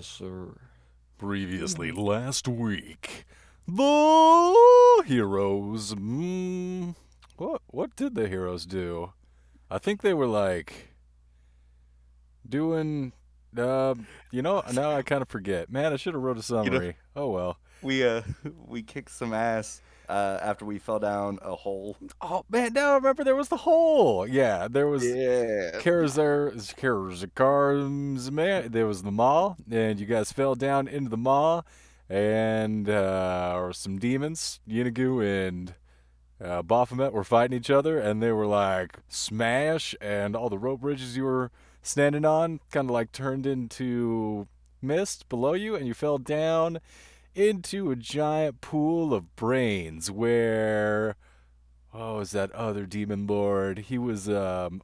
Sir. Previously, last week, the heroes. What did the heroes do? I think they were like doing. Now I kind of forget. Man, I should have wrote a You know, summary. Oh well. we uh we kicked some ass after we fell down a hole. Oh man, now I remember there was the hole. Yeah, there was Yeah. Karazikar's man. There was the maw, and you guys fell down into the maw, and or some demons, Yinagu and Baphomet were fighting each other, and they were like smash, and all the rope bridges you were standing on kind of like turned into mist below you, and you fell down into a giant pool of brains where oh, is that other demon lord? He was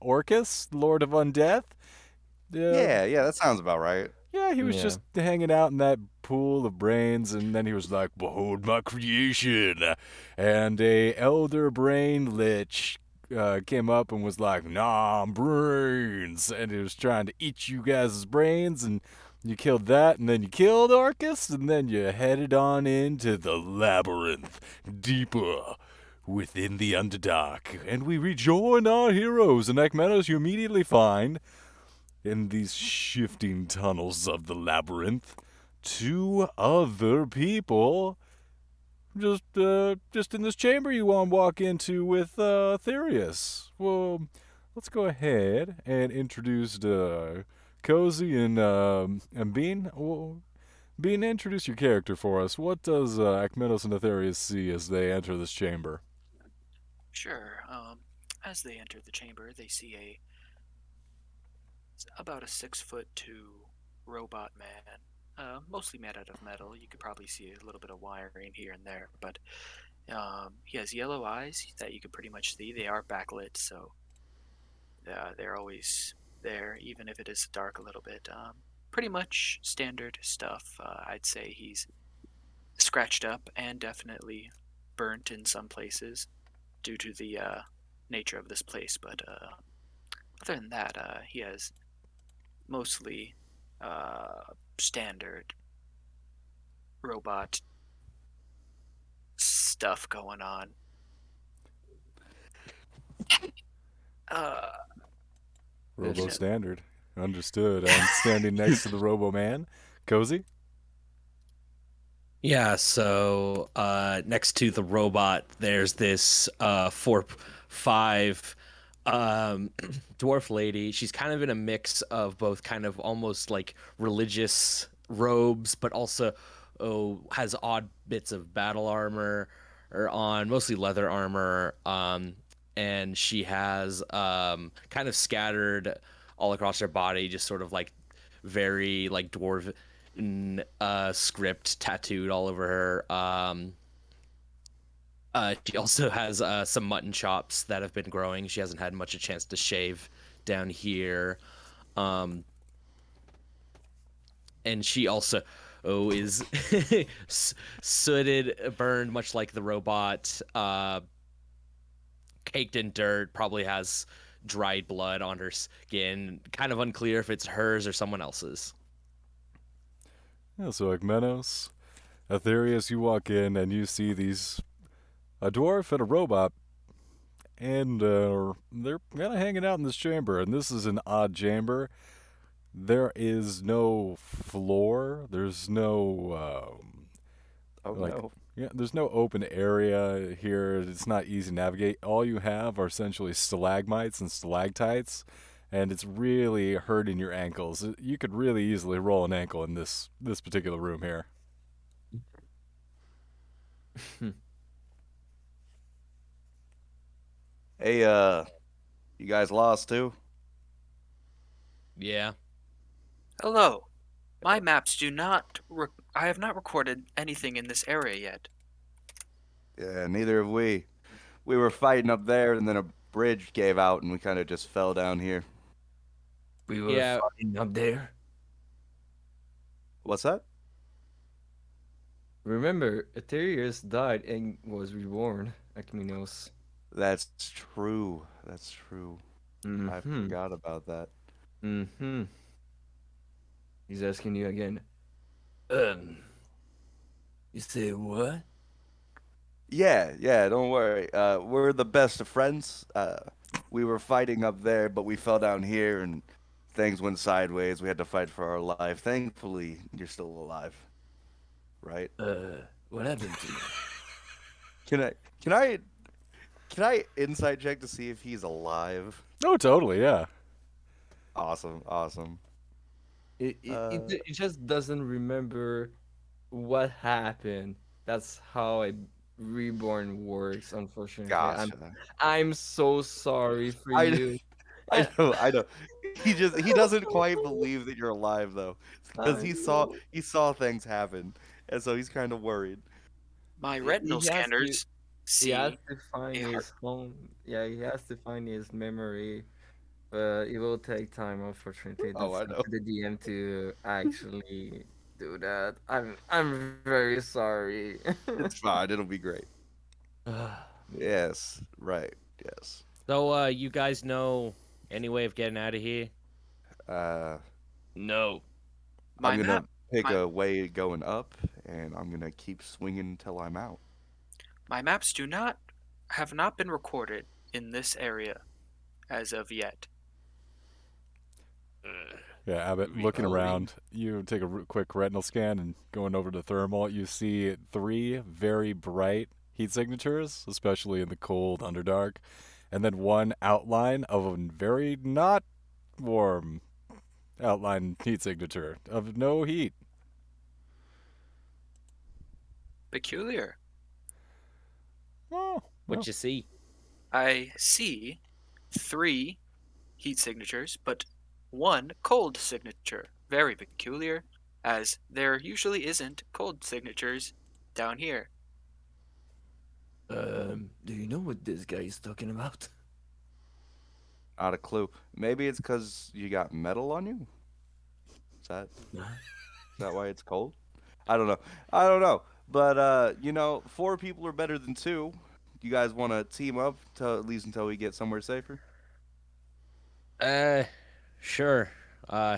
Orcus, Lord of Undeath. Uh, Yeah, that sounds about right. yeah, he was Yeah. just hanging out in that pool of brains, and then he was like, "Behold my creation!" And a elder brain lich came up and was like, "Nah, brains!" And he was trying to eat you guys' brains, and you killed that, and then you killed Orcus, and then you headed on into the labyrinth, deeper within the Underdark, and we rejoin our heroes. And Akmenos, you immediately find in these shifting tunnels of the labyrinth two other people just in this chamber you want to walk into with Therius. Well, let's go ahead and introduce Cozy and Bean. Well, Bean, introduce your character for us. What does Akmenos and Aetherius see as they enter this chamber? Sure. As they enter the chamber, they see about a 6'2" robot man, mostly made out of metal. You could probably see a little bit of wiring here and there, but he has yellow eyes that you can pretty much see. They are backlit, so they're always there, even if it is dark a little bit. Pretty much standard stuff. I'd say he's scratched up and definitely burnt in some places due to the nature of this place, but other than that, he has mostly uh, standard robot stuff going on. Uh, Robo you know, Standard. Understood. And standing next to the Robo Man, Cozy. Yeah, so next to the robot, there's this 4'5" dwarf lady. She's kind of in a mix of both kind of almost like religious robes, but also has odd bits of battle armor or on, mostly leather armor. And she has kind of scattered all across her body, just sort of like very like dwarf script tattooed all over her. She also has some mutton chops that have been growing. She hasn't had much a chance to shave down here. Um, and she also is sooted, burned, much like the robot. Caked in dirt, probably has dried blood on her skin. Kind of unclear if it's hers or someone else's. Yeah, so like Menos, Aetherius, you walk in and you see these a dwarf and a robot, and they're kind of hanging out in this chamber. And this is an odd chamber. There is no floor. There's no Oh like no. yeah. There's no open area here. It's not easy to navigate. All you have are essentially stalagmites and stalactites, and it's really hurting your ankles. You could really easily roll an ankle in this particular room here. Hey, you guys lost too? Yeah. hello. My maps do not. I have not recorded anything in this area yet. Yeah, neither have we. We were fighting up there, and then a bridge gave out, and we kind of just fell down here. We were Yeah. fighting up there. What's that? Remember, Aetherius died and was reborn, Akminos. That's true. That's true. I Mm-hmm. forgot about that. Mm-hmm. He's asking you again. Um, you say what? Yeah, don't worry. We're the best of friends. We were fighting up there, but we fell down here and things went sideways. We had to fight for our life. Thankfully, you're still alive, right? What happened to you? Can I can I can I insight check to see if he's alive? Oh, totally, yeah. Awesome. It Uh, it just doesn't remember what happened. That's how a reborn works, unfortunately. gotcha. I'm so sorry for I you. I I, know. He doesn't quite believe that you're alive though, because I know. he saw things happen, and so he's kind of worried. My He retinal has to scanners he has see to find a heart. his home. Yeah, he has to find his memory. But it will take time, unfortunately. Oh, That's I up know. to the DM to actually do that. I'm very sorry. It's fine. It'll be great. Ah, man. Yes, right. Yes. So, you guys know any way of getting out of here? Uh, No. I'm My gonna map, pick my a way going up, and I'm gonna keep swinging until I'm out. my maps do not have not been recorded in this area as of yet. Yeah, Abbott, looking Recording. around, you take a quick retinal scan and going over to thermal, you see three very bright heat signatures, especially in the cold Underdark, and then one outline of a very not warm outline heat signature of no heat. Peculiar. Oh, What well, you see? I see 3 heat signatures, but 1 cold signature. Very peculiar, as there usually isn't cold signatures down here. Do you know what this guy is talking about? Not a clue. Maybe it's because you got metal on you. Is that why it's cold? I don't know. I don't know. But four people are better than two. You guys want to team up to at least until we get somewhere safer? Uh, sure. Uh,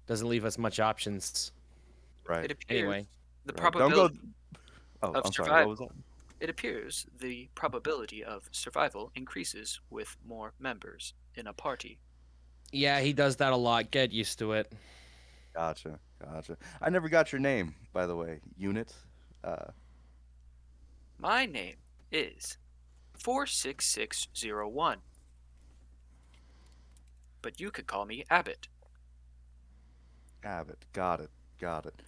doesn't leave us much options. Right. It appears Anyway, the Right. Don't go. probability Oh, of I'm sorry. What was survival that? it appears the probability of survival increases with more members in a party. yeah, he does that a lot. Get used to it. Gotcha. I never got your name, by the way. Unit. Uh, My name is 46601, but you could call me Abbott. Abbott. Got it.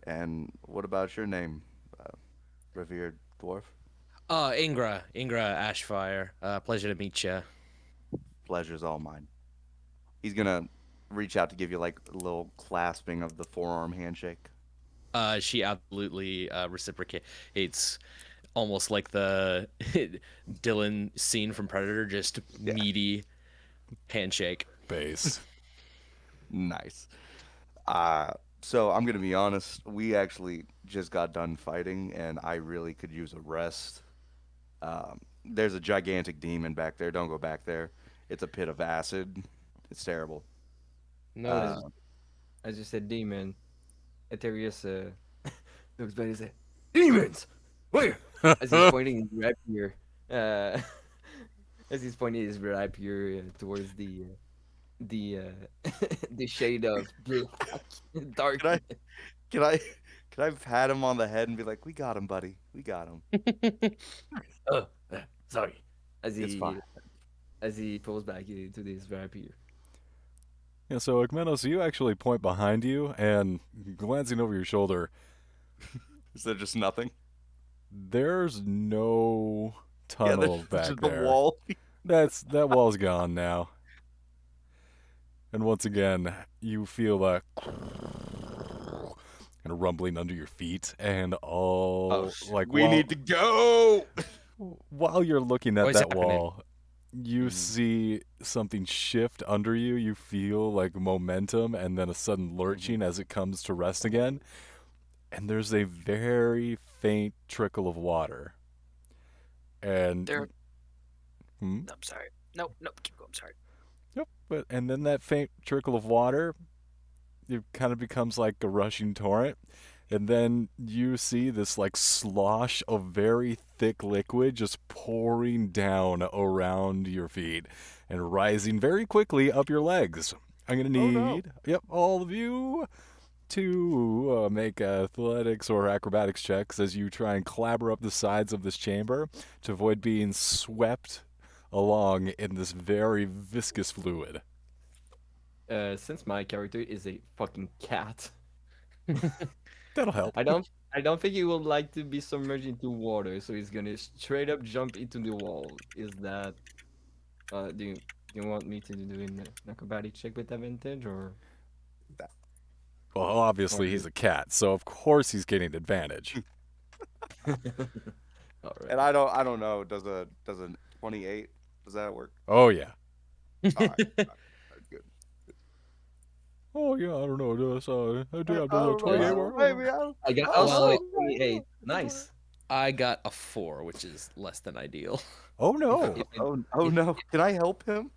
And what about your name, uh, revered dwarf? Ingra Ashfire. Pleasure to meet you. Pleasure's all mine. He's gonna reach out to give you like a little clasping of the forearm handshake. She absolutely reciprocates, almost like the Dylan scene from Predator, just Yeah. meaty handshake. base. Nice. Uh, so I'm gonna be honest. We actually just got done fighting, and I really could use a rest. There's a gigantic demon back there. Don't go back there. It's a pit of acid. It's terrible. As, Noted. Uh, as you said, demon. Eterius looks back and says, "Demons! Where?" As he's pointing his rapier, uh, as he's pointing his rapier towards the the shade of black can I darkness. can I can I pat him on the head and be like, "We got him, buddy. We got him. Oh, sorry. As It's fine." he pulls back into this rapier. Yeah, so Agmenos, you actually point behind you and glancing over your shoulder, Is there just nothing? there's no Yeah, there's tunnel back just the there. wall. That wall's gone now. And once again, you feel a kind of rumbling under your feet, and all like We need to go. while you're looking at What's that happening? wall, you Mhm. see something shift under you. You feel like momentum, and then a sudden lurching as it comes to rest again. And there's a very faint trickle of water. And There. hmm? No, I'm sorry. No, keep going. I'm sorry. Yep. And then that faint trickle of water, it kind of becomes like a rushing torrent, And then you see this like slosh of very thick liquid just pouring down around your feet and rising very quickly up your legs. I'm gonna Oh, no. need, yep, all of you to make athletics or acrobatics checks as you try and clamber up the sides of this chamber to avoid being swept along in this very viscous fluid. Since my character is a fucking cat, That'll help. I don't think he would like to be submerged into water, so he's gonna straight up jump into the wall. Is that do you want me to do an acrobatic check with advantage or Well, obviously or he's a cat, so of course he's getting advantage. all right. And I don't know. Does a 28, does that work? Oh yeah. All right. All right, good. Oh yeah, I don't know. Does I do have I the don't 28 know. work? Maybe I don't. I got I don't also a know. 28. Nice. I got a 4, which is less than ideal. Oh no. Oh no. Can I help him?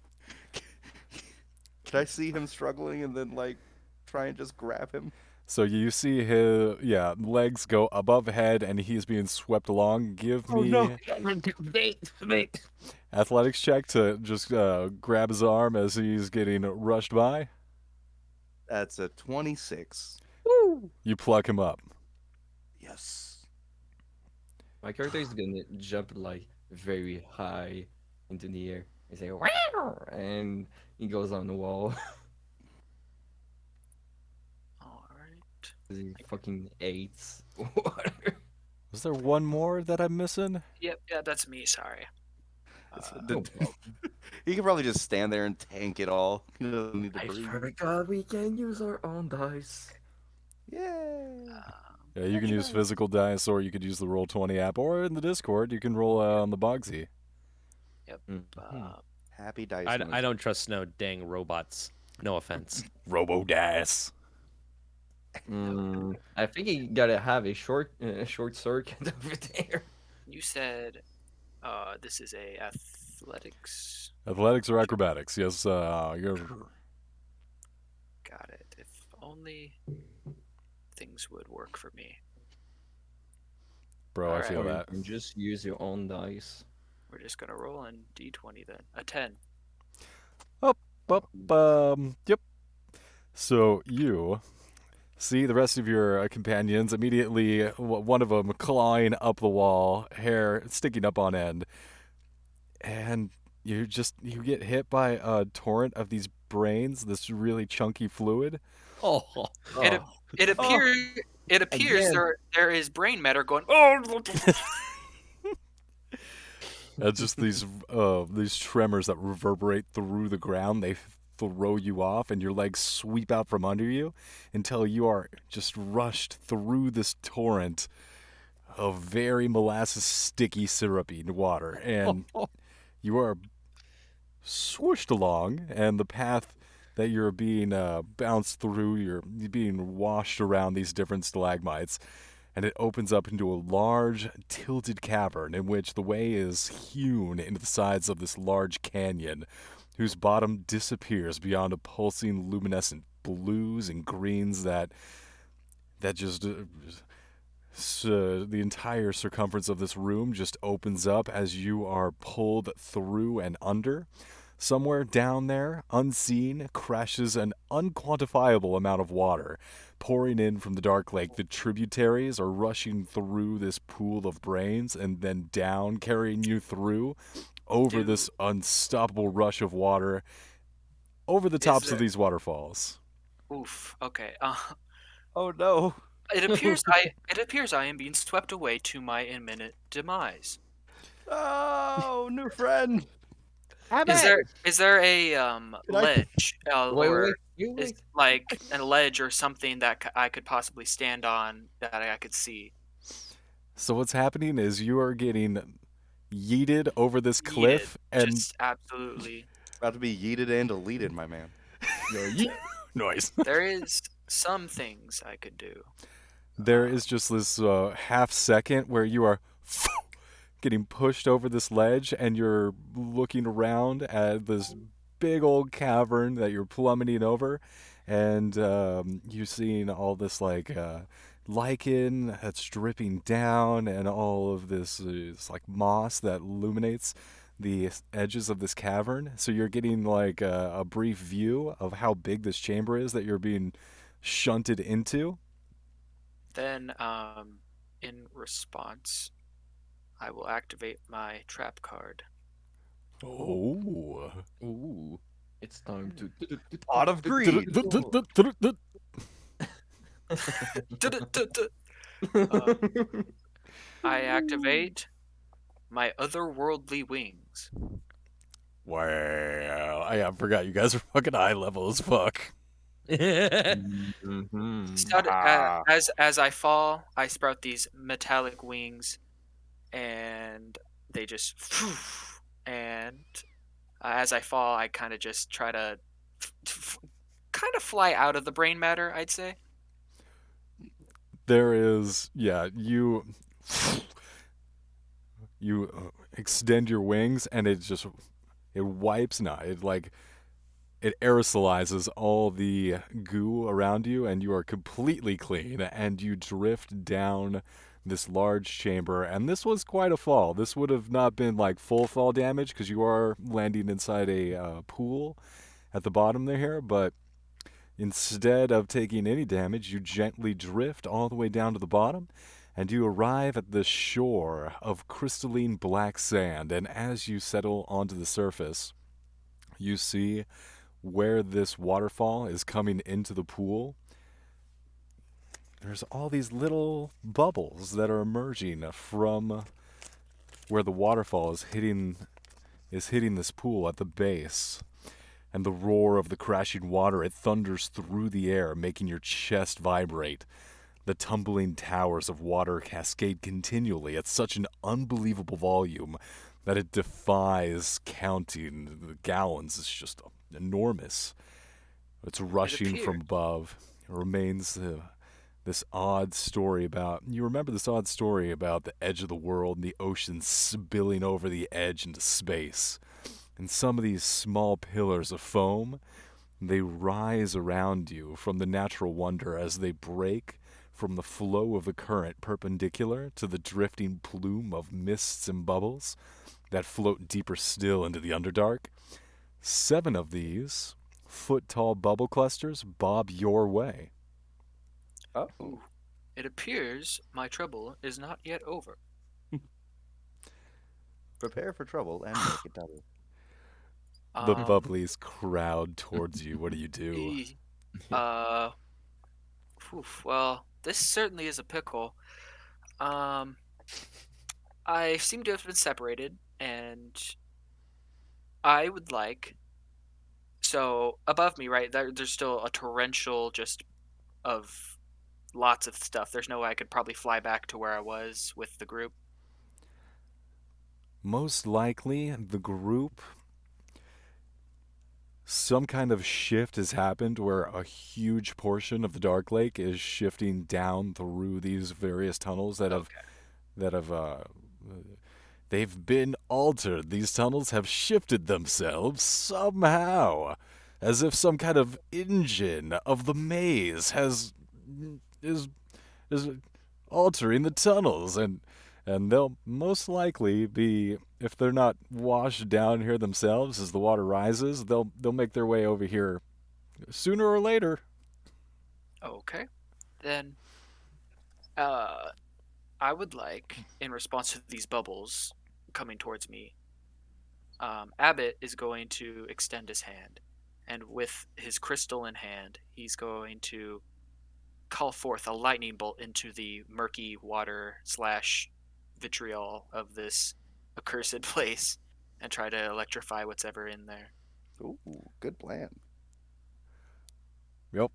Can I see him struggling and then like try and just grab him? So you see his legs go above head and he's being swept along. Give me no. athletics check to just grab his arm as he's getting rushed by. That's a 26. You pluck him up. Yes. My character is gonna jump like very high into the air and say wow, and he goes on the wall. All right. He fucking hates water. Was there one more that I'm missing? Yep, yeah, that's me. Sorry. He could probably just stand there and tank it all. He doesn't need to I breathe. forgot we can use our own dice. Yeah. Yeah, you can use physical dice, or you could use the Roll20 app, or in the Discord, you can roll on the Bogsy. Happy dice. I don't trust no dang robots. No offense. Robo dice. I think you gotta have a short circuit over there. You said this is a athletics. Athletics or acrobatics? Yes, you're. Got it. If only things would work for me. Bro, I Alright. feel Or that. you can just use your own dice. We're just gonna roll on d20 then. A 10. Yep. So you see the rest of your companions immediately, one of them clawing up the wall, hair sticking up on end, and you get hit by a torrent of these brains, this really chunky fluid. Oh, It appears. It appears Again. there is brain matter going. Oh. And just these tremors that reverberate through the ground. They throw you off, and your legs sweep out from under you until you are just rushed through this torrent of very molasses, sticky, syrupy water, and you are swooshed along, and the path that you're being bounced through, you're being washed around these different stalagmites, and it opens up into a large, tilted cavern in which the way is hewn into the sides of this large canyon, whose bottom disappears beyond a pulsing, luminescent blues and greens that just the entire circumference of this room just opens up as you are pulled through and under. Somewhere down there, unseen, crashes an unquantifiable amount of water pouring in from the dark lake. The tributaries are rushing through this pool of brains and then down, carrying you through over this unstoppable rush of water over the tops of these waterfalls. Oof. Okay. Oh no. It appears I am being swept away to my imminent demise. Oh, new friend. Is there a ledge or wait. is like a ledge or something that I could possibly stand on that I could see? So what's happening is you are getting yeeted over this cliff, and Just absolutely. About to be yeeted and deleted, my man. noise. There is some things I could do. There is just this half second where you are getting pushed over this ledge, and you're looking around at this big old cavern that you're plummeting over, and you're seeing all this like lichen that's dripping down, and all of this is like moss that illuminates the edges of this cavern. So you're getting like a brief view of how big this chamber is that you're being shunted into. Then, in response, I will activate my trap card. Oh. Ooh. It's time to. Pot of greed. I activate my otherworldly wings. Wow. I forgot you guys are fucking high level as fuck. Ah. As I fall, I sprout these metallic wings, and they just and as I fall, I kind of just try to kind of fly out of the brain matter, I'd say. There is, yeah, you extend your wings, and it wipes, no, it aerosolizes all the goo around you, and you are completely clean, and you drift down this large chamber. And this was quite a fall. This would have not been like full fall damage because you are landing inside a pool at the bottom there, but instead of taking any damage, you gently drift all the way down to the bottom, and you arrive at the shore of crystalline black sand. And as you settle onto the surface, you see where this waterfall is coming into the pool. There's all these little bubbles that are emerging from where the waterfall is hitting this pool at the base. And the roar of the crashing water, it thunders through the air, making your chest vibrate. The tumbling towers of water cascade continually at such an unbelievable volume that it defies counting. The gallons is just enormous. It's rushing from above. It remains this odd story about... You remember this odd story about the edge of the world and the ocean spilling over the edge into space. And some of these small pillars of foam, they rise around you from the natural wonder as they break from the flow of the current perpendicular to the drifting plume of mists and bubbles that float deeper still into the Underdark. 7 of these foot-tall bubble clusters bob your way. Oh. Ooh. It appears my trouble is not yet over. Prepare for trouble and make it double. The bubblies crowd towards you. What do you do? Well, this certainly is a pickle. I seem to have been separated, and I would like... So, above me, right, there's still a torrential just of lots of stuff. There's no way I could probably fly back to where I was with the group. Most likely, the group... Some kind of shift has happened where a huge portion of the Dark Lake is shifting down through these various tunnels that have they've been altered. These tunnels have shifted themselves somehow, as if some kind of engine of the maze is altering the tunnels, and they'll most likely be, if they're not washed down here themselves as the water rises, they'll make their way over here sooner or later. Okay. Then I would like, in response to these bubbles coming towards me, Abbott is going to extend his hand, and with his crystal in hand, he's going to call forth a lightning bolt into the murky water / vitriol of this accursed place and try to electrify what's ever in there. Ooh, good plan. Yep,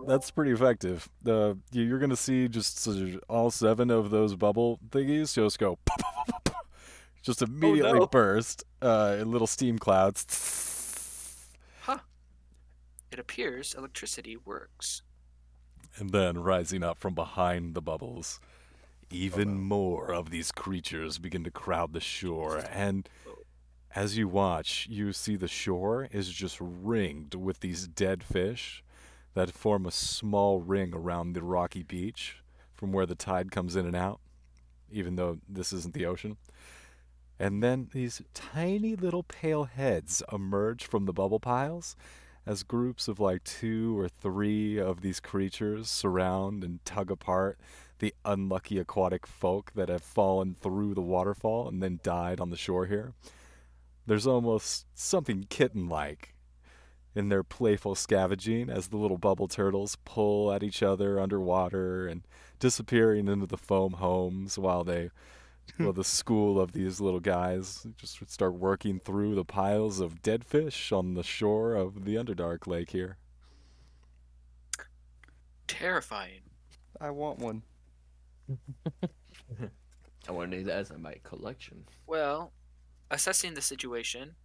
that's pretty effective. You're gonna see just all 7 of those bubble thingies just go, just immediately burst in little steam clouds. Huh. It appears electricity works. And then rising up from behind the bubbles, even more of these creatures begin to crowd the shore. And as you watch, you see the shore is just ringed with these dead fish that form a small ring around the rocky beach from where the tide comes in and out, even though this isn't the ocean. And then these tiny little pale heads emerge from the bubble piles as groups of like 2 or 3 of these creatures surround and tug apart the unlucky aquatic folk that have fallen through the waterfall and then died on the shore here. There's almost something kitten-like in their playful scavenging as the little bubble turtles pull at each other underwater and disappearing into the foam homes while the school of these little guys just start working through the piles of dead fish on the shore of the Underdark Lake here. Terrifying. I want one. I want to do that as in my collection. Well, assessing the situation,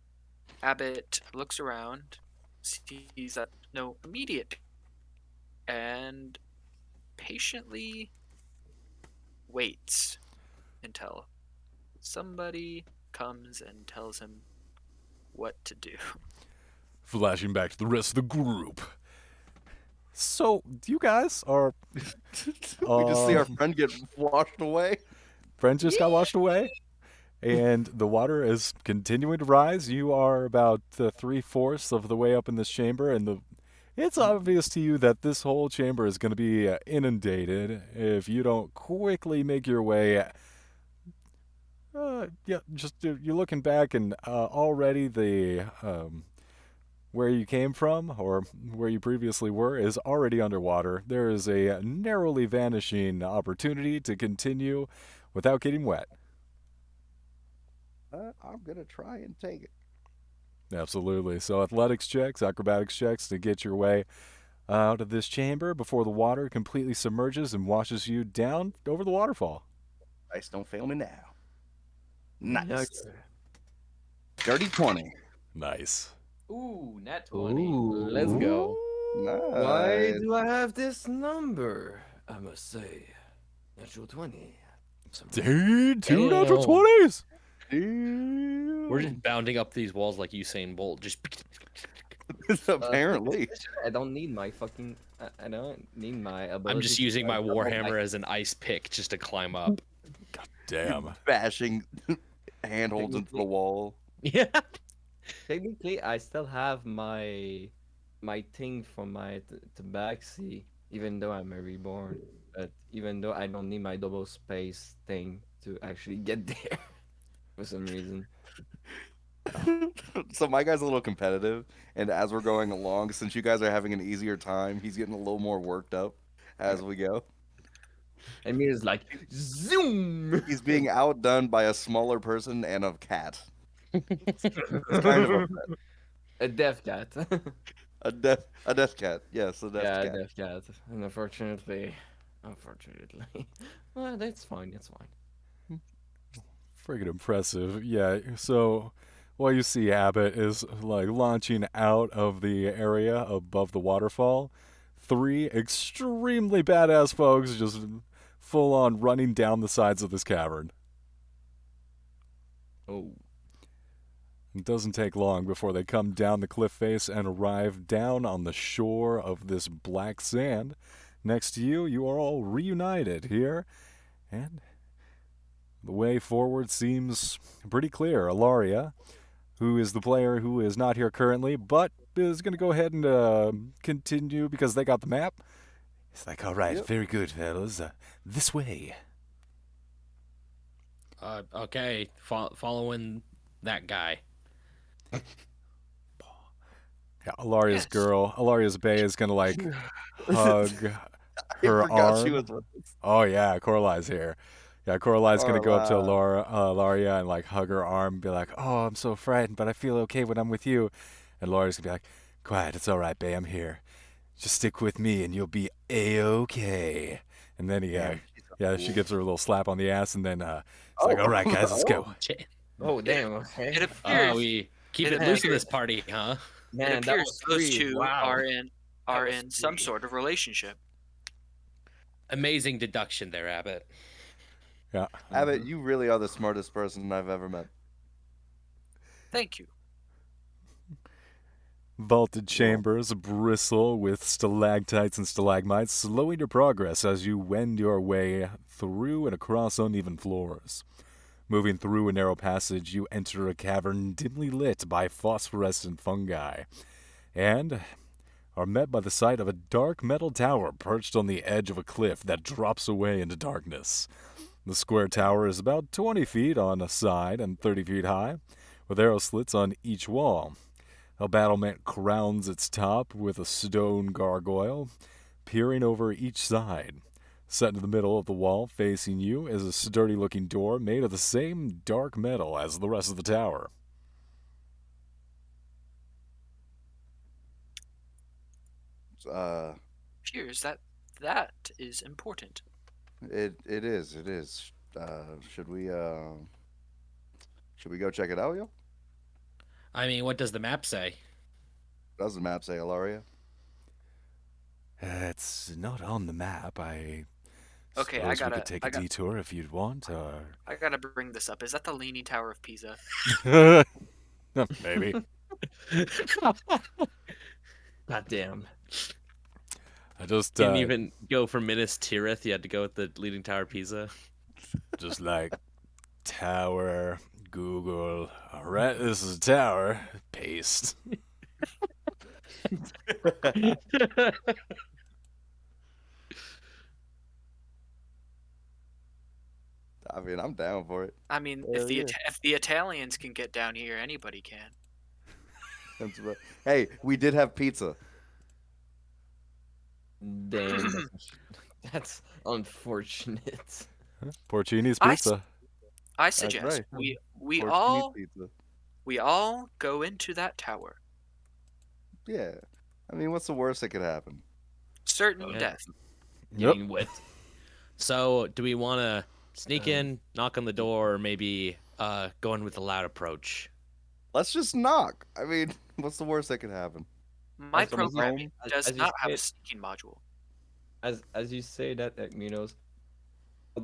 Abbott looks around, sees that no immediate, and patiently waits until somebody comes and tells him what to do. Flashing back to the rest of the group. So, you guys are... We just see our friend get washed away. friend just got washed away, and the water is continuing to rise. You are about 3/4 of the way up in this chamber, and it's obvious to you that this whole chamber is going to be inundated if you don't quickly make your way. You're looking back, and already the where you came from or where you previously were is already underwater. There is a narrowly vanishing opportunity to continue without getting wet. I'm gonna try and take it. Absolutely. So athletics checks, acrobatics checks to get your way out of this chamber before the water completely submerges and washes you down over the waterfall. Dice don't fail me now. Nice. Nice. Dirty 20. Nice. Ooh, nat 20. Ooh, let's go. Nice. Why do I have this number? I must say, natural 20. Dude, 2 natural Damn. 20s. We're just bounding up these walls like Usain Bolt. Just Apparently. I don't need my fucking. I don't need my ability. I'm just to, using my double warhammer as an ice pick just to climb up. Damn. Bashing handholds into the wall. Yeah. Technically, I still have my thing from my tabaxi, even though I'm a reborn. But even though I don't need my double space thing to actually get there, for some reason. So my guy's a little competitive, and as we're going along, since you guys are having an easier time, he's getting a little more worked up as we go. And me is like zoom. He's being outdone by a smaller person and a cat. It's kind of a A deaf cat. A death cat. Yes, a death Yeah, a cat. deaf cat. And unfortunately, well, that's fine. That's fine. Friggin' impressive. Yeah, so what you see Abbott is like launching out of the area above the waterfall. 3 extremely badass folks just full on running down the sides of this cavern. Oh, It doesn't take long before they come down the cliff face and arrive down on the shore of this black sand. Next to you, you are all reunited here, and the way forward seems pretty clear. Alaria, who is the player who is not here currently, but is going to go ahead and continue because they got the map. It's like, all right, Yep. very good, fellas. This way. Okay. Following that guy. Yeah, Alaria's Yes. Alaria's Bay is going to like hug I her forgot she arm. was with us. Oh yeah, Corali's here. Yeah, Corali's gonna go up to Corla. Laria and like hug her arm and be like, "Oh, I'm so frightened, but I feel okay when I'm with you." And Laria's gonna be like, "Quiet, it's all right, babe. I'm here. Just stick with me, and you'll be a-okay." And then Damn, she gives her a little slap on the ass, and then it's like, "All right, guys, let's go." oh, damn. Okay. It appears, We keep It it loose in appears- this party, huh? Man, it that appears was those free. two Wow. are was in some free. sort of relationship. Amazing deduction there, Abbott. Yeah. Abbott, you really are the smartest person I've ever met. Thank you. Vaulted chambers bristle with stalactites and stalagmites, slowing your progress as you wend your way through and across uneven floors. Moving through a narrow passage, you enter a cavern dimly lit by phosphorescent fungi, and are met by the sight of a dark metal tower perched on the edge of a cliff that drops away into darkness. The square tower is about 20 feet on a side and 30 feet high, with arrow slits on each wall. A battlement crowns its top with a stone gargoyle, peering over each side. Set in the middle of the wall, facing you, is a sturdy-looking door made of the same dark metal as the rest of the tower. Uh, Appears that is important. it is. It is. Should we go check it out, yo? I mean, what does the map say? Does the map say Alaria? It's not on the map. I Okay, suppose we could take a detour if you'd want, or... I gotta bring this up. Is that the Leaning Tower of Pisa? Maybe. God damn. I just, Didn't even go for Minas Tirith. You had to go with the Leaning Tower of Pisa. just like, tower, Google, alright, this is a tower, paste. I mean, I'm down for it. I mean, Hell yeah. if the Italians can get down here, anybody can. Hey, we did have pizza. Damn. That's unfortunate. Porcini's I pizza. I suggest right. we Portuguese pizza. all go into that tower. Yeah. I mean, what's the worst that could happen? Certain Yeah. death. Yep. Getting wet. So, do we want to sneak in, knock on the door, or maybe go in with a loud approach? Let's just knock. I mean, what's the worst that could happen? My Have someone programming home? does As you not have a said- sneaking module. As you say that, Minos,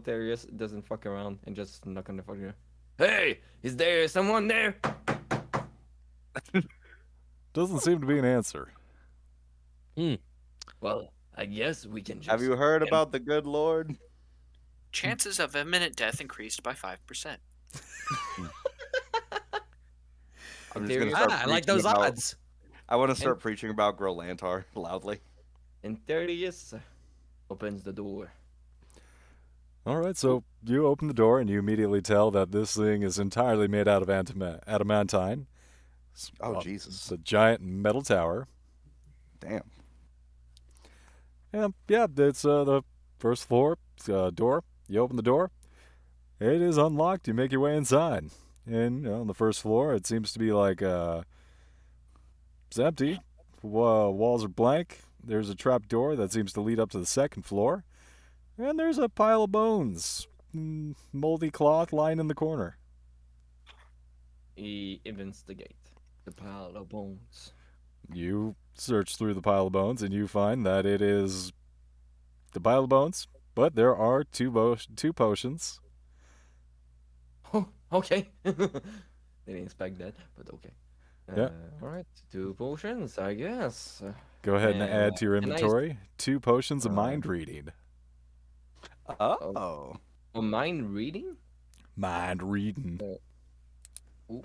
Darius doesn't fuck around and just knock on the fucking door. Hey, is there someone there? Doesn't seem to be an answer. Well, I guess we can just. Have you heard about the good Lord? Chances of imminent death increased by 5%. I'm just There gonna you start I like preaching those about- odds. I want to start preaching about Grolantar loudly. And Darius opens the door. Alright, so you open the door and you immediately tell that this thing is entirely made out of adamantine. Oh, It's Jesus. a giant metal tower. Damn. Yeah, it's the first floor door. You open the door. It is unlocked. You make your way inside. And on the first floor, it seems to be like it's empty. Walls are blank. There's a trap door that seems to lead up to the second floor. And there's a pile of bones. Moldy cloth lying in the corner. He investigate the pile of bones. You search through the pile of bones and you find that it is the pile of bones, but there are two potions. Oh, okay. Didn't expect that, but okay. Yeah. All right, 2 potions, I guess. Go ahead and add to your and I- inventory 2 potions of mind reading. Oh. Oh, mind reading? Mind reading. Ooh.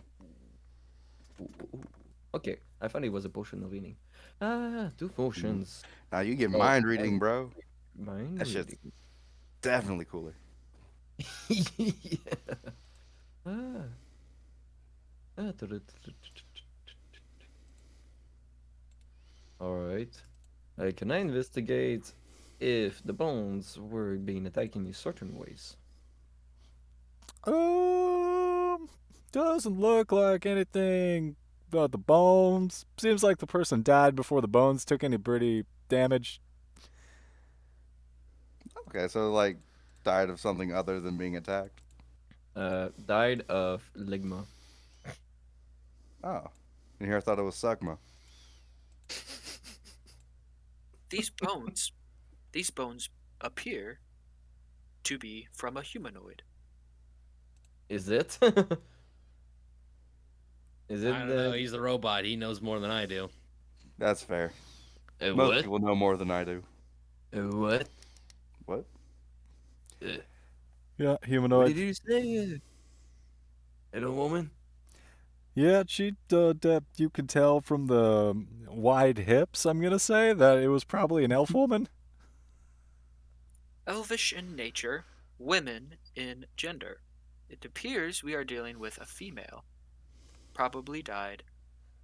Ooh. Okay, I thought it was a potion of healing. 2 potions. Now you get Oh, mind reading, bro. Mind That shit's reading. definitely cooler. Yeah. All right. Can I investigate if the bones were being attacked in certain ways? Doesn't look like anything about the bones. Seems like the person died before the bones took any pretty damage. Okay, so like died of something other than being attacked. Died of ligma. Oh. And here I thought it was Sugma. These bones appear to be from a humanoid. Is it? Is it I don't know. He's the robot. He knows more than I do. That's fair. Most What? people know more than I do. What? What? Yeah, What humanoid. did you say? Hello, woman? Yeah, you could tell from the wide hips, I'm gonna say, that it was probably an elf woman. Elvish in nature, women in gender. It appears we are dealing with a female. Probably died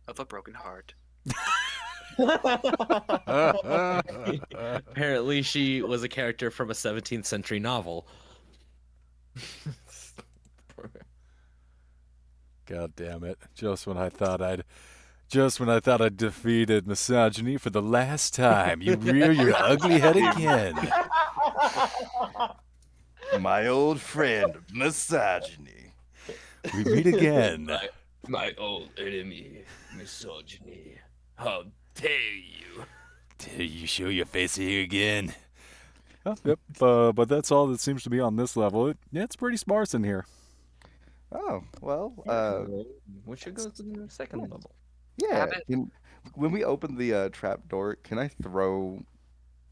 of a broken heart. Apparently, she was a character from a 17th century novel. God damn it. Just when I thought I'd defeated misogyny for the last time, you rear your ugly head again. My old friend, misogyny. We meet again. My old enemy, misogyny. How dare you? Dare you show your face here again? Oh, yep, but that's all that seems to be on this level. It's pretty sparse in here. Oh, well, We should go to the second level. yeah. Abbott? When we open the trap door, can I throw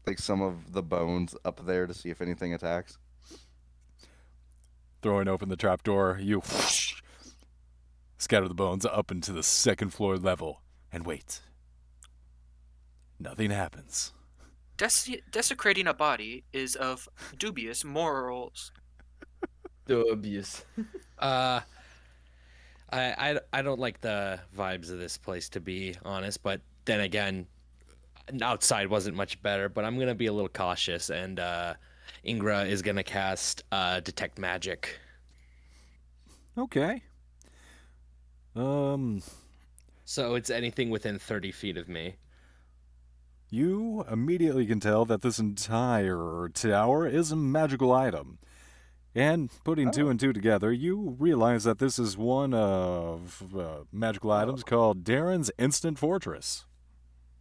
like some of the bones up there to see if anything attacks? Throwing open the trapdoor, you scatter the bones up into the second floor level and wait. Nothing happens. Desecrating a body is of dubious morals. Dubious. Uh, I don't like the vibes of this place, to be honest. But then again, outside wasn't much better. But I'm gonna be a little cautious, and Ingra is gonna cast detect magic. Okay. So it's anything within 30 feet of me. You immediately can tell that this entire tower is a magical item. And putting two and two together, you realize that this is one of magical items called Darren's Instant Fortress.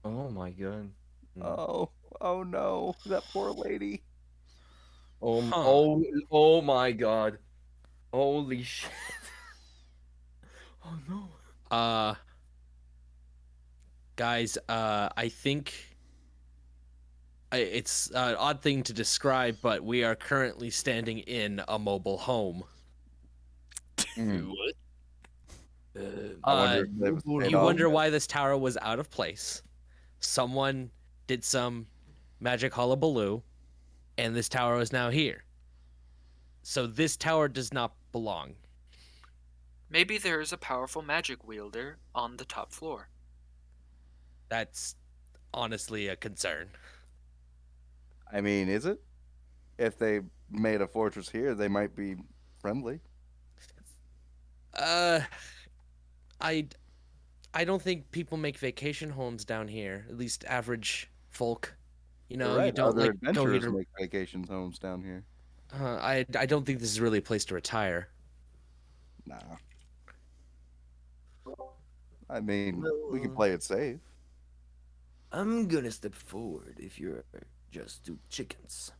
Oh my god. Oh no, that poor lady. Huh. Oh my god. Holy shit. Oh no. Uh, guys, I think it's an odd thing to describe, but we are currently standing in a mobile home. What? I wonder if it was paid You off. wonder why this tower was out of place. Someone did some magic hullabaloo, and this tower is now here. So this tower does not belong. Maybe there is a powerful magic wielder on the top floor. That's honestly a concern. I mean, is it? If they made a fortress here, they might be friendly. Uh, I I don't think people make vacation homes down here. At least average folk. You You're know, right. you don't Other like go here adventurers to. make vacation homes down here. I don't think this is really a place to retire. Nah. I mean, we can Well, play it safe. I'm gonna step forward if you're just two chickens.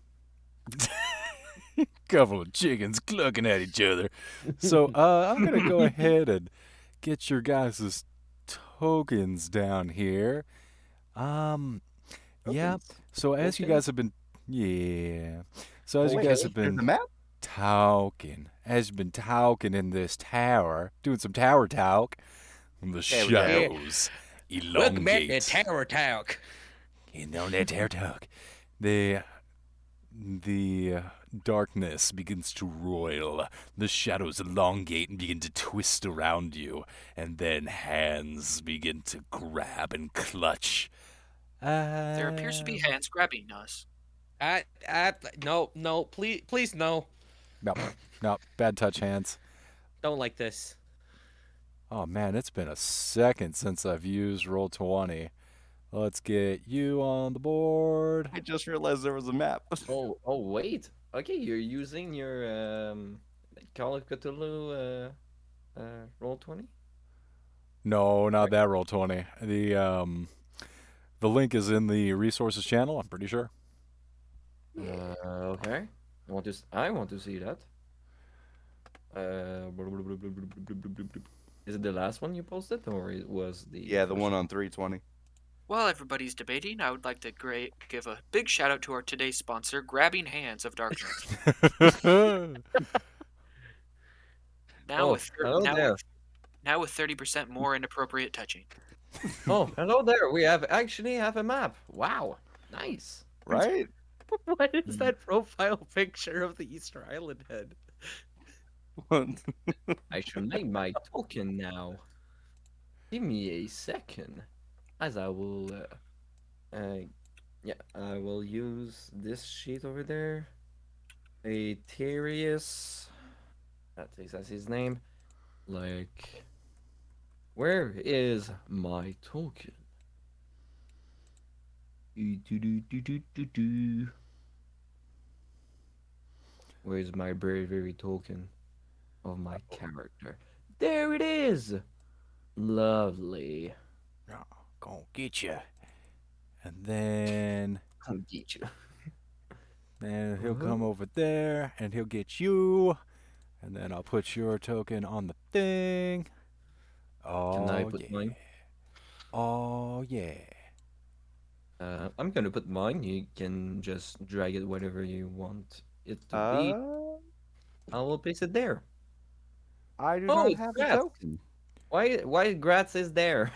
Couple of chickens clucking at each other. So I'm gonna go ahead and get your guys' tokens down here. Yeah. Tokens. So as you Okay. guys have been, yeah. So as you Wait, guys have there's been a map? as you've been talking in this tower, doing some tower talk, the There we go. shadows Welcome back to elongate. Tower Talk. And on that tower talk, the darkness begins to roil. The shadows elongate and begin to twist around you, and then hands begin to grab and clutch. There appears to be hands grabbing us. No, please, no. No, bad touch hands. Don't like this. Oh man, it's been a second since I've used Roll20. Let's get you on the board. I just realized there was a map. Oh wait. Okay, you're using your Call of Cthulhu roll 20? No, not that Roll20. The link is in the resources channel. I'm pretty sure. Okay. I want to see that. Is it the last one you posted or it was the Yeah, the first one on 320. While everybody's debating, I would like to give a big shout out to our today's sponsor, Grabbing Hands of Darkness. Now Oh, with thir- hello now there. with now with 30% more inappropriate touching. Oh, hello there. We actually have a map. Wow, nice. Right? What is that profile picture of the Easter Island head? I should make my token now. Give me a second, as I will. Yeah, I will use this sheet over there. Aterius. That's his name. Like, where is my token? Do. Where's my very token of my character? There it is. Lovely. Oh, gonna get you. And then I'll get you. he'll come over there and he'll get you. And then I'll put your token on the thing. Can I Oh put yeah. mine? Oh yeah. I'm gonna put mine. You can just drag it whatever you want it to be. I will place it there. I do Oh, not it's have a Gratz. token. Why Gratz is there?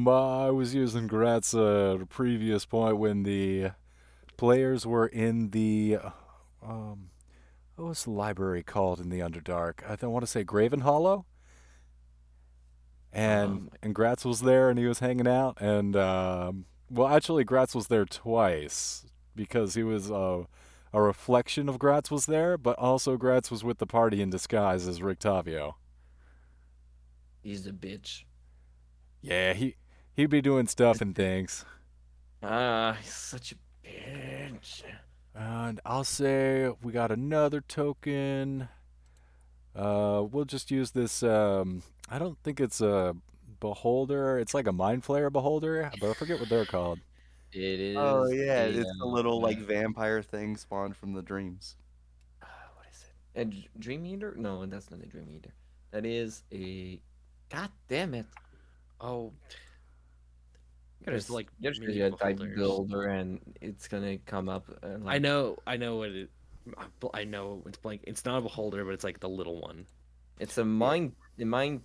I was using Gratz at a previous point when the players were in the what was the library called in the Underdark? I don't want to say Graven Hollow. And Gratz was there and he was hanging out and well actually Gratz was there twice because he was a reflection of Gratz was there, but also Gratz was with the party in disguise as Rictavio. He's a bitch. Yeah, he'd be doing stuff and things. He's such a bitch. And I'll say we got another token. We'll just use this. I don't think it's a beholder. It's like a mind flayer beholder, but I forget what they're called. It is. Oh yeah, a, it's the little like vampire thing spawned from the dreams. what is it? A dream eater? No, that's not a dream eater. That is a. God damn it! Oh, There's like there's mini a type beholders. builder, and it's gonna come up. Like, I know what it. I know it's blank. It's not a beholder, but it's like the little one. it's a mind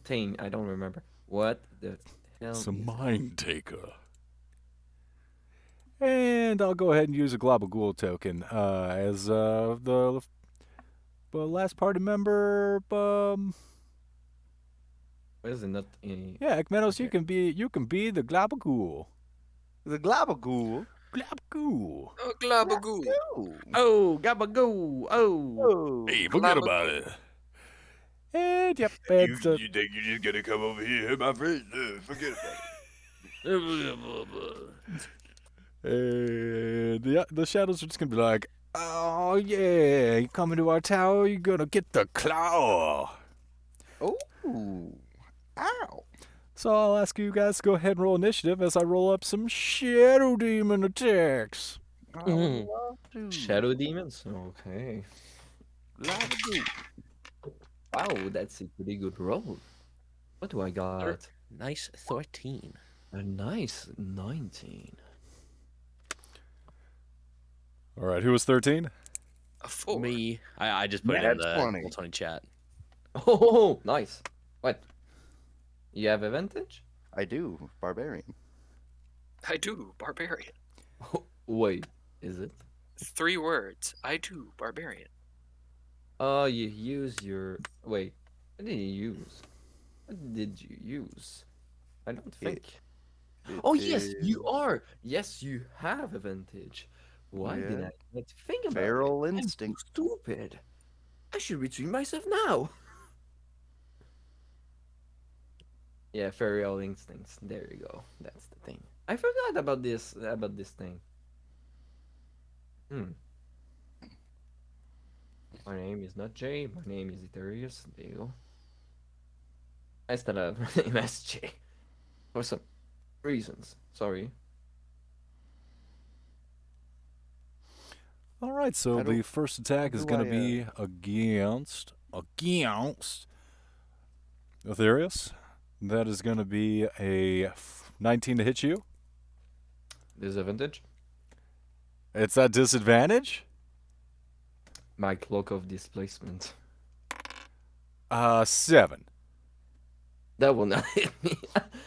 thing. I don't remember what the hell. It's a is it? mind taker. And I'll go ahead and use a Globagool token as the last party member. What is it? Not a. Yeah, Ekmenos, Okay. you can be the Globagool. The Glabagool. Globagool. Oh, glabagoo. Oh, gabagoo! Oh, Oh, Hey, forget about it. And yep, it's you think you're just gonna come over here, my friend? Forget about it. and the shadows are just gonna be like, oh yeah, you come into our tower, you're gonna get the claw. Oh, ow! So I'll ask you guys to go ahead and roll initiative as I roll up some shadow demon attacks. I would Mhm. love to. Shadow demons? Okay. Glabagoo. Wow, that's a pretty good roll. What do I got? nice 13. A nice 19. All right, who was 13? A 4. Me, I just put it Nat in the 20. Roll20 chat. Oh, nice. What? You have advantage? I do, barbarian. I do, barbarian. Wait, is it? 3 words. I do, barbarian. Oh, you use your. Wait, what did you use? What did you use? I don't think. Oh, yes, you are. Yes, you have advantage. Why did Yeah. I not think about it? Feral I'm so instinct. stupid. I should retrieve myself now. Yeah, feral instincts. There you go. That's the thing. I forgot about this thing. My name is not Jay. My name is Eterius. There you go. I still have my name as Jay. For some reasons. Sorry. All right, so How the do- first attack how is do going I, to be against Aetherius. That is going to be a 19 to hit you. Disadvantage. It's at disadvantage. My cloak of displacement. 7. That will not hit me.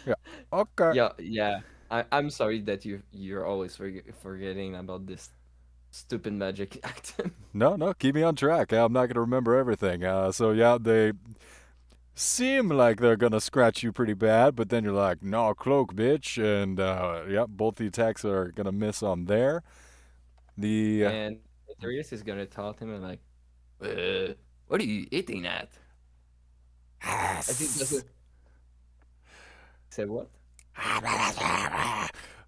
Yeah. Okay. Yeah. I'm sorry that you're always forgetting about this stupid magic item. No, keep me on track. I'm not gonna remember everything. So yeah, they seem like they're gonna scratch you pretty bad, but then you're like, "No, cloak, bitch," and yep, both the attacks are gonna miss on there. The And Darius is gonna taunt him and like, what are you eating at? As he doesn't say what?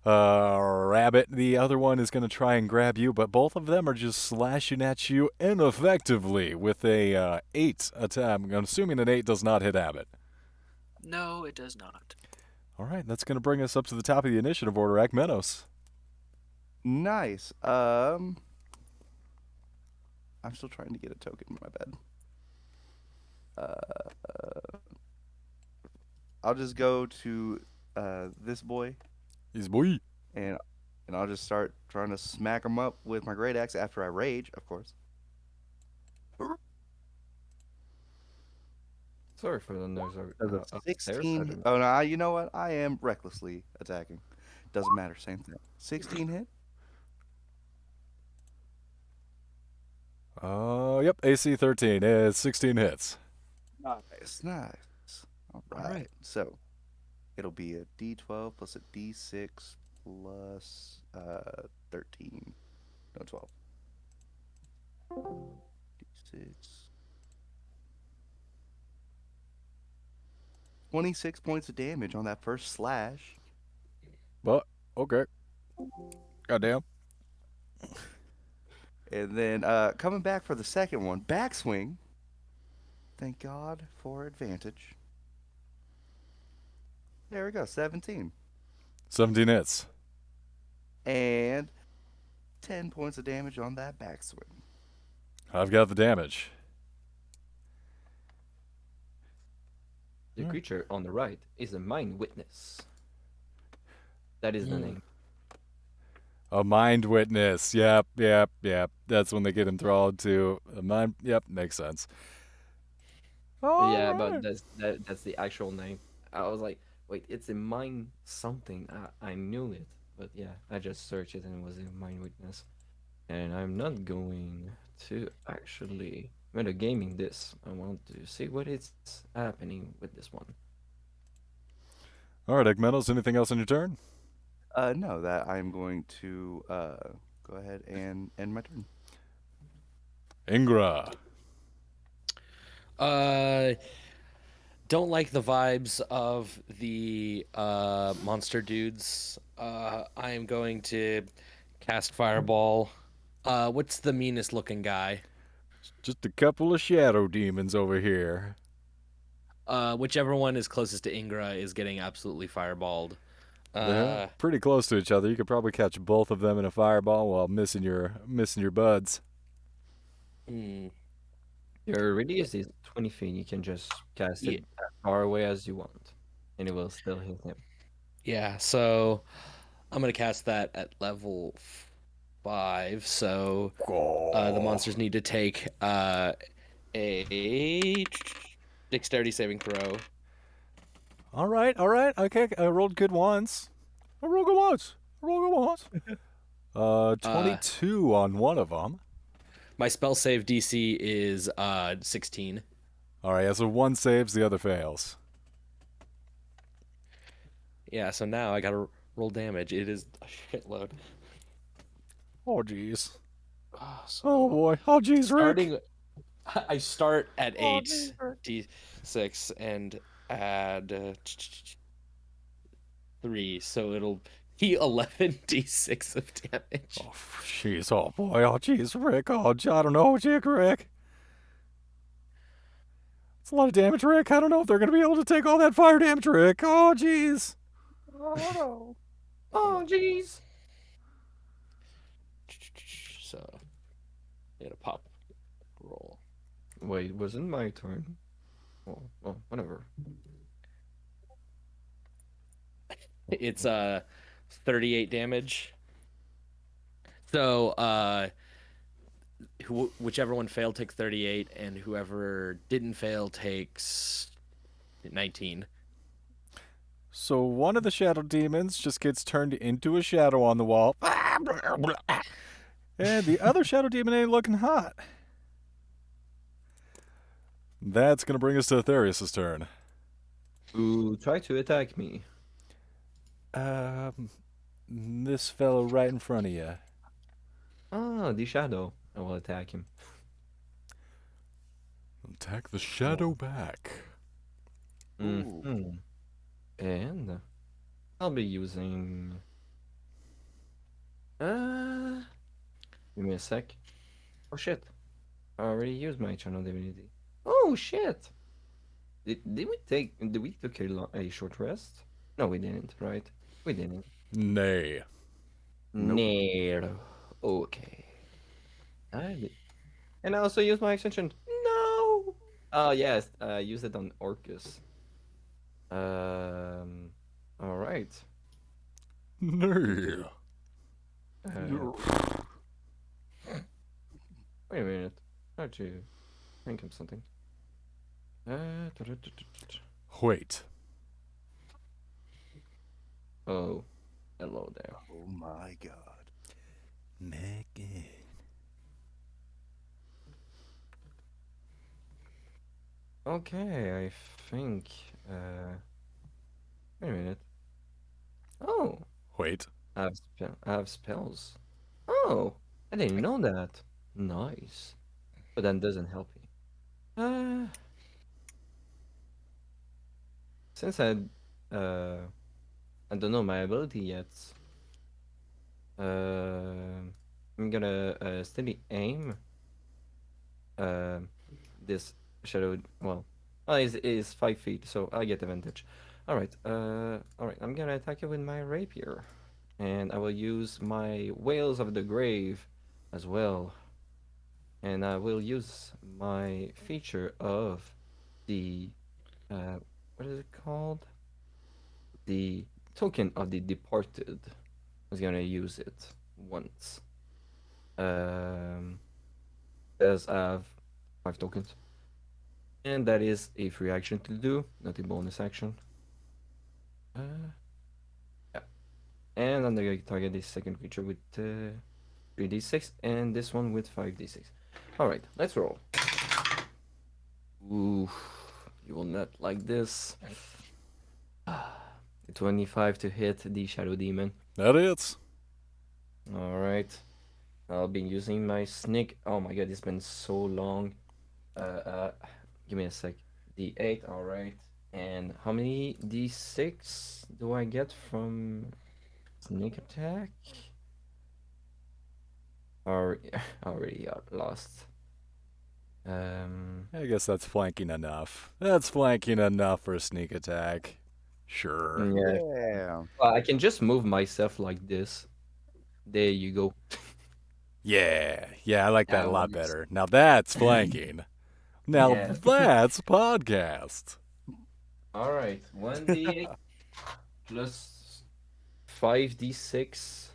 Rabbit. The other one is going to try and grab you, but both of them are just slashing at you ineffectively with a 8 attack. I'm assuming an 8 does not hit Abbott. No, it does not. All right, that's going to bring us up to the top of the initiative order, Akmenos. Nice. I'm still trying to get a token in my bed. I'll just go to this boy He's boy. and I'll just start trying to smack him up with my great axe after I rage, of course. Sorry for the noise. Does a Upstairs. 16. Oh no, you know what? I am recklessly attacking. Doesn't matter. Same thing. 16 hit. Yep, AC 13 is 16 hits. Nice, nice. All right. So it'll be a D12 plus a D6 plus 13. No, 12. D6. 26 points of damage on that first slash. But, okay. Goddamn. And then coming back for the second one, backswing. Thank God for advantage. There we go, 17. 17 hits. And 10 points of damage on that backswing. I've got the damage. The creature on the right is a mind witness. That is the name. A mind witness. Yep. That's when they get enthralled to a mind. Yep, makes sense. Yeah, Alright. but that's the actual name. I was like, wait, it's a mind something. I knew it, but yeah, I just searched it and it was a mind witness. And I'm not going to actually metagaming this. I want to see what is happening with this one. All right, Ekmenos, anything else on your turn? No, that I'm going to go ahead and end my turn. Ingra. Don't like the vibes of the monster dudes. I am going to cast Fireball. What's the meanest looking guy? Just a couple of shadow demons over here. Whichever one is closest to Ingra is getting absolutely fireballed. They're pretty close to each other. You could probably catch both of them in a fireball while missing your buds. Your radius is 20 feet. You can just cast it as far away as you want, and it will still hit him. Yeah, so I'm gonna cast that at level 5. So the monsters need to take a dexterity saving throw. All right. Okay, I rolled good once. 22 on one of them. My spell save DC is 16. All right, so one saves, the other fails. Yeah, so now I gotta roll damage. It is a shitload. Oh, jeez. So Oh, boy. Oh, jeez, Rick. I start at 8 d6 and add 3, so it'll be 11 d6 of damage. Oh, jeez. Oh, boy. Oh, jeez, Rick. Oh, I don't know, Rick. It's a lot of damage, Rick. I don't know if they're going to be able to take all that fire damage, Rick. Oh, jeez. Oh no. Oh, jeez. So, get a pop roll. Wait, wasn't my turn? Well, whatever. It's 38 damage. So whichever one failed takes 38, and whoever didn't fail takes 19. So one of the shadow demons just gets turned into a shadow on the wall. And the other shadow demon ain't looking hot. That's going to bring us to Aetherius' turn. Who try to attack me? This fellow right in front of you. Ah, the shadow. I will attack him. Attack the shadow back. Mm-hmm. And I'll be using. Give me a sec. Oh shit! I already used my channel divinity. Oh shit! Did we took a short rest? No, we didn't. Right? We didn't. Nay. Nope. No. Okay. And I also used my extension. No. Oh yes. Use it on Orcus. All right. Nay. Uh, wait a minute. I have to think of something. Wait. Oh, hello there. Oh my god. Megan. Okay, I think. Wait a minute. Oh, Wait. I have spells. Oh, I didn't know that. Nice, but that doesn't help me. Since I don't know my ability yet. I'm gonna steady aim. Uh, this shadow. Well, is 5 feet, so I get advantage. All right. All right. I'm gonna attack you with my rapier, and I will use my Whales of the Grave as well, and I will use my feature of the what is it called? The token of the departed. I was gonna use it once. As I have 5 tokens. And that is a free action to do, not a bonus action. Yeah. And I'm gonna target this second creature with 3d6 and this one with 5d6. Alright, let's roll. Ooh, you will not like this. 25 to hit the Shadow Demon. That is. Alright. I'll be using my sneak. Oh my god, it's been so long. Give me a sec. D8, alright. And how many D6 do I get from sneak attack? Already lost. I guess that's flanking enough. That's flanking enough for a sneak attack. Sure. Yeah. Yeah. Well, I can just move myself like this. There you go. Yeah. Yeah, I like that That a lot works. better. Now that's flanking. Now Yeah. that's podcast. Alright, 1d8 plus 5d6.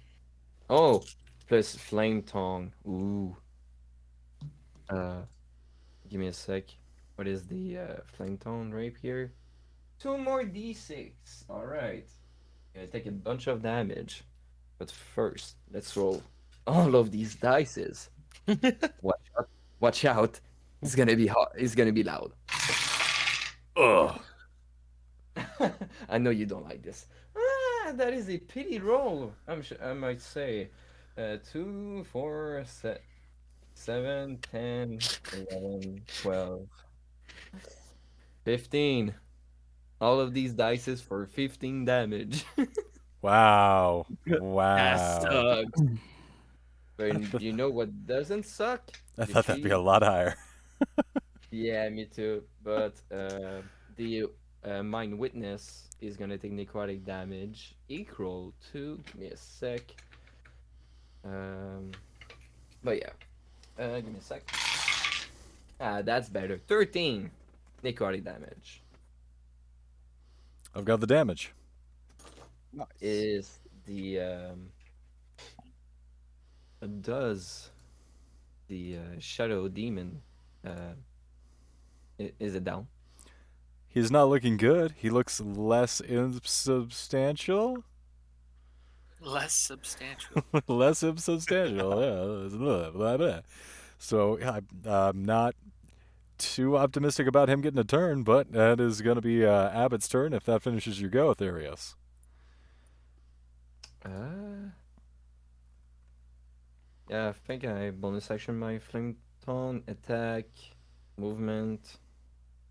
Oh, plus flame tongue. Ooh. Give me a sec. What is the flame tongue rapier? 2 more d6. Alright. Gonna take a bunch of damage. But first, let's roll all of these dices. Watch out. Watch out. It's gonna be hot. It's gonna be loud. Ugh. I know you don't like this. That is a pity roll. I might say. 2, 4, 7, 10, 11, 12, 15. All of these dice for 15 damage. Wow. That Wow. sucks. But you know what doesn't suck? I The thought that'd be a tree. lot higher. Yeah, me too. But the Mind Witness is gonna take necrotic damage equal to. Give me a sec. But yeah, give me a sec. That's better. 13 necrotic damage. I've got the damage. Nice. is the does the shadow demon is it down? He's not looking good. He looks less insubstantial. Less substantial. Less insubstantial. Yeah. Blah, blah, blah. So I'm not too optimistic about him getting a turn, but that is going to be Abbott's turn if that finishes your go, Aetherius. Yeah, I think I bonus action my flame tone, attack, movement.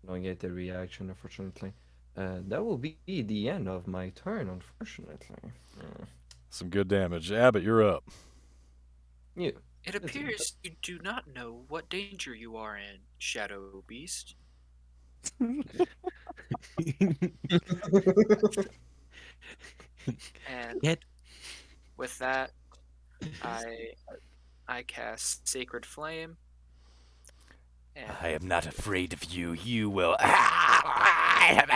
Don't get the reaction, unfortunately. That will be the end of my turn, unfortunately. Some good damage. Abbott, you're up. You. It appears you do not know what danger you are in, Shadow Beast. And Get with that, I I cast Sacred Flame. And I am not afraid of you. You will. Heavens!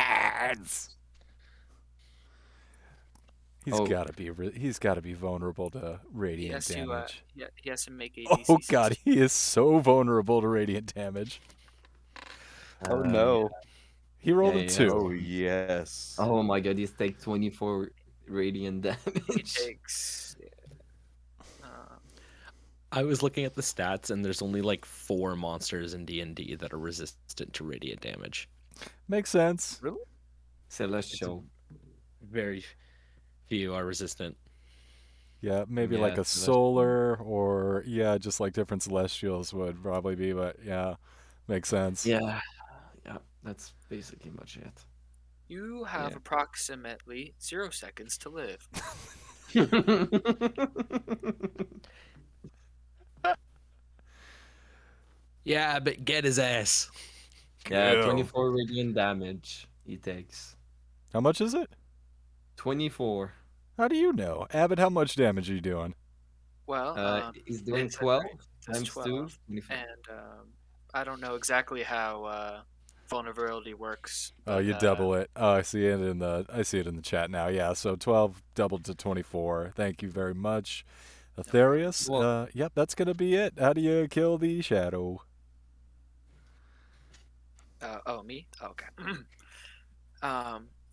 He's Oh. gotta be. He's gotta be vulnerable to he radiant has to damage. he has to make a Oh DC god, 16. he is so vulnerable to radiant damage. Oh no. He rolled Yeah, a yeah. 2. Oh yes. Oh my god, he's take 24 radiant He damage. takes. I was looking at the stats, and there's only like 4 monsters in D&D that are resistant to radiant damage. Makes sense. Celestial. Very few are resistant. Yeah, maybe Yeah, like a Celestial. solar or just like different celestials would probably be, but yeah, makes sense. Yeah, that's basically much it. You have Yeah. approximately 0 seconds to live. Yeah, but get his ass. Yeah, Go. 24 radiant damage he takes. How much is it? 24. How do you know? Abbott, how much damage are you doing? Well, He's doing it says 12 right, it says times 2. 12, 24. and I don't know exactly how vulnerability works. Oh, But, you double it. Oh, I see it in the chat now. Yeah, so 12 doubled to 24. Thank you very much, Aetherius. Well- Yep, that's gonna be it. How do you kill the shadow? Me? Okay.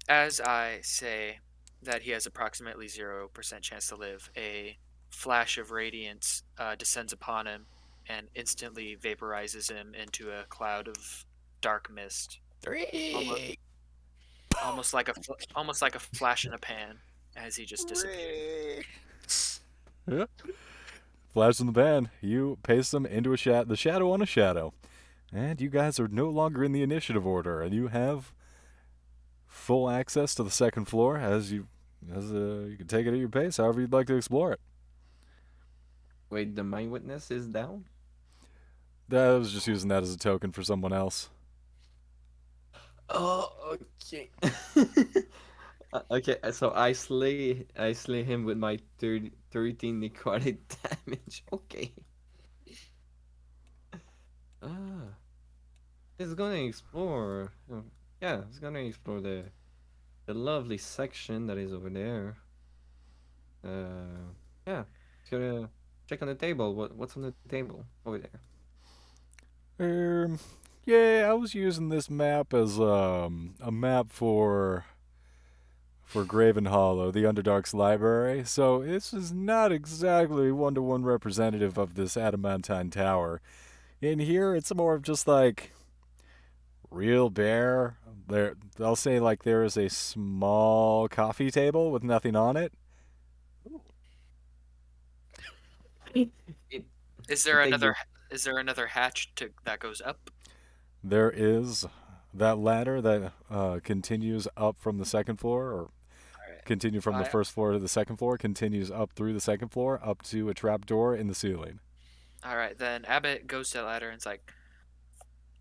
As I say that he has approximately 0% chance to live, a flash of radiance descends upon him and instantly vaporizes him into a cloud of dark mist, almost like a flash in a pan, as he just disappears. Yeah. Flash in the pan. You paste them into the shadow on a shadow. And you guys are no longer in the initiative order, and you have full access to the second floor as you can take it at your pace, however you'd like to explore it. Wait, the mind witness is down? I was just using that as a token for someone else. Oh, okay. Okay, so I slay him with my 13 necrotic damage. Okay. Ah. He's gonna explore. Yeah, he's gonna explore the lovely section that is over there. Yeah. He's gonna check on the table. What's on the table over there? Yeah, I was using this map as a map for Graven Hollow, the Underdark's library. So this is not exactly one-to-one representative of this adamantine tower. In here, it's more of just like real bare. They'll say like there is a small coffee table with nothing on it. Is there Thank another? Is there another hatch that goes up? There is that ladder that continues up from the second floor, or Alright. continue from the I- first floor to the second floor, continues up through the second floor, up to a trap door in the ceiling. All right, then Abbott goes to the ladder and is like,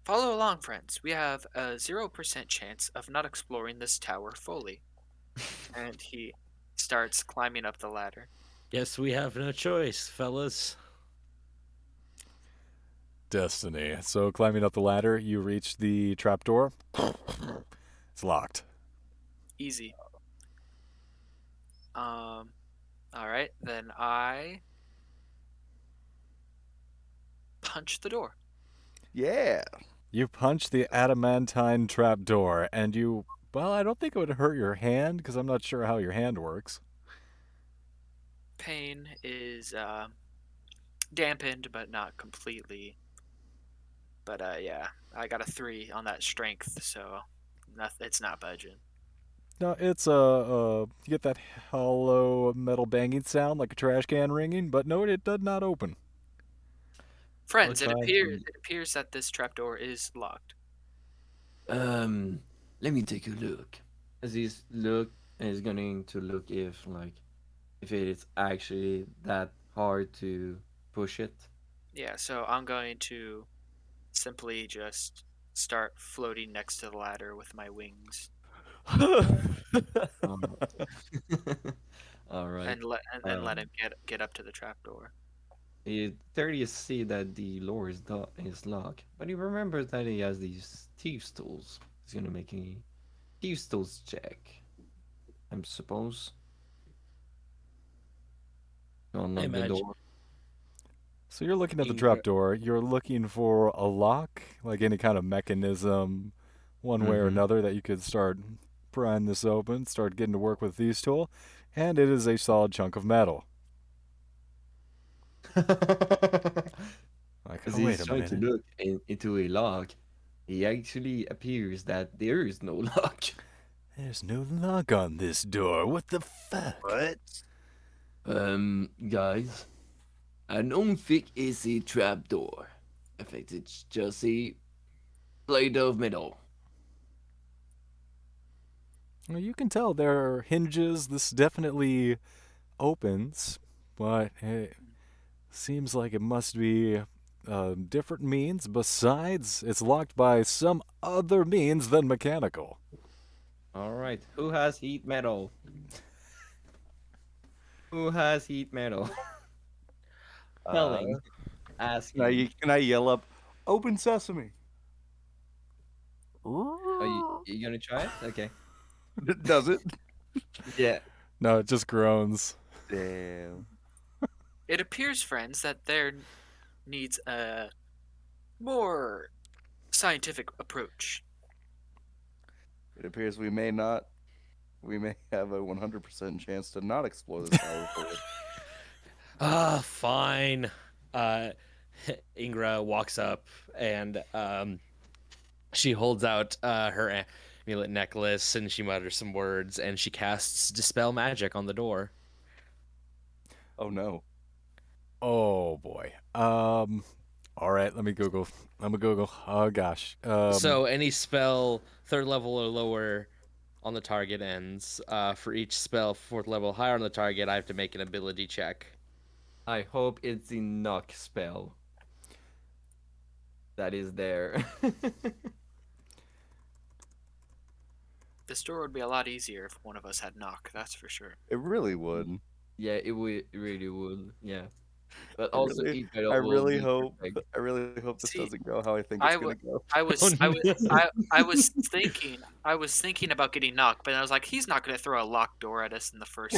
"Follow along, friends. We have a 0% chance of not exploring this tower fully." And he starts climbing up the ladder. Guess we have no choice, fellas. Destiny. So climbing up the ladder, you reach the trapdoor. It's locked. Easy. All right, then I punch the door. Yeah. You punch the adamantine trapdoor, and you. Well, I don't think it would hurt your hand, because I'm not sure how your hand works. Pain is dampened, but not completely. But yeah, I got a 3 on that strength, so it's not budging. No, it's you get that hollow metal banging sound like a trash can ringing, but no, it does not open. I'll Friends, it try appears the. it appears that this trapdoor is locked. Let me take a look. As he's look, and he's going to look if it is actually that hard to push it. Yeah, so I'm going to simply just start floating next to the ladder with my wings Oh. All right. and let Um, him get up to the trapdoor. you thoroughly see that the door is locked, but he remembers that he has these thieves' tools. He's gonna make a thieves' tools check. I suppose. To I unlock the imagine. door. So you're looking at the Ingra- trapdoor. You're looking for a lock, like any kind of mechanism, one way or Mm-hmm. another, that you could start prying this open, start getting to work with these tool, and it is a solid chunk of metal. Like, As oh wait he's a trying to minute. look into a lock, it actually appears that there is no lock. There's no lock on this door. What the fuck? What? Guys, I don't think it's a trapdoor. I think it's just a plate of metal. Well, you can tell there are hinges. This definitely opens, but it seems like it must be different means. Besides, it's locked by some other means than mechanical. All right, who has heat metal? Who has heat metal? Uh, Telling, can I asking. can I yell up, "Open sesame"? Are you gonna try it? Okay. Does it? Yeah. No, it just groans. Damn. It appears, friends, that there needs a more scientific approach. It appears we may not. We may have a 100% chance to not explore this powerful. Fine. Uh, Ingra walks up and she holds out her amulet necklace and she mutters some words and she casts dispel magic on the door. Oh no. Oh boy. All right. Let me Google. Let me Google. Oh gosh. So any spell third level or lower on the target ends. For each spell fourth level higher on the target, I have to make an ability check. I hope it's the knock spell that is there. This door would be a lot easier if one of us had knock, that's for sure. It really would. Yeah, it really would. Yeah. But I also really, heat I metal will really be hope. perfect. I really hope this See, doesn't go how I think I it's would, gonna go. I was, Oh, I was, no. I was thinking about getting knocked, but I was like, he's not going to throw a locked door at us in the first.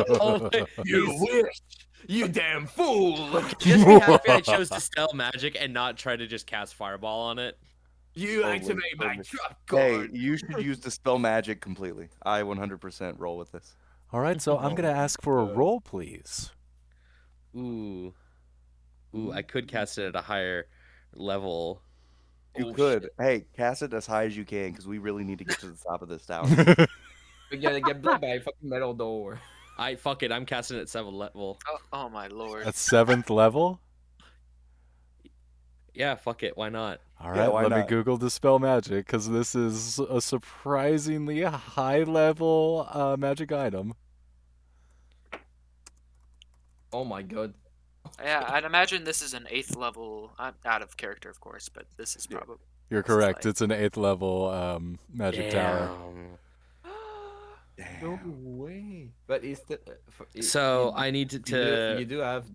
Oh, You wish! You damn fool! just be happy I chose dispel magic and not try to just cast fireball on it. You Totally, activate my totally. trap Hey, card! you should use dispel magic completely. I 100% roll with this. All right. So I'm Oh gonna my ask for a God. roll, please. Ooh, I could cast it at a higher level. You Oh, could. shit. Hey, cast it as high as you can because we really need to get to the top of this tower. We gotta get blocked by a fucking metal door. I fuck it. I'm casting it at 7th level. Oh my lord! At 7th level. Yeah, fuck it. Why not? All Yeah, right. why Let me not? Google dispel magic because this is a surprisingly high level magic item. Oh my god. Yeah, I'd imagine this is an 8th level. I'm out of character, of course, but this is Yeah. probably. You're This is correct. like- It's an 8th level magic tower. No Damn. way. But it's the. So I need to. You do have.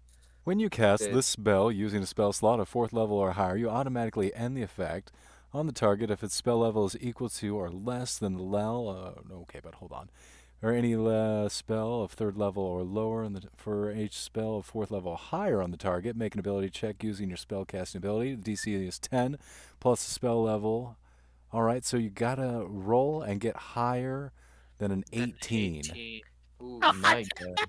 When you cast It- this spell using a spell slot of 4th level or higher, you automatically end the effect on the target if its spell level is equal to or less than the level. Okay, but hold on. or any spell of 3rd level or lower for each spell of 4th level or higher on the target. Make an ability check using your spell casting ability. The DC is 10 plus the spell level. All right, so you gotta roll and get higher than an Then 18. 18. Ooh. My God,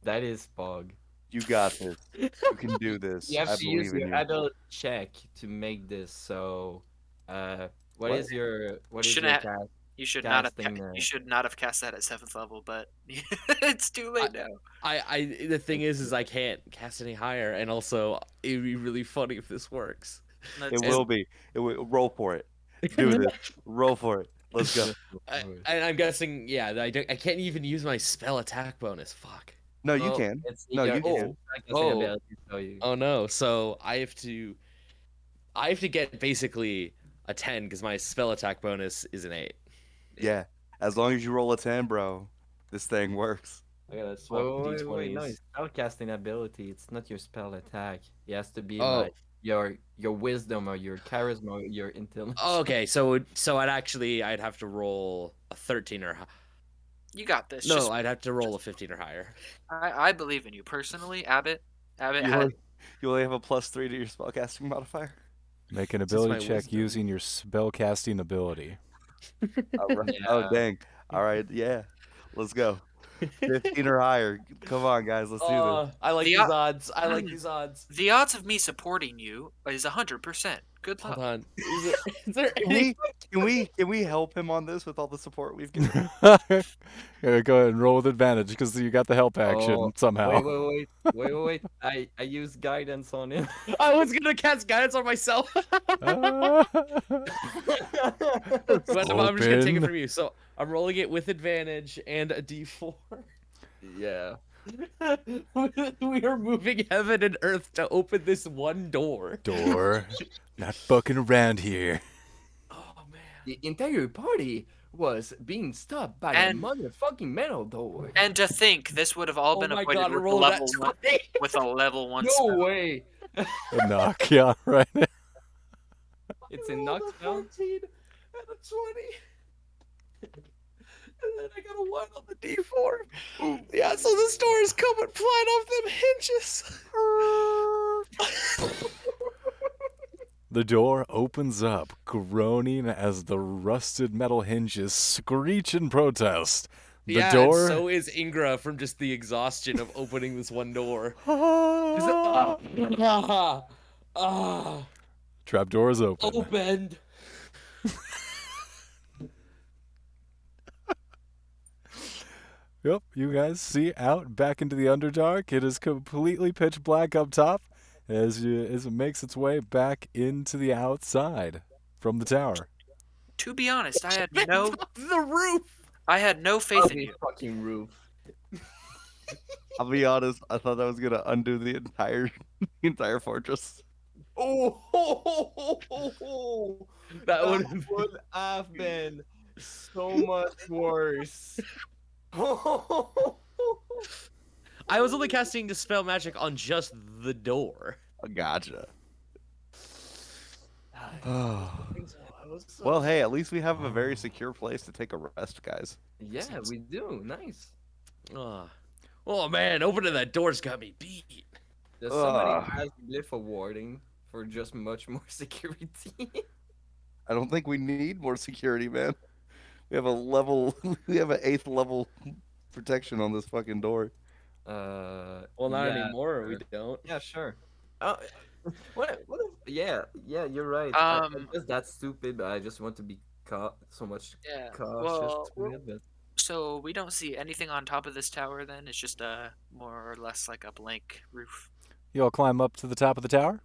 that is fog. You got this. You can do this. You have I to use believe in your you. adult check to make this. So, what What? is your Shouldn't have, cast? you should not have Casting, you should not have cast that at 7th level, but it's too late now. The thing is I can't cast any higher, and also it'd be really funny if this works. It That's And will be. It will roll for it. Do this. Roll for it. Let's go. I'm guessing, yeah, I can't even use my spell attack bonus. Fuck. No, you Oh, can. it's No, your you can. casting Oh. ability. So you. Oh no! So I have to get basically a 10 because my spell attack bonus is an 8. Yeah. As long as you roll a 10, bro, this thing works. I gotta swap Wait, no, d20s. it's spell casting ability. It's not your spell attack. It has to be Oh. like your wisdom or your charisma or your intelligence. Oh, okay, so I'd have to roll a 13 or You got this. no, Just, I'd have to roll a 15 or higher. I believe in you personally, Abbott. Abbott You had only, you only have a +3 to your spellcasting modifier. Make an Since ability my check wisdom- using your spell casting ability. All right. Oh, Yeah. dang. All right. Yeah. Let's go. 15 or higher. Come on, guys. Let's do this. I like The these o- odds. I like these odds. the odds of me supporting you is 100%. Good luck. Hold on. Is there Can any? we help him on this with all the support we've given? Yeah, go ahead and roll with advantage because you got the help action Oh, somehow. wait. I use guidance on him. I was gonna cast guidance on myself, but I'm just gonna take it Open. from you. So I'm rolling it with advantage and a d4. Yeah. We are moving heaven and earth to open this one door. Door. Not fucking around here. Oh man. The entire party was being stopped by And- a motherfucking metal door. And to think this would have all Oh been my avoided god, I with a rolled level that one, 20. with a level 1 No spell. way. A knock, yeah, right. It's a knock spell. 13 and a 20. And then I got a 1 on the d4. Yeah, so this door is coming flying off them hinges. The door opens up, groaning as the rusted metal hinges screech in protest. The Yeah, door. and so is Ingra from just the exhaustion of opening this one door. Trap door is open. Opened. Yep, you guys see out back into the Underdark. It is completely pitch black up top as it makes its way back into the outside from the tower. To be honest, I had no The roof. faith in The you. fucking roof. I'll be honest. I thought that was gonna undo the entire fortress. Oh, That would would have been so much worse. I was only casting Dispel Magic on just the door. Gotcha. Well, hey, at least we have a very secure place to take a rest, guys. Yeah, we do. Nice. Oh man, opening that door's got me beat. Does somebody Ugh. has lift a warding for just much more security? I don't think we need more security, man. We have we have an 8th level protection on this fucking door. Well, not yeah, anymore. sure. We don't. Yeah, sure. What if, yeah, you're right. I'm just that stupid, but I just want to be so much Yeah. cautious Well, to it, but so we don't see anything on top of this tower then? It's just more or less like a blank roof. You all climb up to the top of the tower?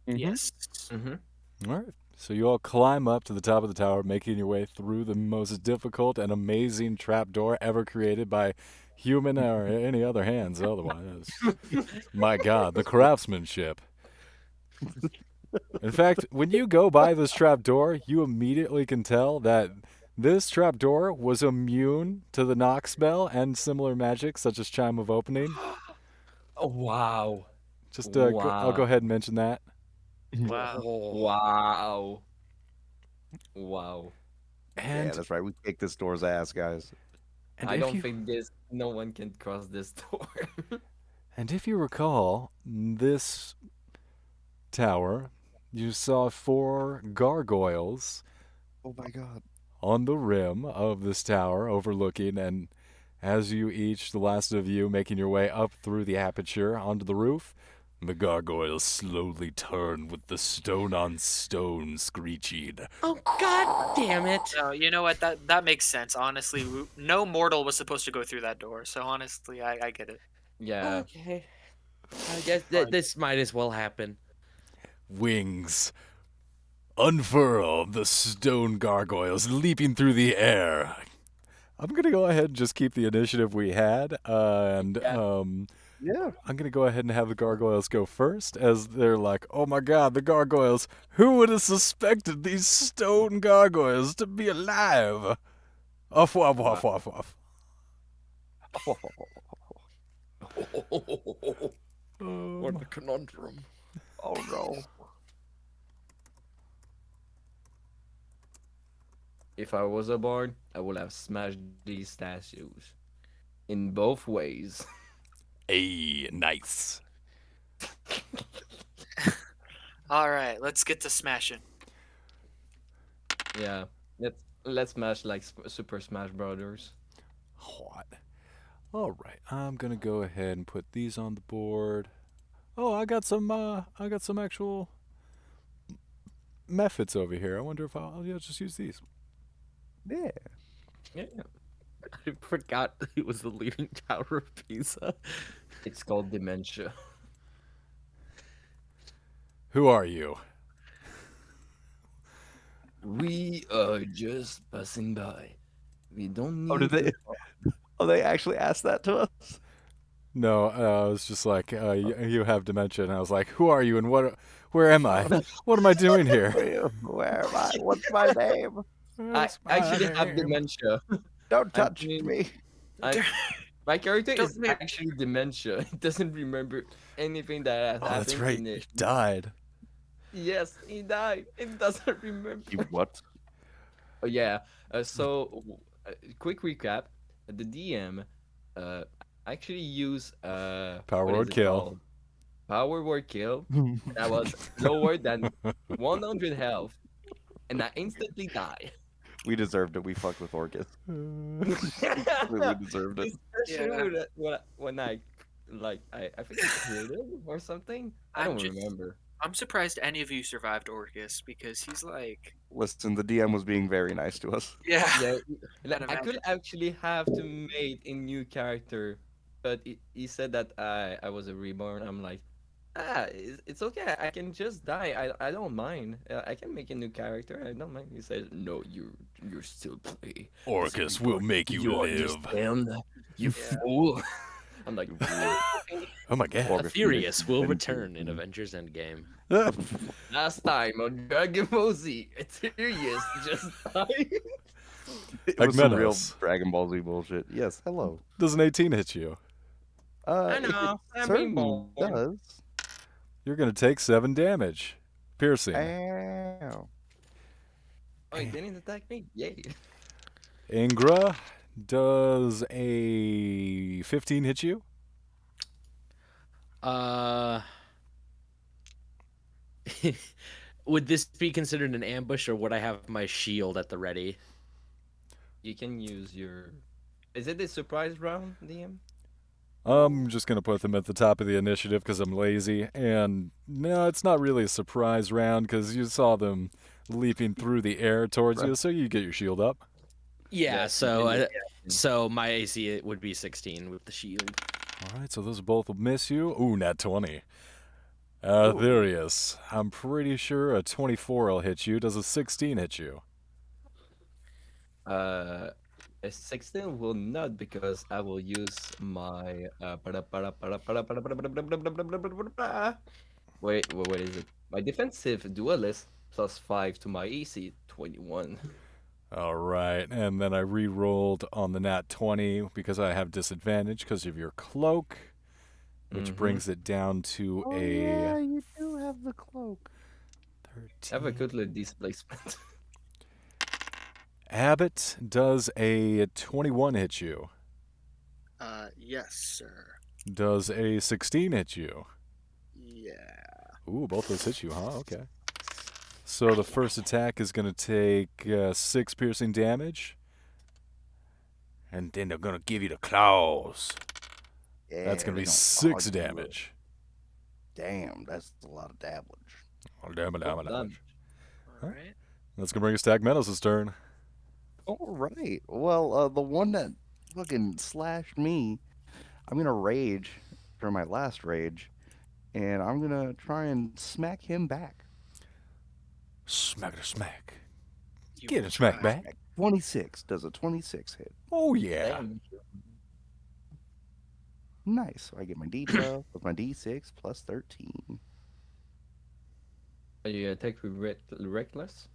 Yes. Mm-hmm. All right. So you all climb up to the top of the tower, making your way through the most difficult and amazing trapdoor ever created by human or any other hands otherwise. My God, the craftsmanship. In fact, when you go by this trapdoor, you immediately can tell that this trapdoor was immune to the knock spell and similar magic, such as Chime of Opening. Oh, wow. Just I'll go ahead and mention that. Wow. Wow. Yeah, And that's right. We kicked this door's ass, guys. And I if don't you think no one can cross this door. and if you recall, this tower, you saw 4 gargoyles Oh my god. on the rim of this tower overlooking, and as you each, the last of you, making your way up through the aperture onto the roof, the gargoyles slowly turn with the stone on stone screeching. Oh god damn it! No, you know what? That makes sense. Honestly, no mortal was supposed to go through that door. So honestly, I get it. Yeah. Okay. I guess Fine. this might as well happen. Wings unfurl, the stone gargoyles leaping through the air. I'm gonna go ahead and just keep the initiative we had, and Yeah. Yeah. I'm gonna go ahead and have the gargoyles go first, as they're like, "Oh my God, the gargoyles! Who would have suspected these stone gargoyles to be alive?" Off, off, off, off, off. What a conundrum. Oh no. If I was a bard, I would have smashed these statues in both ways. Hey, nice. All right, let's get to smashing. Yeah. Let's smash like Super Smash Brothers. Hot. All right, I'm gonna go ahead and put these on the board. Oh, I got some actual methods over here. I wonder if I'll just use these. Yeah. Yeah. I forgot it was the Leaning Tower of Pisa. It's called dementia. Who are you? We are just passing by. We don't need Oh, did they? to- Oh, they actually asked that to us. No, I was just like, you have dementia, and I was like, who are you, and where am I? What am I doing here? Where am I? What's my name? I Where's my actually have name? dementia. Don't I'm touch doing- me. My character Don't is make- actually dementia. It doesn't remember anything that has Oh, happened that's right. in You it. died. Yes, he died. It doesn't remember. You what? Oh yeah. Quick recap. The DM actually used Power what is word it kill. called? Power word kill. That was lower than 100 health, and I instantly died. We deserved it. We fucked with Orcus. We deserved it. Especially when I I think I killed him or something. I I'm don't just- remember. I'm surprised any of you survived Orcus because he's like, Listen, the DM was being very nice to us. yeah. Yeah, Can I could actually have to made a new character, but he said that I was a reborn. I'm like, it's okay. I can just die. I don't mind. I can make a new character. I don't mind. He said, no, you're still play. Orcus will make you live. understand? You Yeah. fool. I'm like, Oh my God. Orcus Furious will makes return in sense. Avengers Endgame. last time on Dragon Ball Z, Eterius just died. It Like was some real Menos. Dragon Ball Z bullshit. Yes, hello. Does an 18 hit you? I It know. I'm certainly being born. does. You're gonna take 7 damage, piercing. Ow. Oh, he didn't attack me. Yay. Ingra, does a 15 hit you? Would this be considered an ambush, or would I have my shield at the ready? You can use your. Is it the surprise round, DM? I'm just gonna put them at the top of the initiative because I'm lazy, and no, it's not really a surprise round because you saw them leaping through the air towards you, so you get your shield up. Yeah. Yeah, So, you so my AC would be 16 with the shield. All right, so those both will miss you. Ooh, nat 20. Ooh. Therius, I'm pretty sure a 24 will hit you. Does a 16 hit you? A 16 will not because I will use my wait, what is it? My defensive duelist plus 5 to my AC 21. All right, and then I re-rolled on the nat 20 because I have disadvantage because of your cloak, which Mhm. brings it down to Oh, a yeah, you do have the cloak. 13. Have a good little displacement. Abbott, does a 21 hit you? Yes, sir. Does a 16 hit you? Yeah. Ooh, both those hit you, huh? Okay. So the first attack is going to take 6 piercing damage. And then they're going to give you the claws. That's Yeah, going to they be gonna claw 6 you up. damage. Damn, that's a lot of damage. Oh, damage. Well done. All Huh? right. That's going to bring us to Meadows' turn. All right. Well, the one that fucking slashed me, I'm gonna rage for my last rage, and I'm gonna try and smack him back. Smack. You Get will him smack try. back. 26. Does a 26 hit? Oh, yeah. Damn. Nice. So I get my D12 with my D6 plus 13. Are you attack with reckless?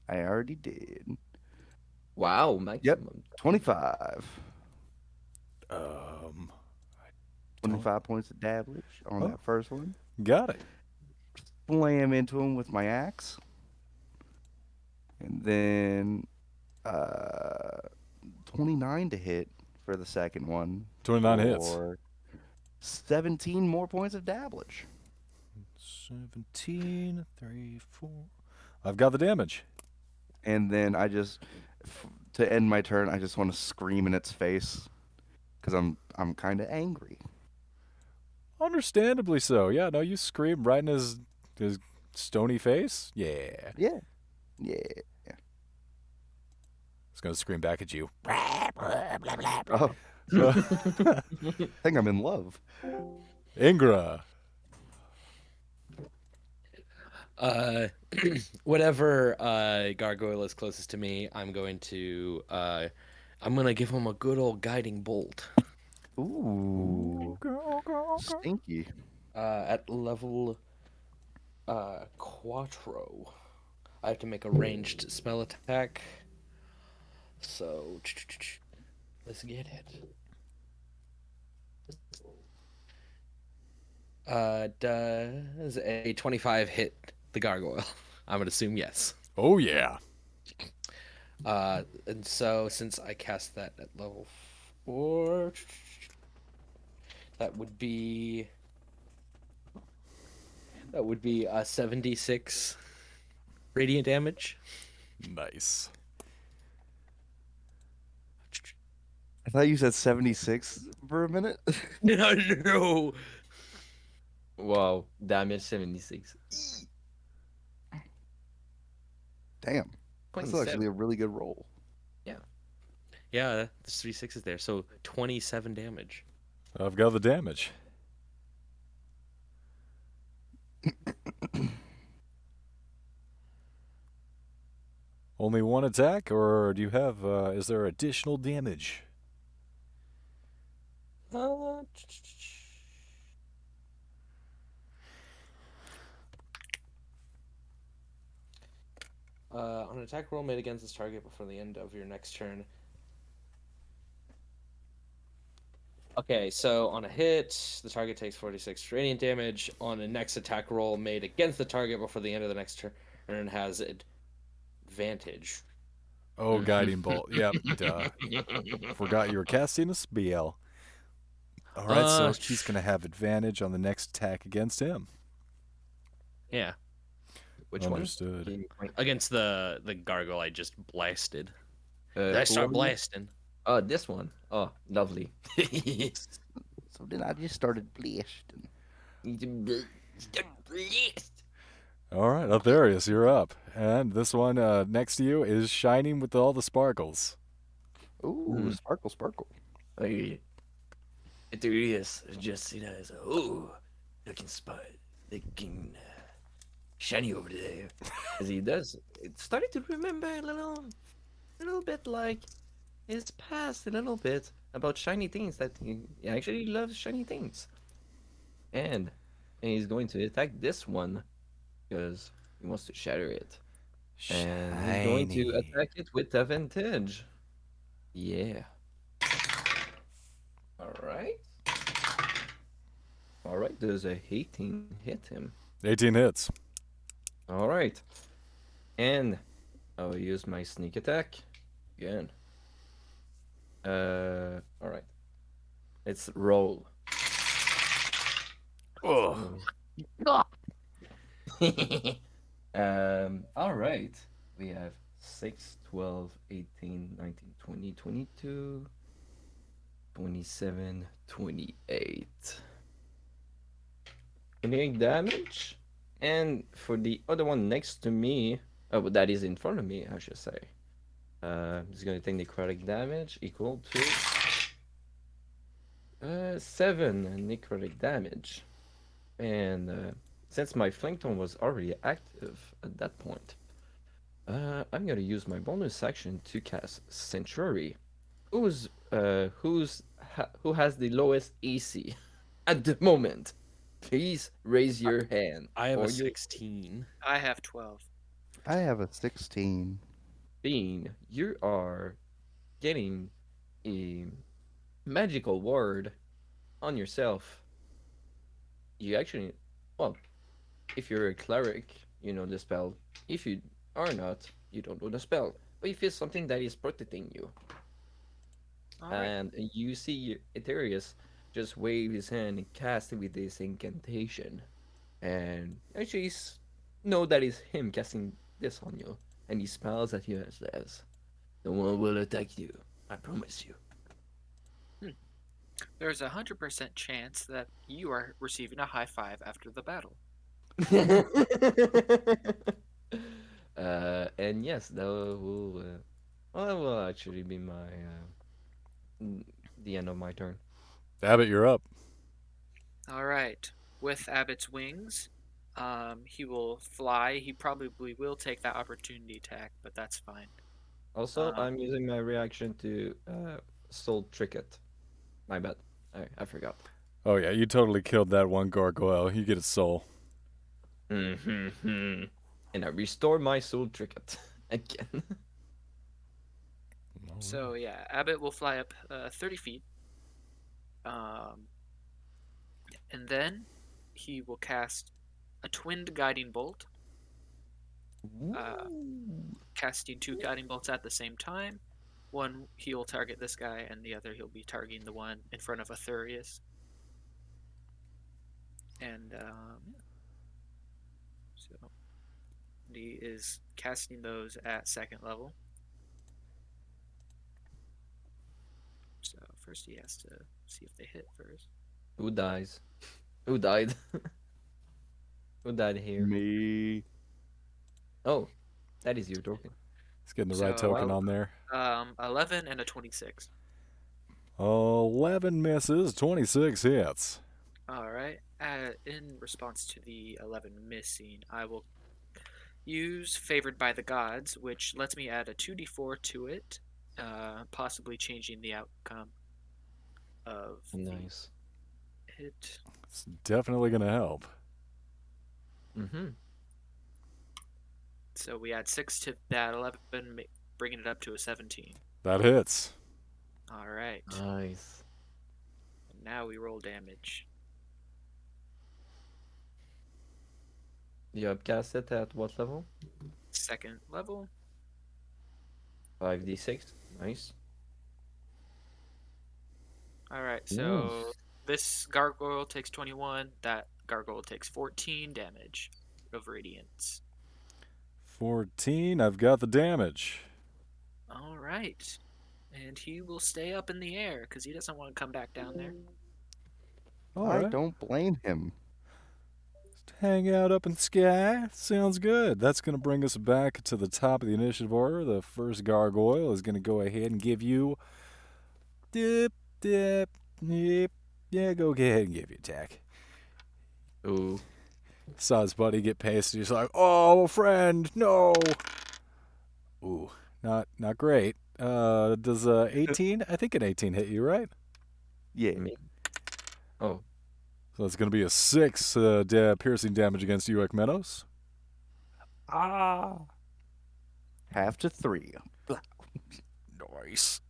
I already did. Wow, maximum. 25. Um, 25 points of damage on Oh. that first one. got it. Slam into him with my axe. And then 29 to hit for the second one. 29 hits. For 17 more points of damage. 17, 3, 4. I've got the damage. And then to end my turn, I just want to scream in its face because I'm kind of angry. Understandably so. Yeah, no, you scream right in his stony face. Yeah. Yeah, yeah. It's going to scream back at you. Oh, I think I'm in love. Ingra. Whatever gargoyle is closest to me, I'm gonna give him a good old guiding bolt. Ooh, stinky. At level quattro, I have to make a ranged spell attack. So let's get it. Does a 25 hit the gargoyle? I'm gonna assume yes. Oh, yeah. And so since I cast that at level 4, that would be 76 radiant damage. Nice. I thought you said 76 for a minute. No. Wow, damage 76. Damn, that's 27. actually a really good roll. Yeah, there's 3 sixes there, so 27 damage. I've got the damage. Only one attack, or do you have, is there additional damage? On an attack roll made against this target before the end of your next turn. Okay, so on a hit, the target takes 46 radiant damage. On the next attack roll made against the target before the end of the next turn, has advantage. Oh, guiding bolt. Yep, duh. Forgot you were casting a spell. All right, so he's going to have advantage on the next attack against him. Yeah, Which Understood. one? against the gargoyle I just blasted. Uh, I start who- blasting. Oh, this one. Oh, lovely. So then I just started blasting. All right, Aetherius, you're up. And this one next to you is shining with all the sparkles. Ooh, sparkle, sparkle. It is just, looking shiny over there. As he does, it started to remember a little bit like his past, a little bit about shiny things that he actually loves shiny things. And he's going to attack this one because he wants to shatter it. And he's going to attack it with advantage. Yeah. Alright. Alright, does a 18 hit him? 18 hits. Alright. And I'll use my sneak attack again. All right. Let's roll. Oh, All right. We have 6, 12, 18, 19, 20, 22, 27, 28. 28 damage. And for the other one next to me, oh, that is in front of me, I should say. He's gonna take necrotic damage equal to 7 necrotic damage. And since my flank tone was already active at that point, I'm gonna use my bonus action to cast Sanctuary. Who has the lowest AC at the moment? Please raise your hand. I have or a your 16. I have 12. I have a 16. being. You are getting a magical word on yourself. You actually, well, if you're a cleric, you know the spell. If you are not, you don't know the spell. But you feel something that is protecting you. All right. And you see Ethereus just wave his hand and cast it with this incantation. And actually, know that it's him casting this on you. And he smiles at you and says, "No one will attack you. I promise you." There's a 100% chance that you are receiving a high five after the battle. And yes, that will actually be the end of my turn. Abbott, you're up. All right. With Abbott's wings, he will fly. He probably will take that opportunity attack, but that's fine. Also, I'm using my reaction to soul trick it. My bad. I forgot. Oh yeah, you totally killed that one gargoyle. You get its soul. And I restore my soul trinket again. So yeah, Abbott will fly up 30 feet, um, and then he will cast a twinned guiding bolt, casting 2 guiding bolts at the same time. One he'll target this guy, and the other he'll be targeting the one in front of Athurius. And so he is casting those at 2nd level. So first he has to see if they hit first. Who dies? Who died? Who died here? Me. Oh, that is your token. He's getting the right So, token on there. 11 and a 26. 11 misses, 26 hits. All right. In response to the 11 missing, I will use Favored by the Gods, which lets me add a 2d4 to it, possibly changing the outcome of Nice. the hit. It's definitely going to help. Mm-hmm. So we add 6 to that 11, bringing it up to a 17. That hits. All right. Nice. And now we roll damage. You upcast it at what level? 2nd level. 5d6. Nice. All right. So this gargoyle takes 21. That gargoyle takes 14 damage of radiance. 14, I've got the damage. All right. And he will stay up in the air because he doesn't want to come back down there. All I right. don't blame him. Hang out up in the sky. Sounds good. That's going to bring us back to the top of the initiative order. The first gargoyle is going to go ahead and give you... Dip, dip, yep. Yeah, go ahead and give you attack. Ooh. Saw his buddy get pasted. He's like, "Oh, friend, no." Ooh, not great. Does 18? I think an 18 hit you, right? Yeah. Me. Oh. So it's going to be a 6 piercing damage against you, Meadows. Half to 3. Nice.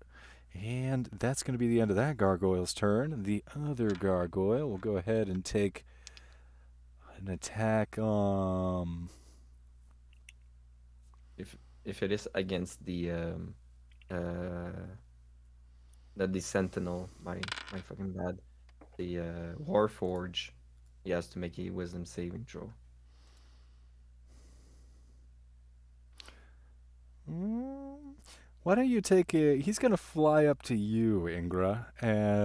And that's going to be the end of that gargoyle's turn. The other gargoyle will go ahead and take an attack. if it is against uh the Sentinel, my fucking bad, the Warforge, he has to make a Wisdom saving throw. Why don't you take a? He's gonna fly up to you, Ingra.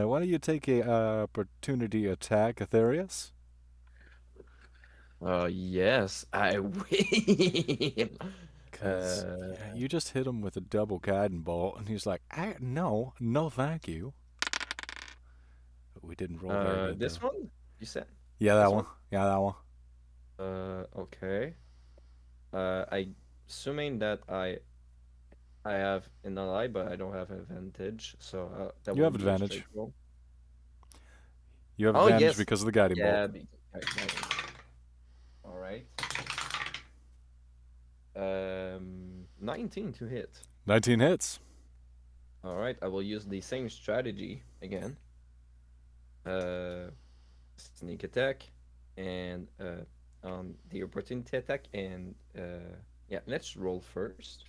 Why don't you take a opportunity attack, Aetherius? Yes, I will. Cause yeah, you just hit him with a double guiding bolt, and he's like, no, no, thank you. But we didn't roll very good This though. one you said? Yeah, that This one. one? Yeah, that one. Okay. I assuming that I have an ally, but I don't have advantage, so that You will have be a advantage. straight roll. You have Oh advantage yes, because of the guiding bolt. yeah. All right. 19 to hit. 19 hits. All right, I will use the same strategy again. Sneak attack, and on the opportunity attack, and yeah, let's roll first.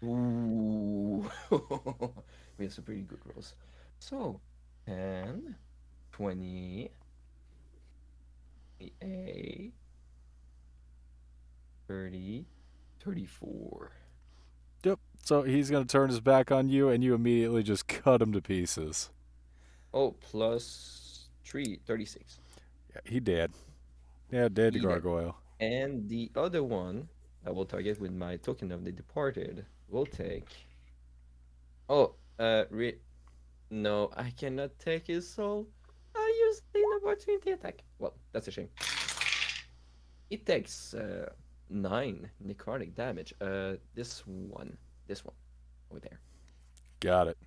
Ooh, we have some pretty good rolls. So, 10, 20, 28, 30, 34. Yep. So he's gonna turn his back on you, and you immediately just cut him to pieces. Oh, plus 3, 36. Yeah, he dead. Yeah, dead to He dead. gargoyle. And the other one I will target with my token of the departed will take. Oh, no, I cannot take his soul. I used the opportunity attack. Well, that's a shame. It takes 9 necrotic damage. This one over there. Got it.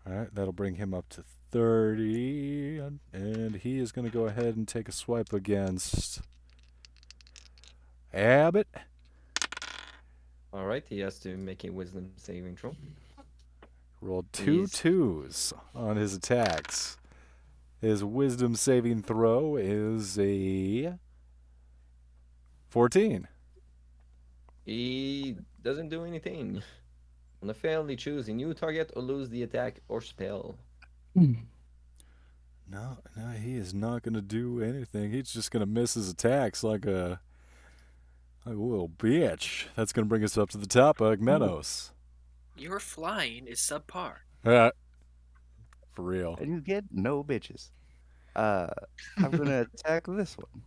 All right, that'll bring him up to 30, and he is gonna go ahead and take a swipe against Abbott. All right, he has to make a wisdom saving throw. Rolled two He's- twos on his attacks. His wisdom saving throw is a 14. He doesn't do anything. On a fail, he choose a new target or lose the attack or spell. No, he is not gonna do anything. He's just gonna miss his attacks like a little bitch. That's gonna bring us up to the top of Meadows. Your flying is subpar. For real. And you get no bitches. I'm gonna attack this one.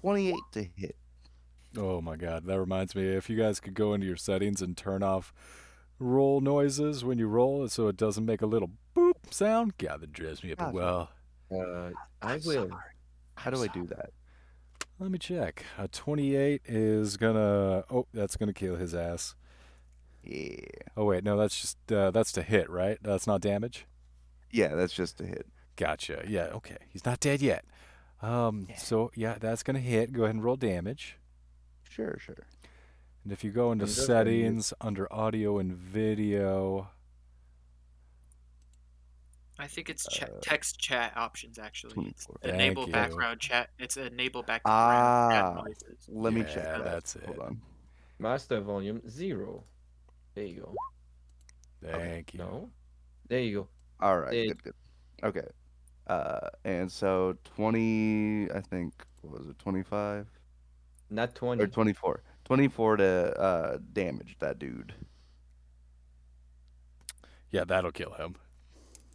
$28 to hit. Oh my god, that reminds me. If you guys could go into your settings and turn off roll noises when you roll so it doesn't make a little boop sound, God, that drives me up a Gotcha. well. I will. How do I do that? Let me check. A 28 is gonna. Oh, that's gonna kill his ass. Yeah. Oh wait, no, that's just that's to hit, right? That's not damage. Yeah, that's just a hit. Gotcha. Yeah. Okay. He's not dead yet. So yeah, that's gonna hit. Go ahead and roll damage. Sure. And if you go into I'm just gonna use- settings under audio and video, I think it's text chat options actually. It's 24. Thank enable you. background chat. It's enable background chat Ah, noises. let me Yeah, check that. that's Hold it. on. Master volume 0. There you go. thank you. No. There you go. All right, It- good. Okay. And so 20, I think, what was it, 25? Not Or 20. 24. 24 to damage that dude. Yeah, that'll kill him.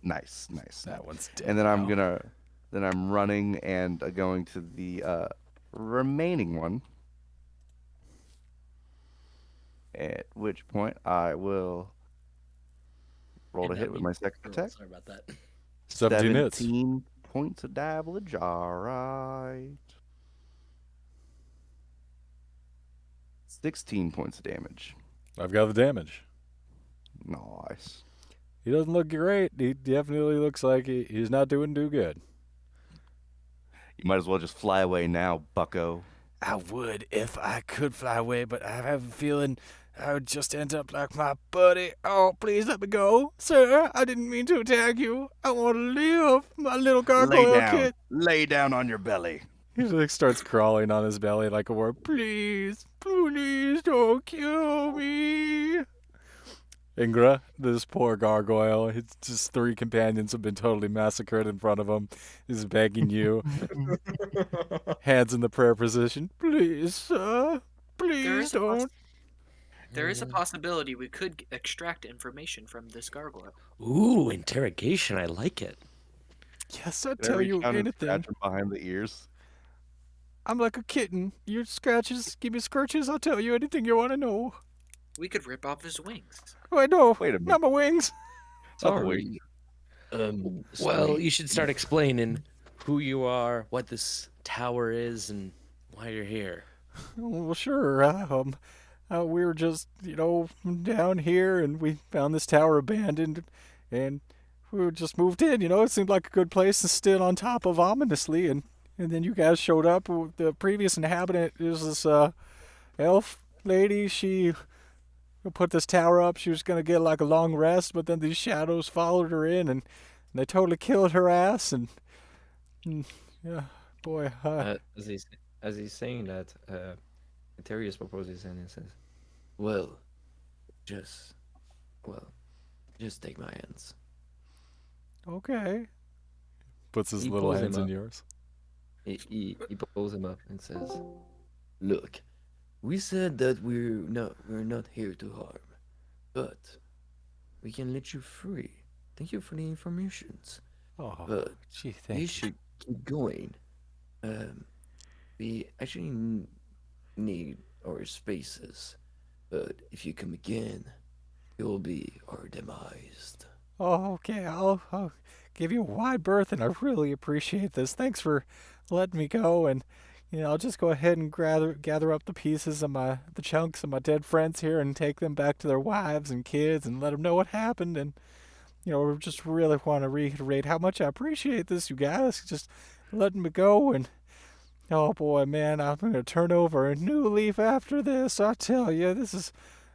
Nice. That one's dead. And then I'm now. running and going to the remaining one. At which point I will roll to And hit now with me- my second Oh, attack. sorry about that. 17 hits. 17 points of damage. All right. 16 points of damage. I've got the damage. Nice. He doesn't look great. He definitely looks like he's not doing too good. You might as well just fly away now, bucko. I would if I could fly away, but I have a feeling I would just end up like my buddy. Oh, please let me go. Sir, I didn't mean to attack you. I want to live, my little gargoyle kid. Lay down on your belly. He like starts crawling on his belly like a worm. Please, please don't kill me. Ingra, this poor gargoyle, his just 3 companions have been totally massacred in front of him. He's begging you, hands in the prayer position. Please, sir, There please is a poss- don't. there is a possibility we could extract information from this gargoyle. Ooh, interrogation. I like it. Yes, I'll Can I tell reach you down and anything. scratch him behind the ears? I'm like a kitten. You scratches, give me scratches, I'll tell you anything you want to know. We could rip off his wings. Wait, no, Wait a minute. not my wings. Sorry. Well, Sorry. you should start explaining who you are, what this tower is, and why you're here. Well, sure. We were just, down here, and we found this tower abandoned, and we just moved in. It seemed like a good place to sit on top of ominously, and then you guys showed up. The previous inhabitant is this elf lady. She put this tower up. She was gonna get like a long rest, but then these shadows followed her in, and they totally killed her ass. And yeah, boy. As he's saying that, Terius proposes and he says, "Well, just, well, just take my hands." Okay. Puts his He little pulls him hands in up. yours. He pulls him up and says, "Look, we said that we're not here to harm, but we can let you free. Thank you for the informations, Oh, but gee, we thank you. should keep going. We actually need our spaces, but if you come again, it will be our demise." Oh, okay. I'll give you a wide berth, and I really appreciate this. Thanks for letting me go, and I'll just go ahead and gather up the pieces of the chunks of my dead friends here, and take them back to their wives and kids, and let them know what happened. And we just really want to reiterate how much I appreciate this, you guys. Just letting me go, and oh boy, man, I'm gonna turn over a new leaf after this. I tell you, this is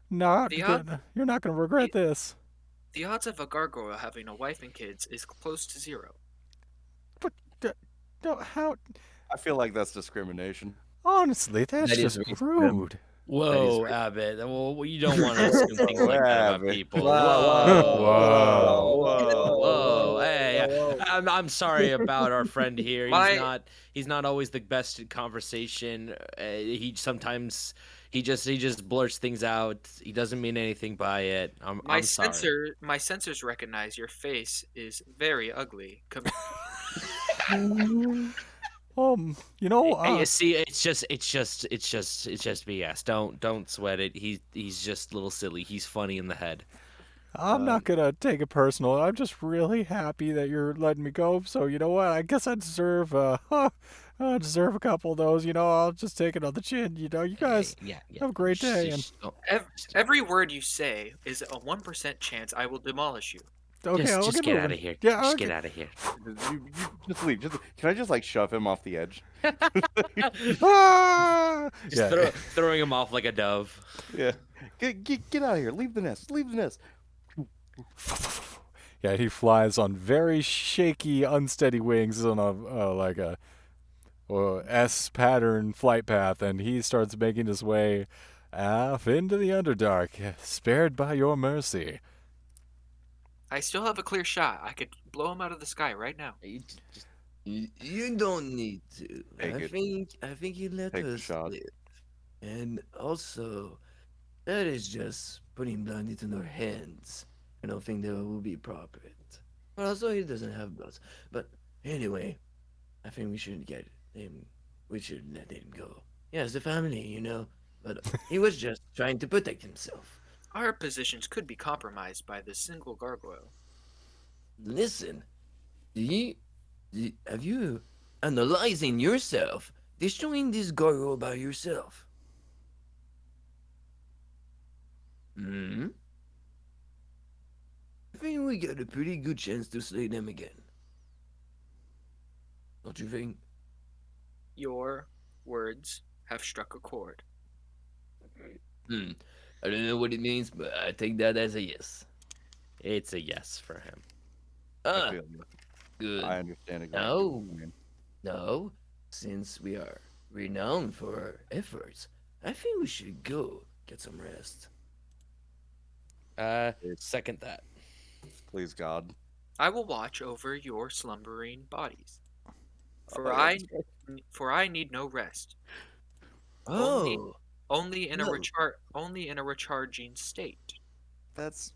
not The good. You're not gonna regret the, this. the odds of a gargoyle having a wife and kids is close to 0. But no, how? I feel like that's discrimination. Honestly, that's That is just racism. rude. Whoa, Abbott. Well, you don't want to assume things like that about Abbott. people. Whoa. Whoa. Hey, I'm sorry about our friend here. My- He's not always the best in conversation. He sometimes he just blurts things out. He doesn't mean anything by it. I'm sorry. My sensors recognize your face is very ugly. Hey, see, it's just BS. Don't sweat it. He's just a little silly. He's funny in the head. I'm not gonna take it personal. I'm just really happy that you're letting me go. So you know what? I guess I deserve I deserve a couple of those. I'll just take it on the chin. You guys Yeah. have a great day. And Every word you say is a 1% chance I will demolish you. okay, I'll just get get moving. out of here. Yeah, Just okay. get out of here. You just leave. Can I just like shove him off the edge? Ah! Just Yeah. throwing him off like a dove. Yeah. Get out of here. Leave the nest. Leave the nest. Yeah, he flies on very shaky, unsteady wings on like a S pattern flight path, and he starts making his way off into the Underdark, spared by your mercy. I still have a clear shot. I could blow him out of the sky right now. You don't need to. Take I it. think you let Take the us shot. live. And also, that is just putting blood into our hands. I don't think that will be appropriate. But also, he doesn't have blood. But anyway, I think we should get him. We should let him go. He has a family, But he was just trying to protect himself. Our positions could be compromised by this single gargoyle. Listen, have you analyzing yourself, destroying this gargoyle by yourself? Hmm? I think we got a pretty good chance to slay them again. Don't you think? Your words have struck a chord. I don't know what it means, but I take that as a yes. It's a yes for him. I Ah, feel you. good. I understand exactly No. what you mean. No, since we are renowned for our efforts, I think we should go get some rest. Second that. Please, God. I will watch over your slumbering bodies, for Oh, I that's, for I need no rest. Only Oh, only in a well, recharging state. that's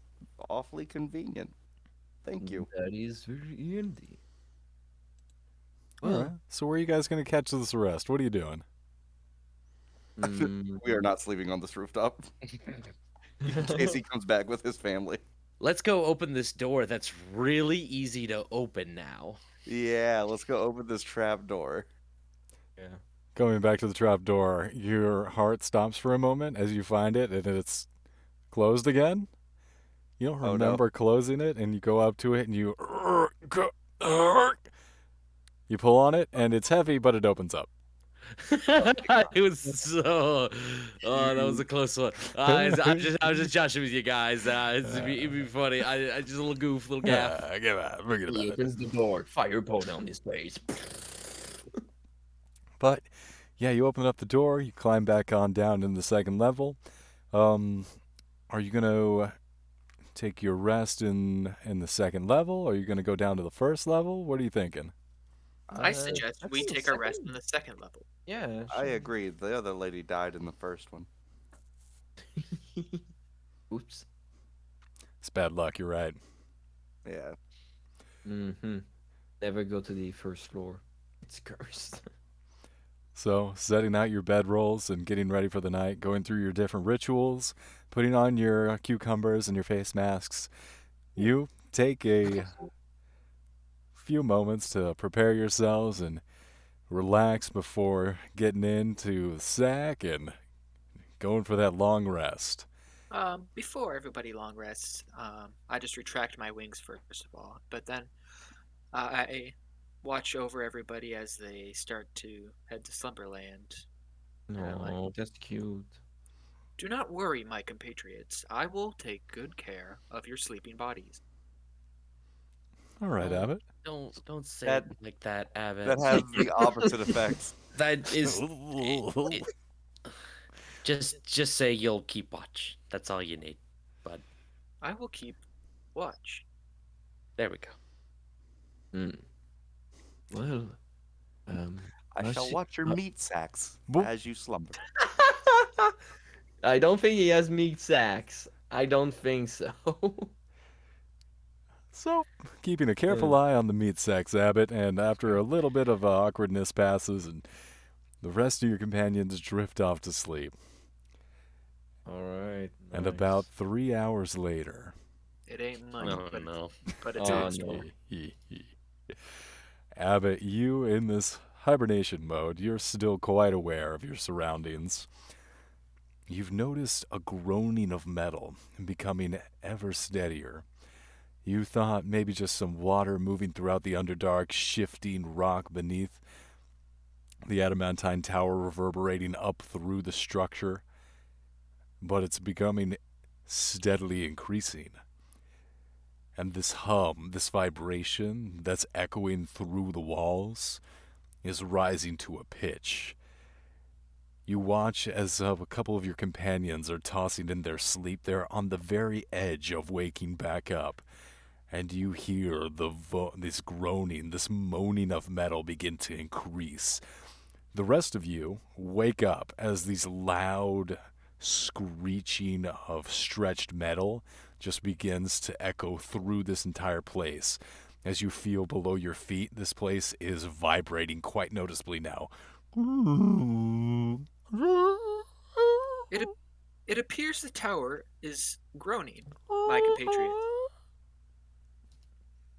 awfully convenient. Thank you. that is very handy. All Well, right. So where are you guys going to catch this rest? What are you doing? We are not sleeping on this rooftop in case he comes back with his family. Let's go open this door that's really easy to open now. Yeah, let's go open this trap door. yeah. Going back to the trap door, your heart stops for a moment as you find it, and it's closed again. You don't Oh, no. remember closing it, and you go up to it, and you pull on it, and it's heavy, but it opens up. It was so. Oh, that was a close one. I was just joshing with you guys. It'd be funny. I just a little goof, little gaff. Forget He about it. opens the door, fireball on his face. But yeah, you open up the door, you climb back on down in the second level. Are you gonna take your rest in the second level? Are you gonna go down to the first level? What are you thinking? I suggest we think take our rest in the second level. Yeah, I sure. agree. The other lady died in the first one. Oops. It's bad luck, you're right. Yeah. Mm-hmm. Never go to the first floor. It's cursed. So, setting out your bedrolls and getting ready for the night, going through your different rituals, putting on your cucumbers and your face masks, you take a few moments to prepare yourselves and relax before getting into the sack and going for that long rest. Before everybody long rests, I just retract my wings first of all, but then I watch over everybody as they start to head to Slumberland. And I'm like, No, that's cute. do not worry, my compatriots. I will take good care of your sleeping bodies. All right, Oh, Abbott. don't say That- it like that, Abbott. That has the opposite effect. That is. Just say you'll keep watch. That's all you need. But I will keep watch. there we go. Hmm. Well, I shall see- watch your meat sacks Boop. as you slumber. I don't think he has meat sacks. I don't think so. So, keeping a careful eye on the meat sacks, Abbott, and after a little bit of awkwardness passes, and the rest of your companions drift off to sleep. All right. And nice. about 3 hours later. It ain't much, No, but, no. but it's Oh, awesome. no. Abbott, you in this hibernation mode, you're still quite aware of your surroundings. You've noticed a groaning of metal and becoming ever steadier. You thought maybe just some water moving throughout the Underdark, shifting rock beneath the adamantine tower reverberating up through the structure, but it's becoming steadily increasing. And this hum, this vibration that's echoing through the walls is rising to a pitch. You watch as a couple of your companions are tossing in their sleep. They're on the very edge of waking back up. And you hear this groaning, this moaning of metal begin to increase. The rest of you wake up as these loud screeching of stretched metal just begins to echo through this entire place. As you feel below your feet, this place is vibrating quite noticeably now. It appears the tower is groaning, my compatriots.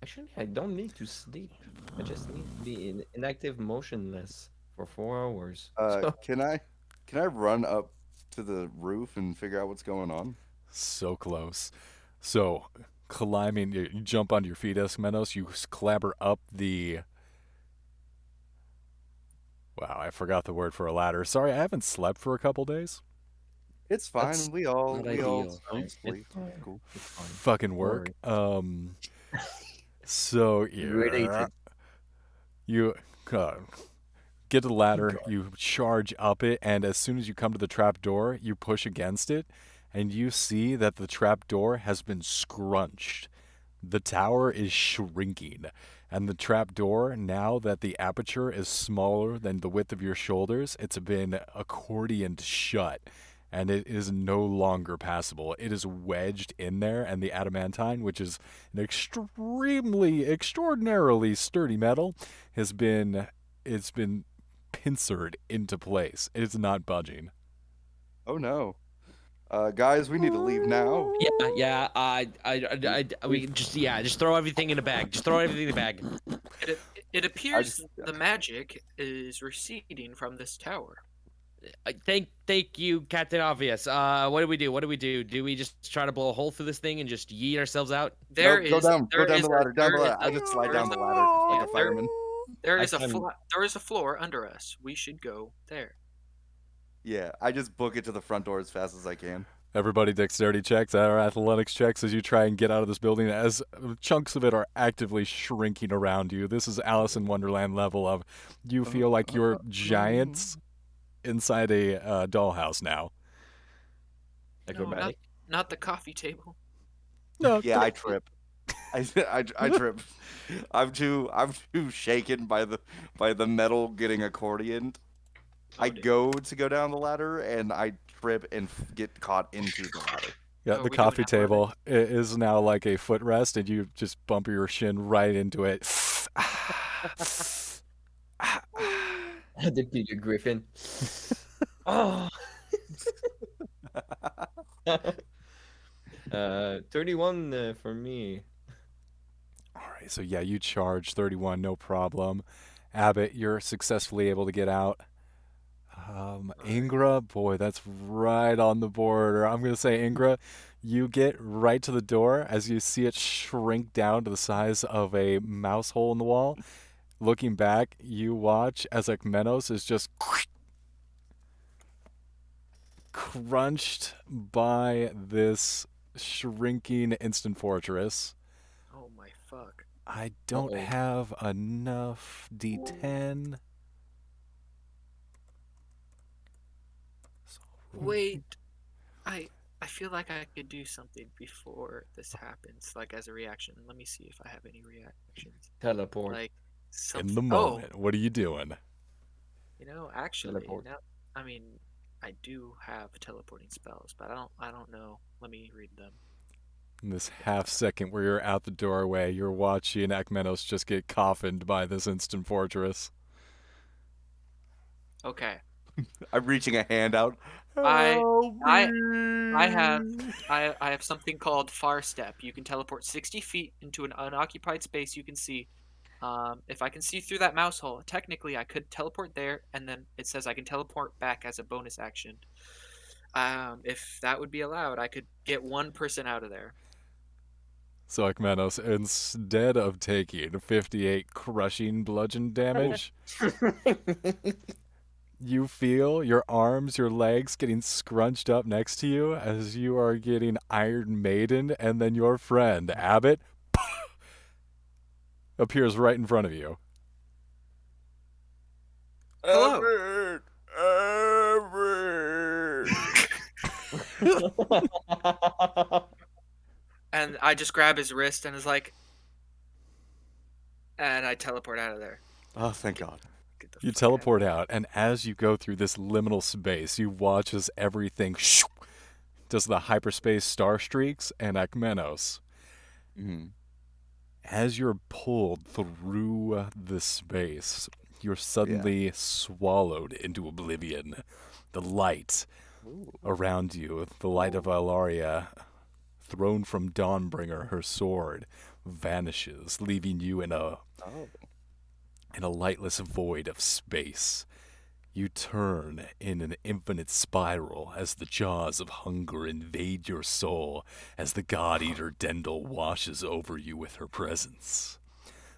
Actually, I don't need to sleep. I just need to be in inactive, motionless for 4 hours. So- Can I run up to the roof and figure out what's going on? So close. So, climbing, you jump onto your feet, Esmenos, you clamber up the... Wow, I forgot the word for a ladder. Sorry, I haven't slept for a couple days. It's fine. That's We all not we all ideal. earn It's sleep. fine. It's cool. It's fine. Fucking Don't work. worry. So yeah, Related. you uh, get to the ladder, God. you charge up it, and as soon as you come to the trap door, you push against it, and you see that the trap door has been scrunched. The tower is shrinking, and the trap door, now that the aperture is smaller than the width of your shoulders, it's been accordioned shut, and it is no longer passable. It is wedged in there, and the adamantine, which is an extraordinarily sturdy metal, has been it's been pincered into place. It is not budging. Oh no. Guys, we need to leave now. Yeah. We just throw everything in a bag. Just throw everything in a bag. It I appears just the magic is receding from this tower. Thank you, Captain Obvious. What do we do? What do we do? Do we just try to blow a hole through this thing and just yeet ourselves out? There Go is down there the is a ladder, down the there is ladder. I a just slide there down is the a ladder like yeah, a fireman. there I is a can- there is a floor under us. We should go there. Yeah, I just book it to the front door as fast as I can. Everybody dexterity checks or athletics checks as you try and get out of this building as chunks of it are actively shrinking around you. This is Alice in Wonderland level of you feel like you're giants inside a dollhouse now. No, Acrobatic. not the coffee table. No, Yeah, I trip. I trip. I'm too shaken by the metal getting accordioned. I dude. go down the ladder and I trip and get caught into the ladder. yeah, Oh, the we doing coffee athletics? table is now like a footrest, and you just bump your shin right into it. The Peter Griffin. Oh. 31 for me. All right, so yeah, you charge 31, no problem. Abbott, you're successfully able to get out. Ingra, boy, that's right on the border. I'm going to say, Ingra, you get right to the door as you see it shrink down to the size of a mouse hole in the wall. Looking back, you watch as Ekmenos is just crunched by this shrinking instant fortress. Oh my fuck. I don't Uh-oh. have enough D10. Wait, I feel like I could do something before this happens, like as a reaction. Let me see if I have any reactions. Teleport. Like In something. the moment, what are you doing? Actually, Teleport. now I mean, I do have teleporting spells, but I don't know. Let me read them. In this half second where you're out the doorway, you're watching Akmenos just get coffined by this instant fortress. Okay. I'm reaching a hand out. I Help I me. I have something called Far Step. You can teleport 60 feet into an unoccupied space you can see. If I can see through that mouse hole, technically I could teleport there, and then it says I can teleport back as a bonus action. If that would be allowed, I could get one person out of there. So Akmenos, instead of taking 58 crushing bludgeon damage, you feel your arms, your legs getting scrunched up next to you as you are getting Iron Maiden, and then your friend, Abbott, appears right in front of you. Hello. And I just grab his wrist and is like, and I teleport out of there. Oh, thank God. Get the You fuck out. teleport out, and as you go through this liminal space, you watch as everything does the hyperspace star streaks, and Akmenos, Mhm. as you're pulled through the space, you're suddenly swallowed into oblivion. The light around you, the light of Ilaria, thrown from Dawnbringer, her sword, vanishes, leaving you in a lightless void of space. You turn in an infinite spiral as the jaws of hunger invade your soul, as the god-eater Dendel washes over you with her presence.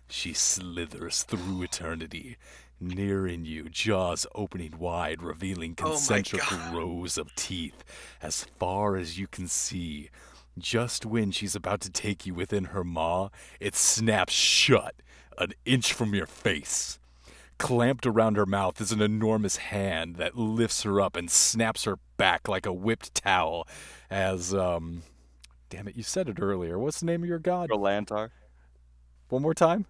She slithers through eternity, nearing you, jaws opening wide, revealing Oh my concentric god. rows of teeth as far as you can see. Just when she's about to take you within her maw, it snaps shut, an inch from your face. Clamped around her mouth is an enormous hand that lifts her up and snaps her back like a whipped towel as, damn it, you said it earlier. What's the name of your god? Grolantar. One more time?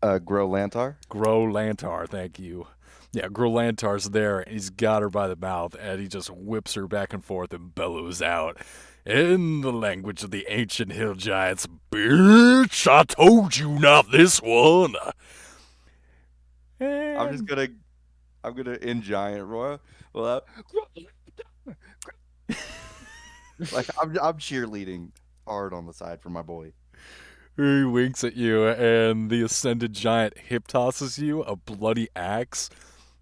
Grolantar. Grolantar, thank you. Yeah, Grolantar's there, and he's got her by the mouth, and he just whips her back and forth and bellows out, in the language of the ancient hill giants, "Bitch, I told you not this one." I'm just And gonna, I'm gonna in giant roar. Well, like I'm cheerleading hard on the side for my boy. he winks at you, and the ascended giant hip tosses you a bloody axe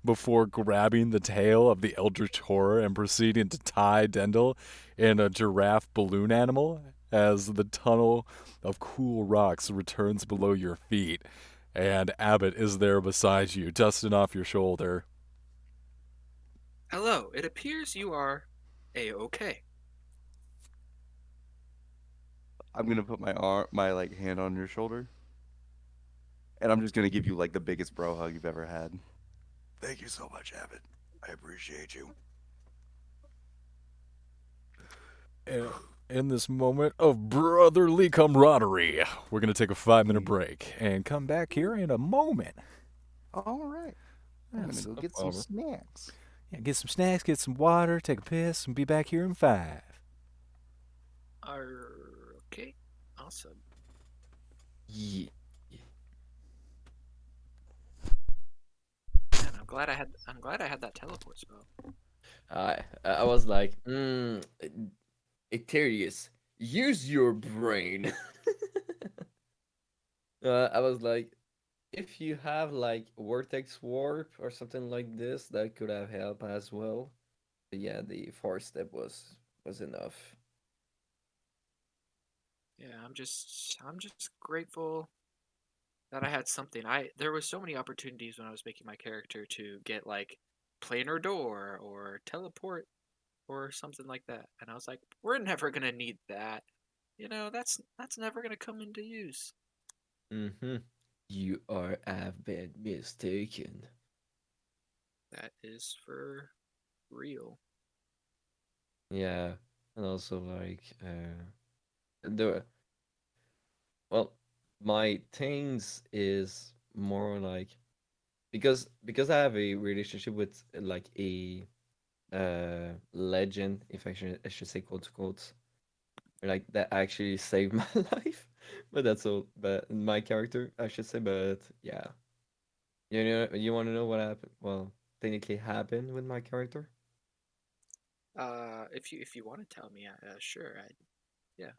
before grabbing the tail of the eldritch horror and proceeding to tie Dendel in a giraffe balloon animal as the tunnel of cool rocks returns below your feet. And Abbott is there beside you, dusting off your shoulder. Hello, it appears you are A-okay. I'm gonna put my like hand on your shoulder, and I'm just gonna give you like the biggest bro hug you've ever had. Thank you so much, Abbott. I appreciate you. In this moment of brotherly camaraderie, we're going to take a 5-minute break and come back here in a moment. All right. I'm Yes, gonna go no get some problem. snacks. Yeah, get some snacks, get some water, take a piss, and be back here in 5. Okay, awesome. Yeah. Man, I'm glad I had that teleport spell. I was like, Eterius, use your brain. I was like, if you have like vortex warp or something like this, that could have helped as well. But yeah, the 4 step was enough. Yeah, I'm just grateful that I had something. There was so many opportunities when I was making my character to get like planar door or teleport or something like that. And I was like, we're never gonna need that. That's never gonna come into use. Mm-hmm. You are have been mistaken. That is for real. Yeah, and also like the well, my things is more like because I have a relationship with like a legend, if I should say quote unquote, like that actually saved my life. But that's all. But my character, I should say. But yeah, you want to know what happened? Well, technically happened with my character. If you want to tell me, sure. Yeah.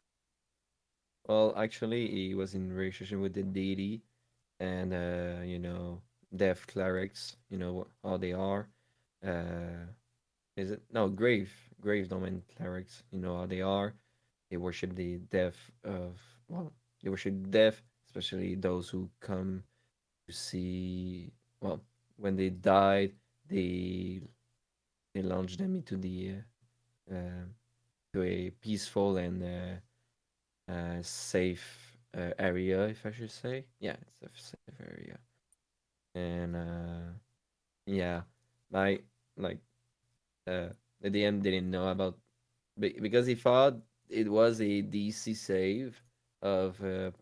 Well, actually, he was in relationship with the deity, and death clerics. You know how they are. Uh, is it no grave domain clerics? You know how they are. They worship the death of well, they worship death, especially those who come to see. Well, when they died, they they launched them into the to a peaceful and safe area, if I should say. Yeah, it's a safe area, and yeah, my like uh, at the end didn't know about because he thought it was a DC save of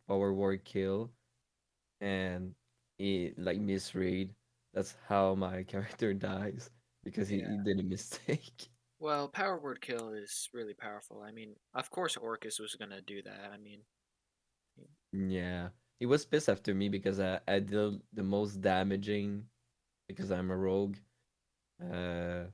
power word kill, and he like misread. That's how my character dies because Yeah. he did a mistake. Well, power word kill is really powerful. I mean, of course Orcus was gonna do that. I mean, Yeah, he was pissed after me because I did the most damaging because I'm a rogue. Uh,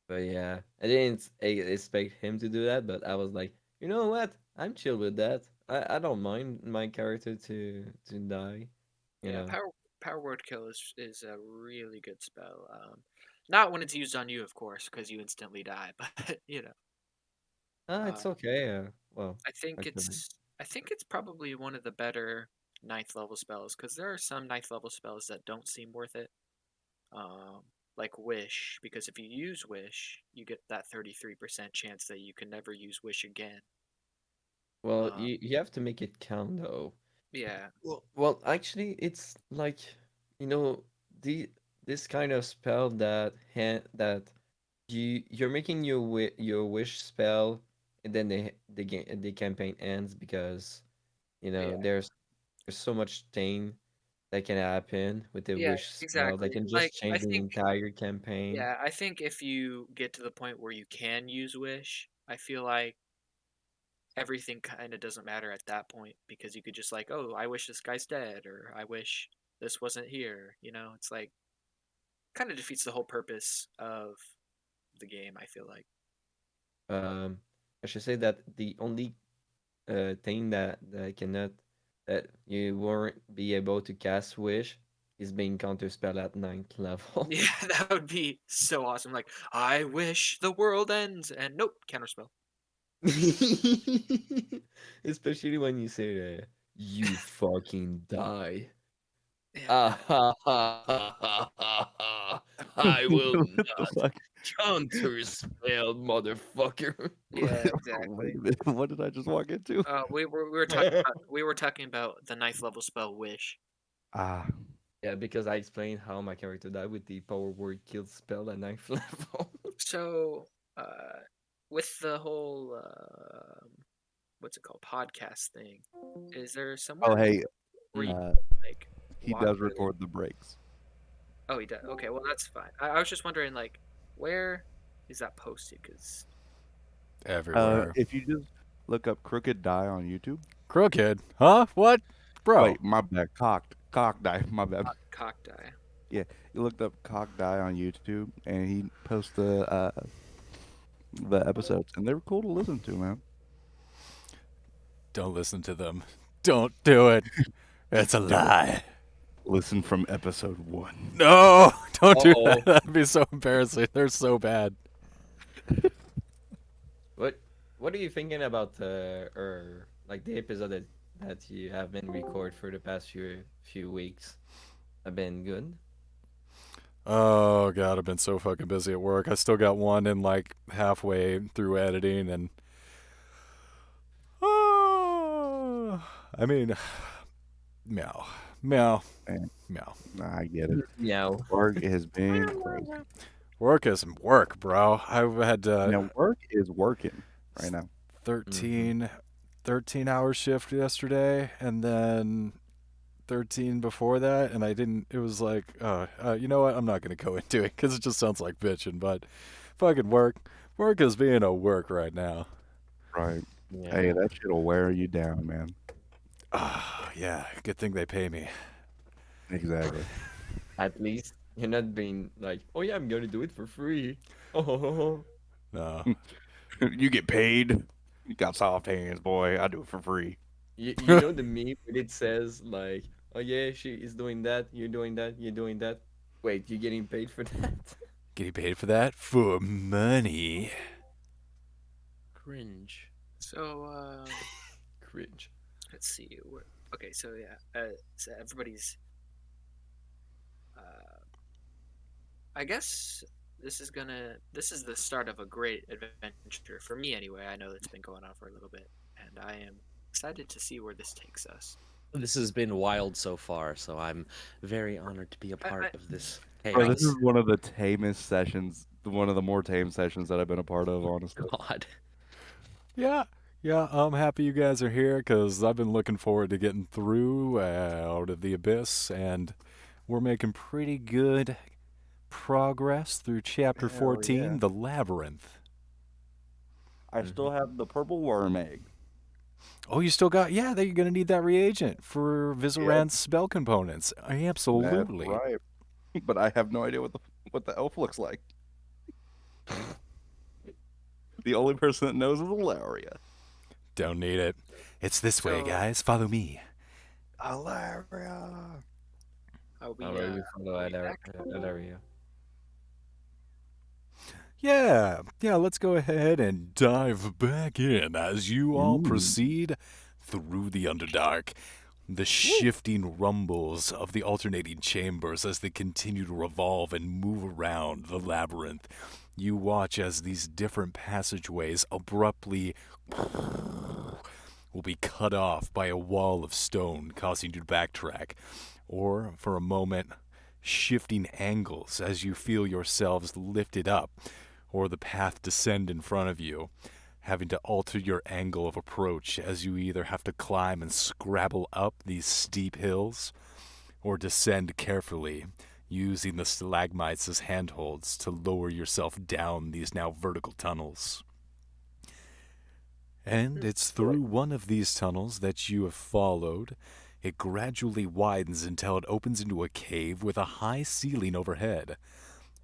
but yeah, I didn't expect him to do that, but I was like, you know what? I'm chill with that. I don't mind my character to die. You yeah, know. power word kill is a really good spell. Not when it's used on you, of course, because you instantly die. But Ah, uh, it's okay. Well, I think actually, it's probably one of the better ninth level spells because there are some ninth level spells that don't seem worth it. um, like Wish, because if you use Wish, you get that 33% chance that you can never use Wish again. Well, Um, you have to make it count though. yeah, Well, actually, it's like, you know, the this kind of spell that you're making your wish spell, and then the campaign ends because yeah, there's so much thing that can happen with the yeah, wish spell that exactly. can Like just I change the think, entire campaign. yeah, I think if you get to the point where you can use Wish, I feel like everything kind of doesn't matter at that point because you could just like, oh, I wish this guy's dead, or I wish this wasn't here. It's like kind of defeats the whole purpose of the game. I feel like. Um, I should say that the only thing that you won't be able to cast wish is being counter spell at ninth level. Yeah, that would be so awesome. Like, I wish the world ends, and nope, counterspell. Especially when you say that you fucking die. Yeah, Ah that. ha ha ha ha ha ha. I will What the not fuck? counter spell, motherfucker. Yeah, Wait exactly. a minute, what did I just walk into? We were talking about the ninth level spell Wish. Ah, Yeah, because I explained how my character died with the power word kill spell at ninth level. So, uh, with the whole what's it called, podcast thing, is there oh somewhere hey, where you Mm. uh, like he watch? does record the breaks. Oh, he does. Okay, well that's fine. I was just wondering, like, where is that posted? Because Everywhere. If you just look up Crooked Die on YouTube. Crooked? Huh? What? Bro. Wait, my bad. Cock Die. My bad. cocked eye. Yeah, you looked up Cock Die on YouTube, and he posts the episodes, and they were cool to listen to, man. Don't listen to them. Don't do it. It's a Don't lie. listen from episode 1. No, don't do that. Uh-oh. That'd be so embarrassing. They're so bad. What what are you thinking about or like the episode that you have been record for the past few weeks? Have been good? Oh god, I've been so fucking busy at work. I still got one in like halfway through editing, and oh, I mean, meow, meow, And meow. I get it. Meow. Work has been crazy. Work isn't work, bro. I've had Now, work is working right now. 13, 13 hour shift yesterday, and then 13 before that, and I didn't. It was like, you know what? I'm not gonna go into it because it just sounds like bitching. But fucking work is being a work right now. Right. Hey, Yeah. that shit'll wear you down, man. Ah, yeah. Good thing they pay me. Exactly. At least you're not being like, oh yeah, I'm gonna do it for free. Oh, No. You get paid. You got soft hands, boy. I do it for free. you know the meme when it says like, oh yeah, she is doing that, you're doing that, you're doing that. Wait, you're getting paid for that? Getting paid for that? For money. Cringe. So, Cringe. let's see. Okay, so yeah, so everybody's. I guess this is the start of a great adventure for me anyway. I know it's been going on for a little bit, and I am excited to see where this takes us. This has been wild so far, so I'm very honored to be a part of this Bro, this is chaos. one of the tamest sessions, one of the more tame sessions that I've been a part of, honestly. God. Yeah. Yeah, I'm happy you guys are here because I've been looking forward to getting through out of the abyss, and we're making pretty good progress through chapter Hell 14, yeah. the Labyrinth. I still have the purple worm egg. Oh, you still got, yeah, you're going to need that reagent for Yep, Vizarant's spell components. that's Absolutely. right. But I have no idea what the elf looks like. The only person that knows is Ilaria. Don't need it. It's this way, So, guys. Follow me. Ilaria. are we? How about we follow Are we back? that area? Yeah, let's go ahead and dive back in as you all Ooh. proceed through the Underdark. The shifting rumbles of the alternating chambers as they continue to revolve and move around the labyrinth. You watch as these different passageways abruptly will be cut off by a wall of stone, causing you to backtrack, or for a moment, shifting angles as you feel yourselves lifted up, or the path descend in front of you, having to alter your angle of approach as you either have to climb and scrabble up these steep hills, or descend carefully, using the stalagmites as handholds to lower yourself down these now vertical tunnels. And it's through one of these tunnels that you have followed. It gradually widens until it opens into a cave with a high ceiling overhead.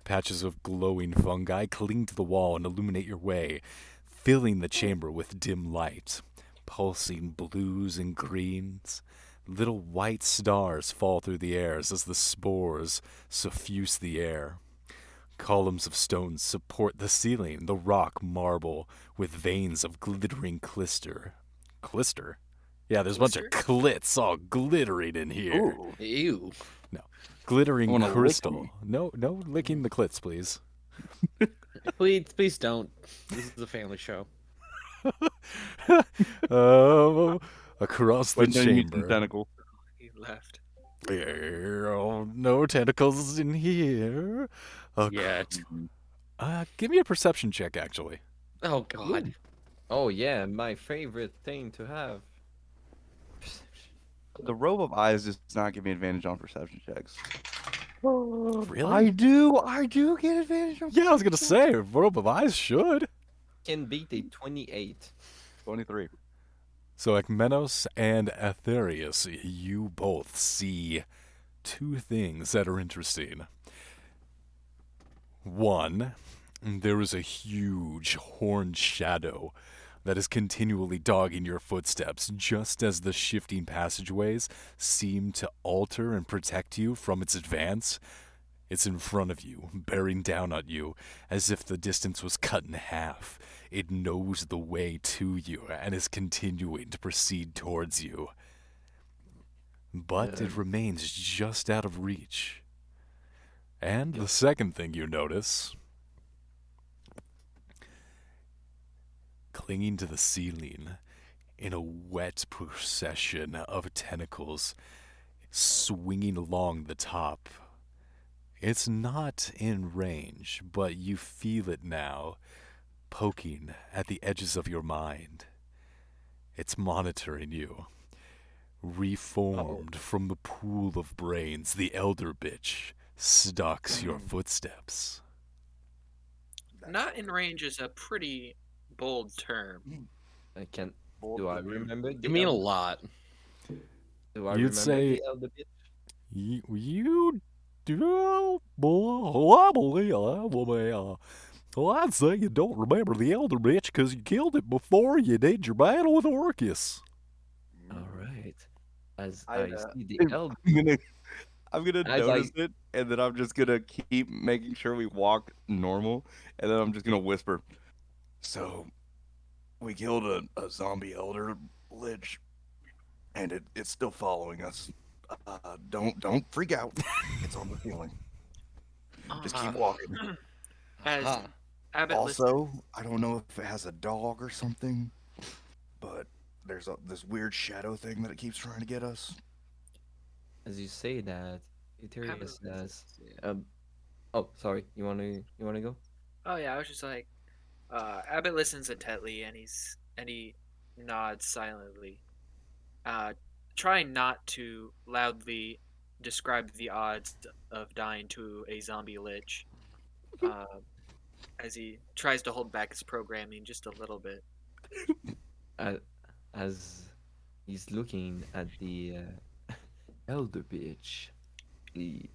Patches of glowing fungi cling to the wall and illuminate your way, filling the chamber with dim light. Pulsing blues and greens. Little white stars fall through the air as the spores suffuse the air. Columns of stone support the ceiling, the rock marble, with veins of glittering clister. Clister? Yeah, there's a bunch of clits all glittering in here. Ooh. Ew. No. Glittering wanna lick crystal. me. No licking the clits, please. Please don't. This is a family show. Across the When done using chamber. tentacle. He left. No tentacles in here. Yet. Give me a perception check, actually. Oh God. Oh yeah, my favorite thing to have. The robe of eyes does not give me advantage on perception checks. Really? I do get advantage on Yeah, I was gonna say, Robe of Eyes should. Can beat a 28. 23. So, Ekmenos and Aetherius, you both see two things that are interesting. One, there is a huge horned shadow that is continually dogging your footsteps, just as the shifting passageways seem to alter and protect you from its advance. It's in front of you, bearing down on you, as if the distance was cut in half. It knows the way to you and is continuing to proceed towards you. But it remains just out of reach. And the second thing you notice, clinging to the ceiling in a wet procession of tentacles swinging along the top. It's not in range, but you feel it now, poking at the edges of your mind. It's monitoring you. Reformed from the pool of brains, the elder bitch stalks your footsteps. Not in range is a pretty bold term. I can. Do I remember? You mean a lot. Do I You'd remember say- the elder bitch? You do, well, I'd say you don't remember the elder bitch because you killed it before you did your battle with Orcus. All right. As I, I uh, see the elder. I'm gonna I'd notice like- it, and then I'm just gonna keep making sure we walk normal, and then I'm just gonna whisper. So, we killed a zombie elder lich, and it's still following us. Don't freak out. It's on the ceiling. Just keep walking. As Aha. Abbott listened, Also, I don't know if it has a dog or something, but there's this weird shadow thing that it keeps trying to get us. As you say that, Abbott Eterius says, listens. "Oh, sorry. You wanna go?" Oh yeah, I was just like, Abbott listens intently, and he nods silently, trying not to loudly describe the odds of dying to a zombie lich, uh, as he tries to hold back his programming just a little bit. As he's looking at the elder bitch, he,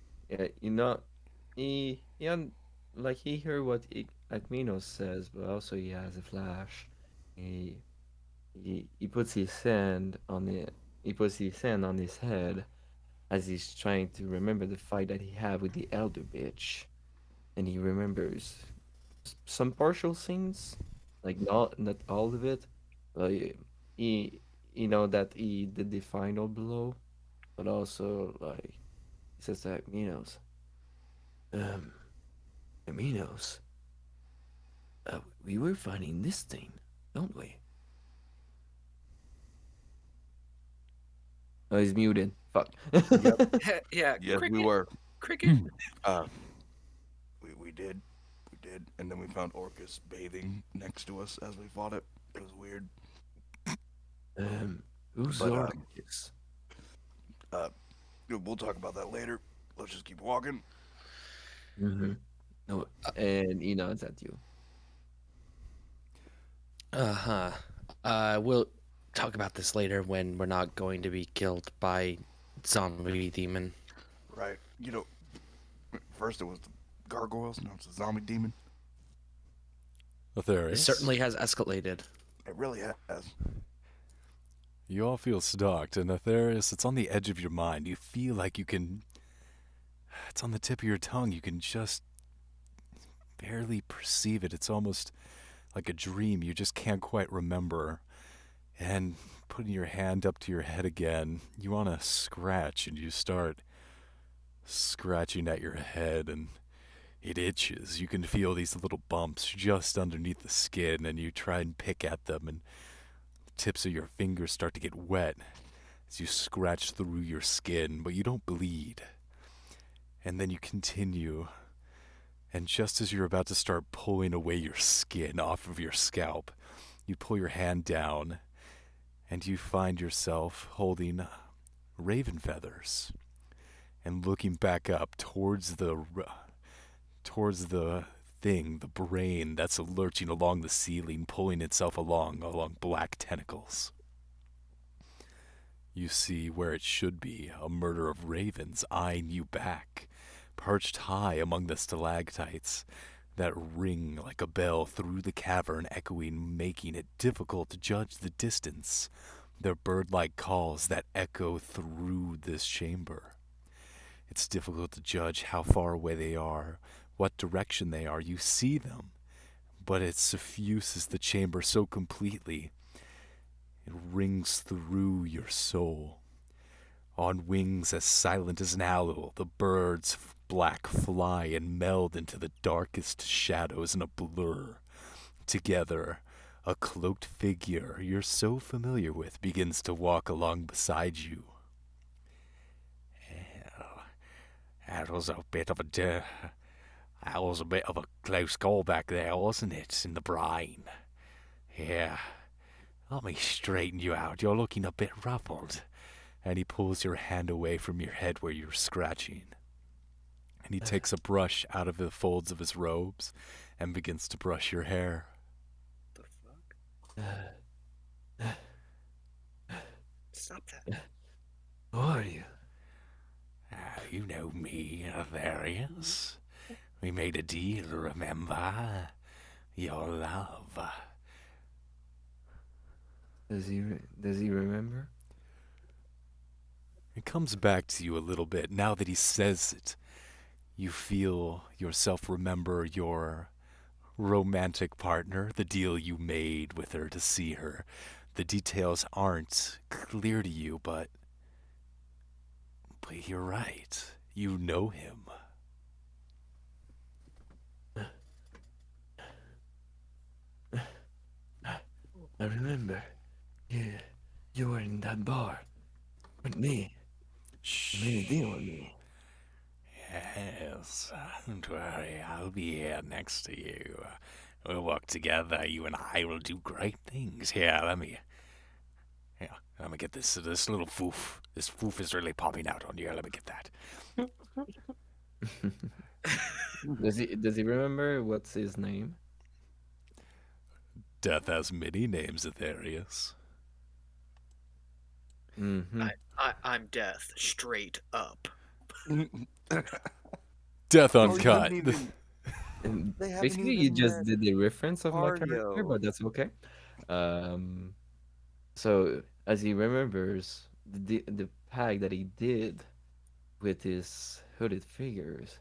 like he heard what Akminos says, but also he has a flash. He puts his hand on it. He puts his hand on his head as he's trying to remember the fight that he had with the elder bitch, and he remembers some partial scenes, like not all of it. Like he you know that he did the final blow, but also like he says that Minos, um, Minos, we were finding this thing, don't we? Oh, he's muted. Fuck. Yep. Yeah, Yes, we cricket, were. cricket. Uh, we did. We did. And then we found Orcus bathing next to us as we fought it. It was weird. um, who's But Orcus? uh, we'll talk about that later. Let's just keep walking. Mm-hmm. No, and he nods at you. Uh-huh. We'll talk about this later when we're not going to be killed by zombie demon. Right. First it was the gargoyles, now it's the zombie demon. It Aetherius, certainly has escalated. It really has. you all feel stalked, and Aetherius, it's on the edge of your mind. You feel like you can. It's on the tip of your tongue. You can just barely perceive it. It's almost like a dream. You just can't quite remember. And putting your hand up to your head again, you want to scratch, and you start scratching at your head, and it itches. You can feel these little bumps just underneath the skin, and you try and pick at them, and the tips of your fingers start to get wet as you scratch through your skin, but you don't bleed. And then you continue, and just as you're about to start pulling away your skin off of your scalp, you pull your hand down, and you find yourself holding raven feathers and looking back up towards the thing, the brain that's lurching along the ceiling, pulling itself along black tentacles. You see where it should be a murder of ravens eyeing you back, perched high among the stalactites that ring like a bell through the cavern, echoing, making it difficult to judge the distance. Their bird-like calls that echo through this chamber. It's difficult to judge how far away they are, what direction they are. You see them, but it suffuses the chamber so completely. It rings through your soul. On wings as silent as an owl, the birds black fly and meld into the darkest shadows in a blur. Together, a cloaked figure you're so familiar with begins to walk along beside you. Well, that was a bit of a close call back there, wasn't it, in the brain? Yeah, let me straighten you out. You're looking a bit ruffled. And he pulls your hand away from your head where you're scratching. And he takes a brush out of the folds of his robes and begins to brush your hair. The fuck? Stop that. Who are you? You know me, Aetherius. We made a deal, remember? Your love. Does he remember? It comes back to you a little bit now that he says it. You feel yourself remember your romantic partner, the deal you made with her to see her. The details aren't clear to you, but you're right. You know him. I remember. You were in that bar with me. You made a deal with me. Yes, don't worry, I'll be here next to you. We'll work together. You and I will do great things. Let me get this little foof. This foof is really popping out on you. Let me get that. Does he remember what's his name? Death has many names, Aetherius. Mm-hmm. I'm death, straight up. Death Oh, you uncut. didn't even. And They haven't basically, you even just met did the reference of my character, Mario. but that's okay. Um, so as he remembers the pact that he did with his hooded figures,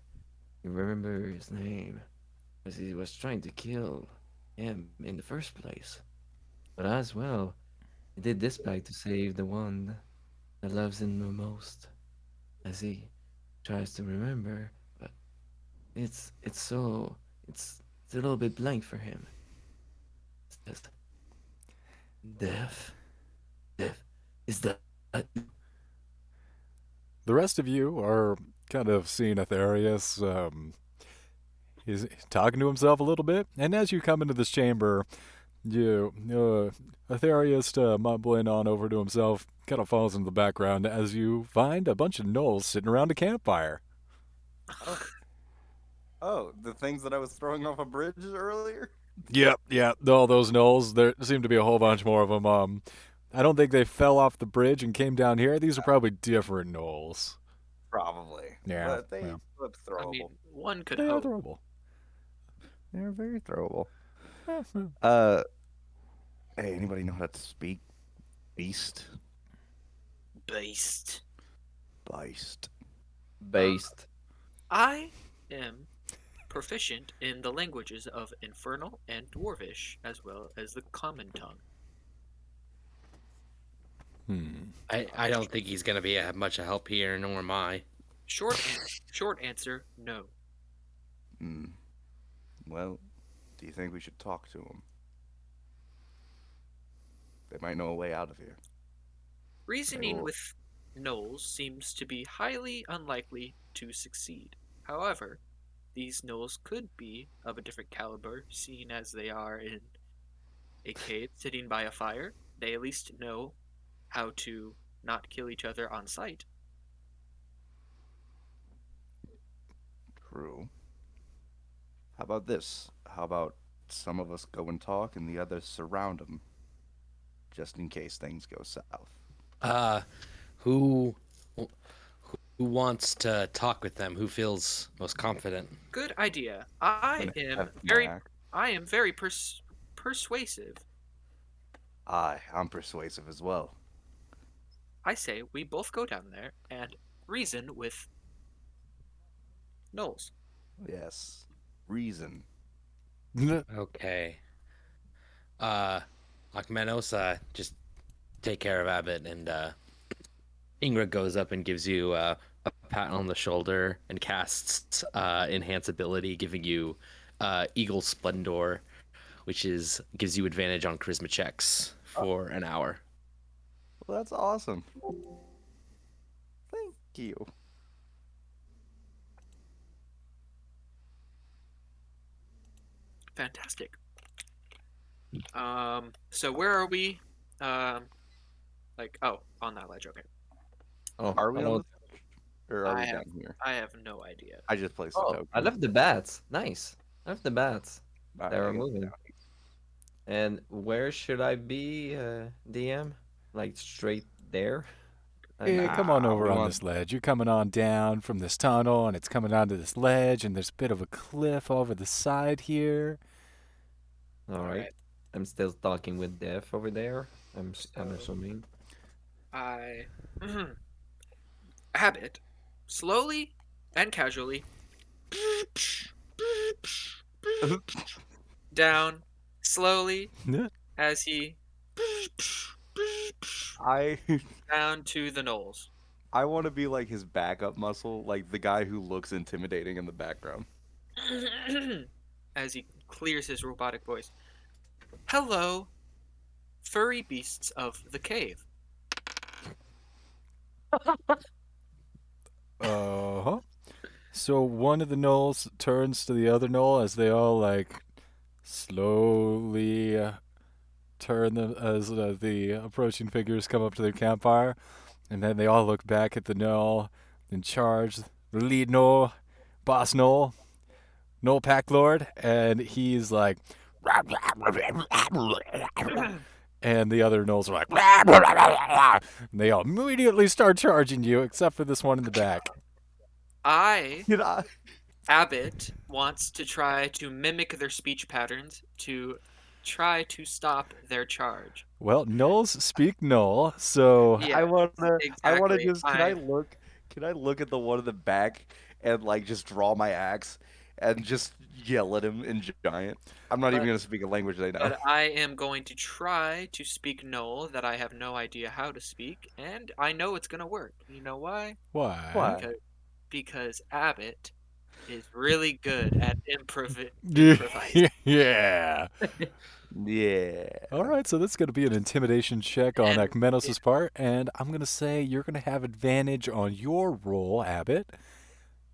you remember his name, as he was trying to kill him in the first place. But as well, He did this back to save the one that loves him the most, as he tries to remember, but it's so it's a little bit blank for him. It says, Death, death, is that The rest of you are kind of seeing Atherius. He's talking to himself a little bit, and as you come into this chamber, Atherius, mumbling on over to himself, kind of falls into the background as you find a bunch of gnolls sitting around a campfire. Oh, the things that I was throwing off a bridge earlier? Yep. All those gnolls. There seem to be a whole bunch more of them. I don't think they fell off the bridge and came down here. These are probably different gnolls. Probably. Yeah, But they well. look I throwable. mean, one could They are hope. throwable. They're very throwable. Eh, Uh, hey, anybody know how to speak? Beast? Beast. Beast. based? I am proficient in the languages of Infernal and Dwarvish, as well as the Common Tongue. I don't think he's gonna be much help here, nor am I. Short answer, no. Hmm. Well, do you think we should talk to them? They might know a way out of here. Reasoning will- with gnolls seems to be highly unlikely to succeed. However, these gnolls could be of a different caliber, seeing as they are in a cave sitting by a fire. They at least know how to not kill each other on sight. True. How about this? How about some of us go and talk and the others surround them? Just in case things go south. Who who wants to talk with them? Who feels most confident? Good idea. Gonna have my act. I am very persuasive. I'm persuasive as well. I say we both go down there and reason with gnolls. Yes. Reason. Okay. Akmenos, just take care of Abbott, and Ingrid goes up and gives you a pat on the shoulder and casts enhance ability, giving you Eagle Splendor, which gives you advantage on charisma checks for an hour. Well, that's awesome. Thank you. Fantastic. So where are we? On that ledge. Okay. Oh, Are we I on don't- the... Or are I we have- down here? I have no idea. I just placed a Oh, token. I left the bats. Nice. I left the bats. Alright, They I were guess moving. down. And where should I be, DM? Like straight there? Hey, come on Nah, over we on want- this ledge. You're coming on down from this tunnel, and it's coming onto this ledge, and there's a bit of a cliff over the side here. All right. Alright. I'm still talking with Dev over there. I'm assuming. I Habit slowly and casually down slowly as he I down to the knolls. I want to be like his backup muscle, like the guy who looks intimidating in the background. As he clears his robotic voice. Hello, furry beasts of the cave. Uh-huh. So one of the gnolls turns to the other gnoll as they all, like, slowly turn them as the approaching figures come up to their campfire. And then they all look back at the gnoll in charge, the lead gnoll, boss gnoll, Gnoll Pack Lord, and he's like... And the other gnolls are like... And they all immediately start charging you, except for this one in the back. Did I? Abbott wants to try to mimic their speech patterns to try to stop their charge. Well, gnolls speak gnoll, so... Yeah, I wanna exactly. just can I look at the one in the back and like just draw my axe and just yell at him in giant. I'm not even But- going to speak a language they know. But I am going to try to speak Knoll that I have no idea how to speak, and I know it's gonna work. You know why? Why? Why? Because Abbott is really good at improvising. Yeah. Yeah. All right, so that's going to be an intimidation check on And Akmenos' part, and I'm going to say you're going to have advantage on your roll, Abbott.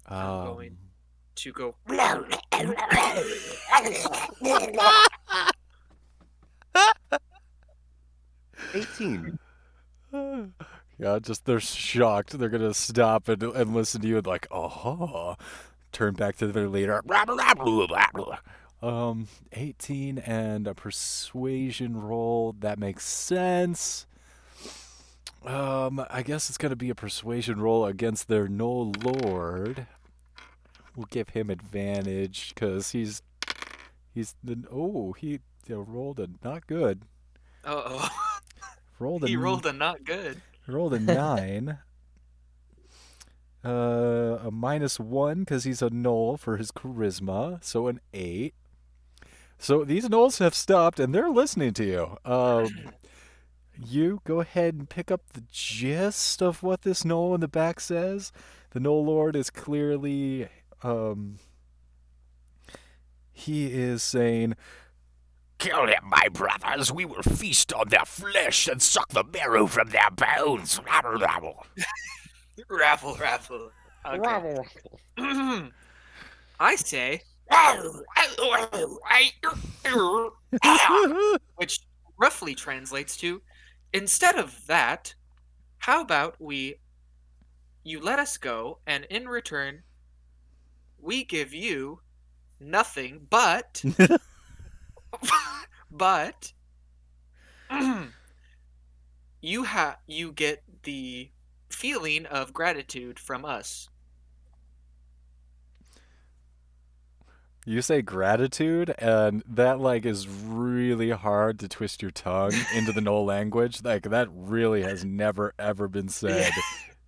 I'm going to go. 18. Yeah, just they're shocked. They're gonna stop and listen to you and like, oh, turn back to their leader. 18 and a persuasion roll. That makes sense. I guess it's gonna be a persuasion roll against their no lord. We'll give him advantage because he's the he rolled a not good. Oh, Rolled a he rolled a not good. Rolled a 9. A -1 because he's a knoll for his charisma, so an 8. So these knolls have stopped and they're listening to you. You go ahead and pick up the gist of what this knoll in the back says. The knoll lord is clearly, he is saying, Kill them, my brothers. We will feast on their flesh and suck the marrow from their bones. Rabble, rabble. Raffle. Okay. I say, which roughly translates to, instead of that, how about you let us go, and in return, we give you nothing but you get the feeling of gratitude from us. you say gratitude, and that like is really hard to twist your tongue into the Knoll language. Like that really has never ever been said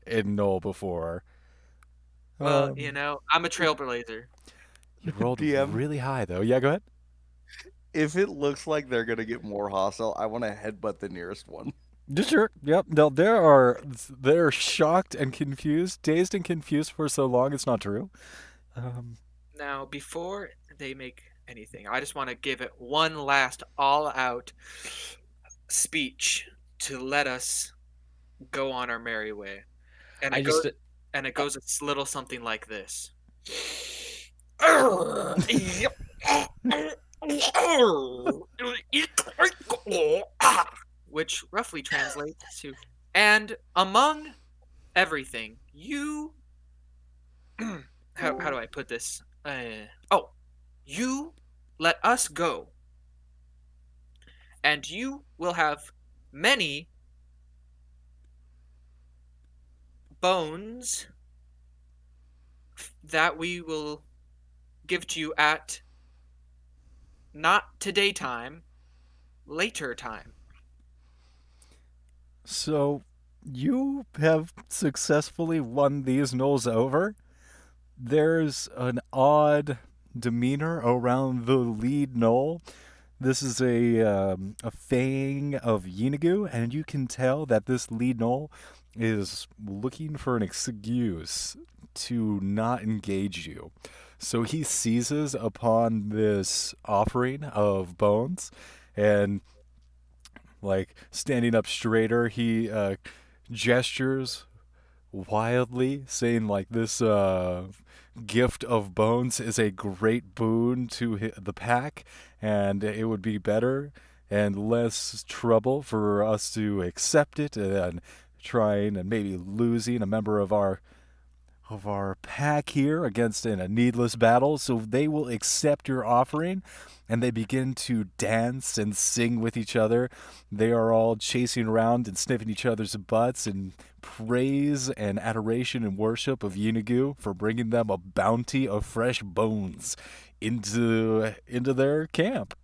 in Knoll before. Well, I'm a trailblazer. You rolled DM. really high though. Yeah, go ahead. If it looks like they're going to get more hostile, I want to headbutt the nearest one. Sure. Yep. No, they're shocked and confused, dazed and confused for so long. It's not true. Now, before they make anything, I just want to give it one last all-out speech to let us go on our merry way. And it goes a little something like this. Which roughly translates to, and among everything, you how do I put this? You let us go, and you will have many bones that we will give to you at not today time, later time. So you have successfully won these gnolls over. There's an odd demeanor around the lead gnoll. This is a fang of Yinagu, and you can tell that this lead gnoll is looking for an excuse to not engage you. So he seizes upon this offering of bones, and like standing up straighter, he gestures wildly, saying like this gift of bones is a great boon to the pack, and it would be better and less trouble for us to accept it and trying and maybe losing a member of our pack here against in a needless battle. So they will accept your offering, and they begin to dance and sing with each other. They are all chasing around and sniffing each other's butts in praise and adoration and worship of Yinagu for bringing them a bounty of fresh bones into their camp.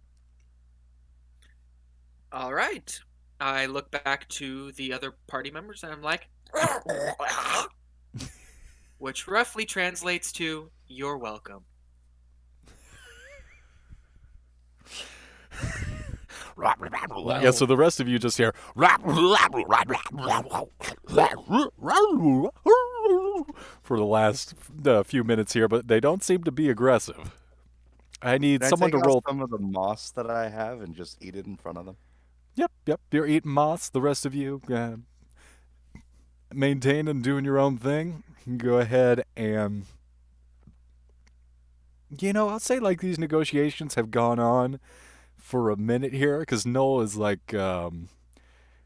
All right. I look back to the other party members and I'm like, which roughly translates to, you're welcome. Yeah, so the rest of you just hear for the last few minutes here, but they don't seem to be aggressive. I need Can I someone take to out roll. some of the moss that I have and just eat it in front of them? Yep. You're eating moss. The rest of you maintaining and doing your own thing. Go ahead and I'll say like these negotiations have gone on for a minute here because Noel is like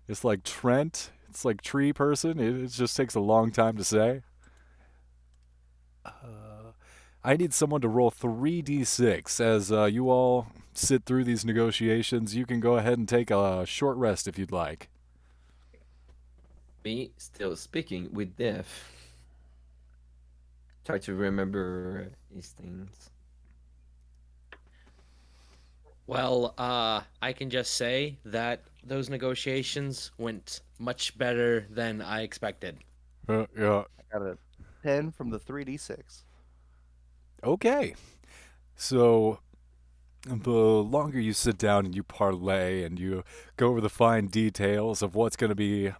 it's like Trent. It's like tree person. It just takes a long time to say. I need someone to roll 3d6 as you all sit through these negotiations. You can go ahead and take a short rest if you'd like. Me still speaking with death. Try to remember these things. Well, I can just say that those negotiations went much better than I expected. Yeah. I got a 10 from the 3d6. Okay. So the longer you sit down and you parlay and you go over the fine details of what's going to be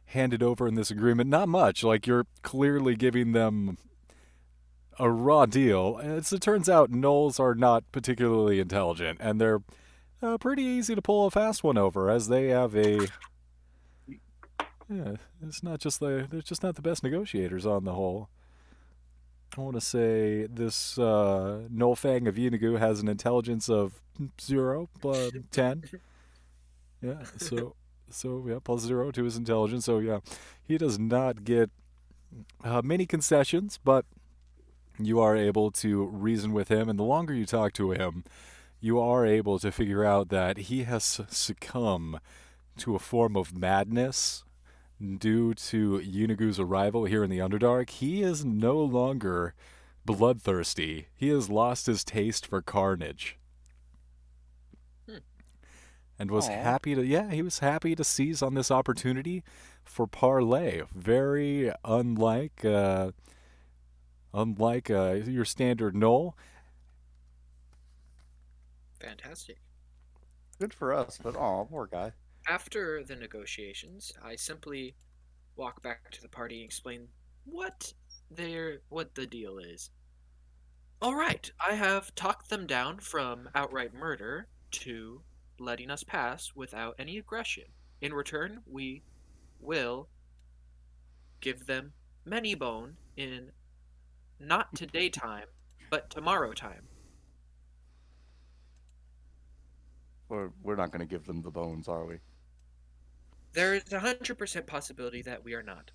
handed over in this agreement, not much. Like you're clearly giving them a raw deal. It turns out gnolls are not particularly intelligent, and they're pretty easy to pull a fast one over, as they have a. Yeah, it's not just they're just not the best negotiators on the whole. I want to say this Nolfang of Yinagu has an intelligence of 0, 10. Yeah, so yeah, +0 to his intelligence. So yeah, he does not get many concessions, but you are able to reason with him, and the longer you talk to him, you are able to figure out that he has succumbed to a form of madness due to Yunagu's arrival here in the Underdark. He is no longer bloodthirsty. He has lost his taste for carnage. And was happy to he was happy to seize on this opportunity for parlay. Very unlike your standard Knoll. Fantastic. Good for us, but poor guy. After the negotiations, I simply walk back to the party and explain what the deal is. All right, I have talked them down from outright murder to letting us pass without any aggression. In return, we will give them many bone in not today time, but tomorrow time. We're not going to give them the bones, are we? There is a 100% possibility that we are not.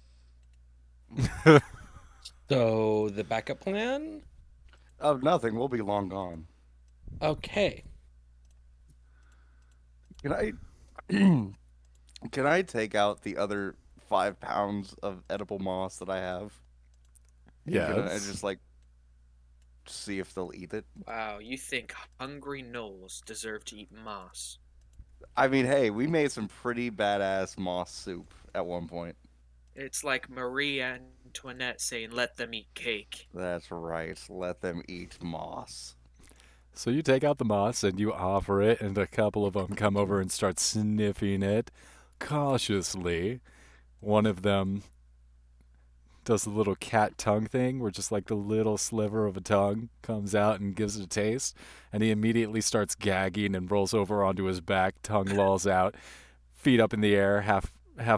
So the backup plan? Oh, nothing. We'll be long gone. Okay. Can I can I take out the other 5 pounds of edible moss that I have? Can I Yes. just like see if they'll eat it? Wow, you think hungry gnolls deserve to eat moss? I mean, hey, we made some pretty badass moss soup at one point. It's like Marie Antoinette saying, "Let them eat cake." That's right. Let them eat moss. So you take out the moss and you offer it, and a couple of them come over and start sniffing it cautiously. One of them does the little cat tongue thing where just like the little sliver of a tongue comes out and gives it a taste, and he immediately starts gagging and rolls over onto his back, tongue lolls out, feet up in the air, half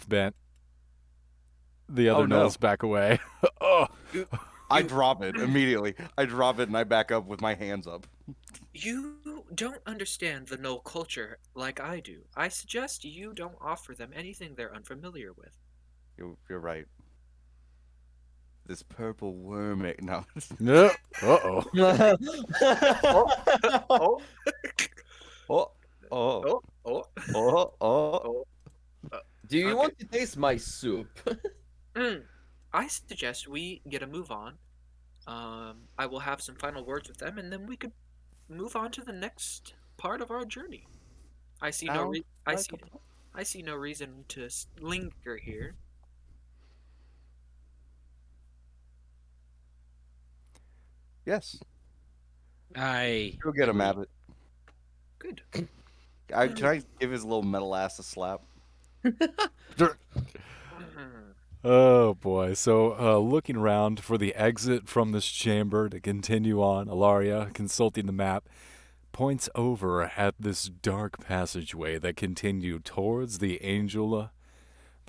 bent. The other no. gnolls back away. Oh, I drop it immediately. I drop it and I back up with my hands up. You don't understand the Gnoll culture like I do. I suggest you don't offer them anything they're unfamiliar with. You're right. This purple worm. No. no. Uh-oh. Oh. Oh. Oh. Oh, oh, Oh. Oh. oh. Do you Okay. want to taste my soup? I suggest we get a move on. I will have some final words with them, and then we could move on to the next part of our journey. I see no Sounds I see no reason to linger here. Yes. I Go get him, agree. Abbott. Good. Can I give his little metal ass a slap? Oh boy. So, looking around for the exit from this chamber to continue on, Ilaria, consulting the map, points over at this dark passageway that continued towards the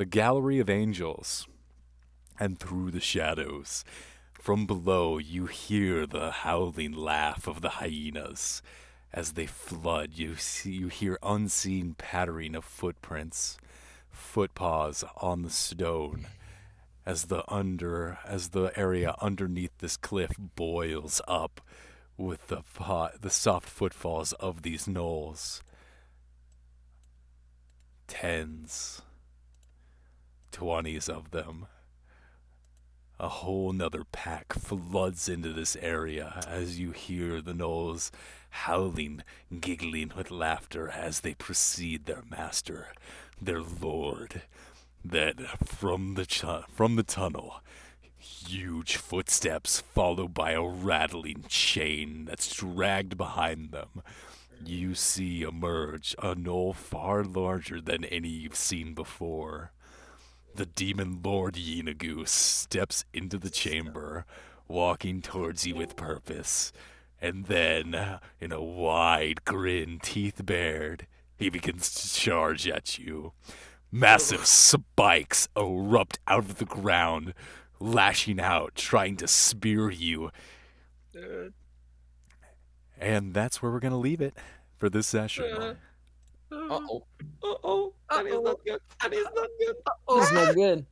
gallery of angels, and through the shadows. From below, you hear the howling laugh of the hyenas. As they flood, you hear unseen pattering of footprints, footpaws on the stone. As the area underneath this cliff boils up with the soft footfalls of these gnolls. Tens, 20s of them. A whole nother pack floods into this area as you hear the gnolls howling, giggling with laughter as they precede their master, their lord. Then, from the tunnel, huge footsteps followed by a rattling chain that's dragged behind them. You see emerge a gnoll far larger than any you've seen before. The demon lord Yeenagoose steps into the chamber, walking towards you with purpose. And then, in a wide grin, teeth bared, he begins to charge at you. Massive spikes erupt out of the ground, lashing out, trying to spear you. And that's where we're going to leave it for this session. Uh-oh. That is not good. That is not good. This is not good.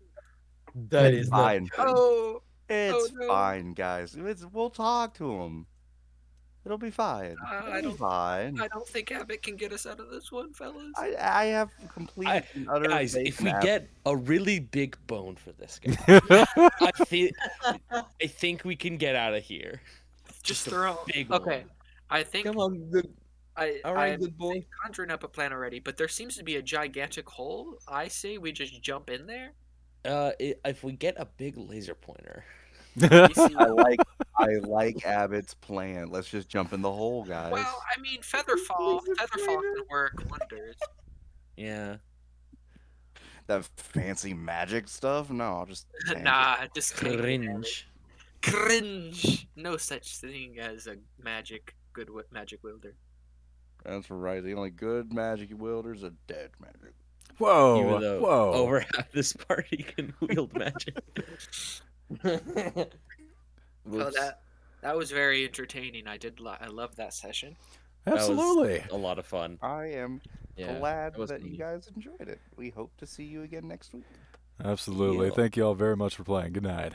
That It's is not fine. Oh, It's no. fine, guys. We'll talk to him. It'll be fine. I It'll be fine. I don't think Abbott can get us out of this one, fellas. I have complete and utter Guys, faith if in we Abbott. get a really big bone for this guy, I think we can get out of here. Just a throw. big Okay, one. I think Come on, good. All right, I'm good boy. conjuring up a plan already, but there seems to be a gigantic hole. I say we just jump in there. If we get a big laser pointer. You see, I like Abbott's plan. Let's just jump in the hole, guys. well, I mean, Featherfall can work wonders. Yeah. That fancy magic stuff? No, I'll just Nah, just take it. Cringe. Cringe. No such thing as a good magic wielder. That's right. The only good magic wielders are dead magic. Whoa, Even though whoa. over half this party can wield magic. Oh, that was very entertaining. I love that session. Absolutely. That was a lot of fun. I am Yeah, glad that was that you neat. guys enjoyed it. We hope to see you again next week. Absolutely. Yeah. Thank you all very much for playing. Good night.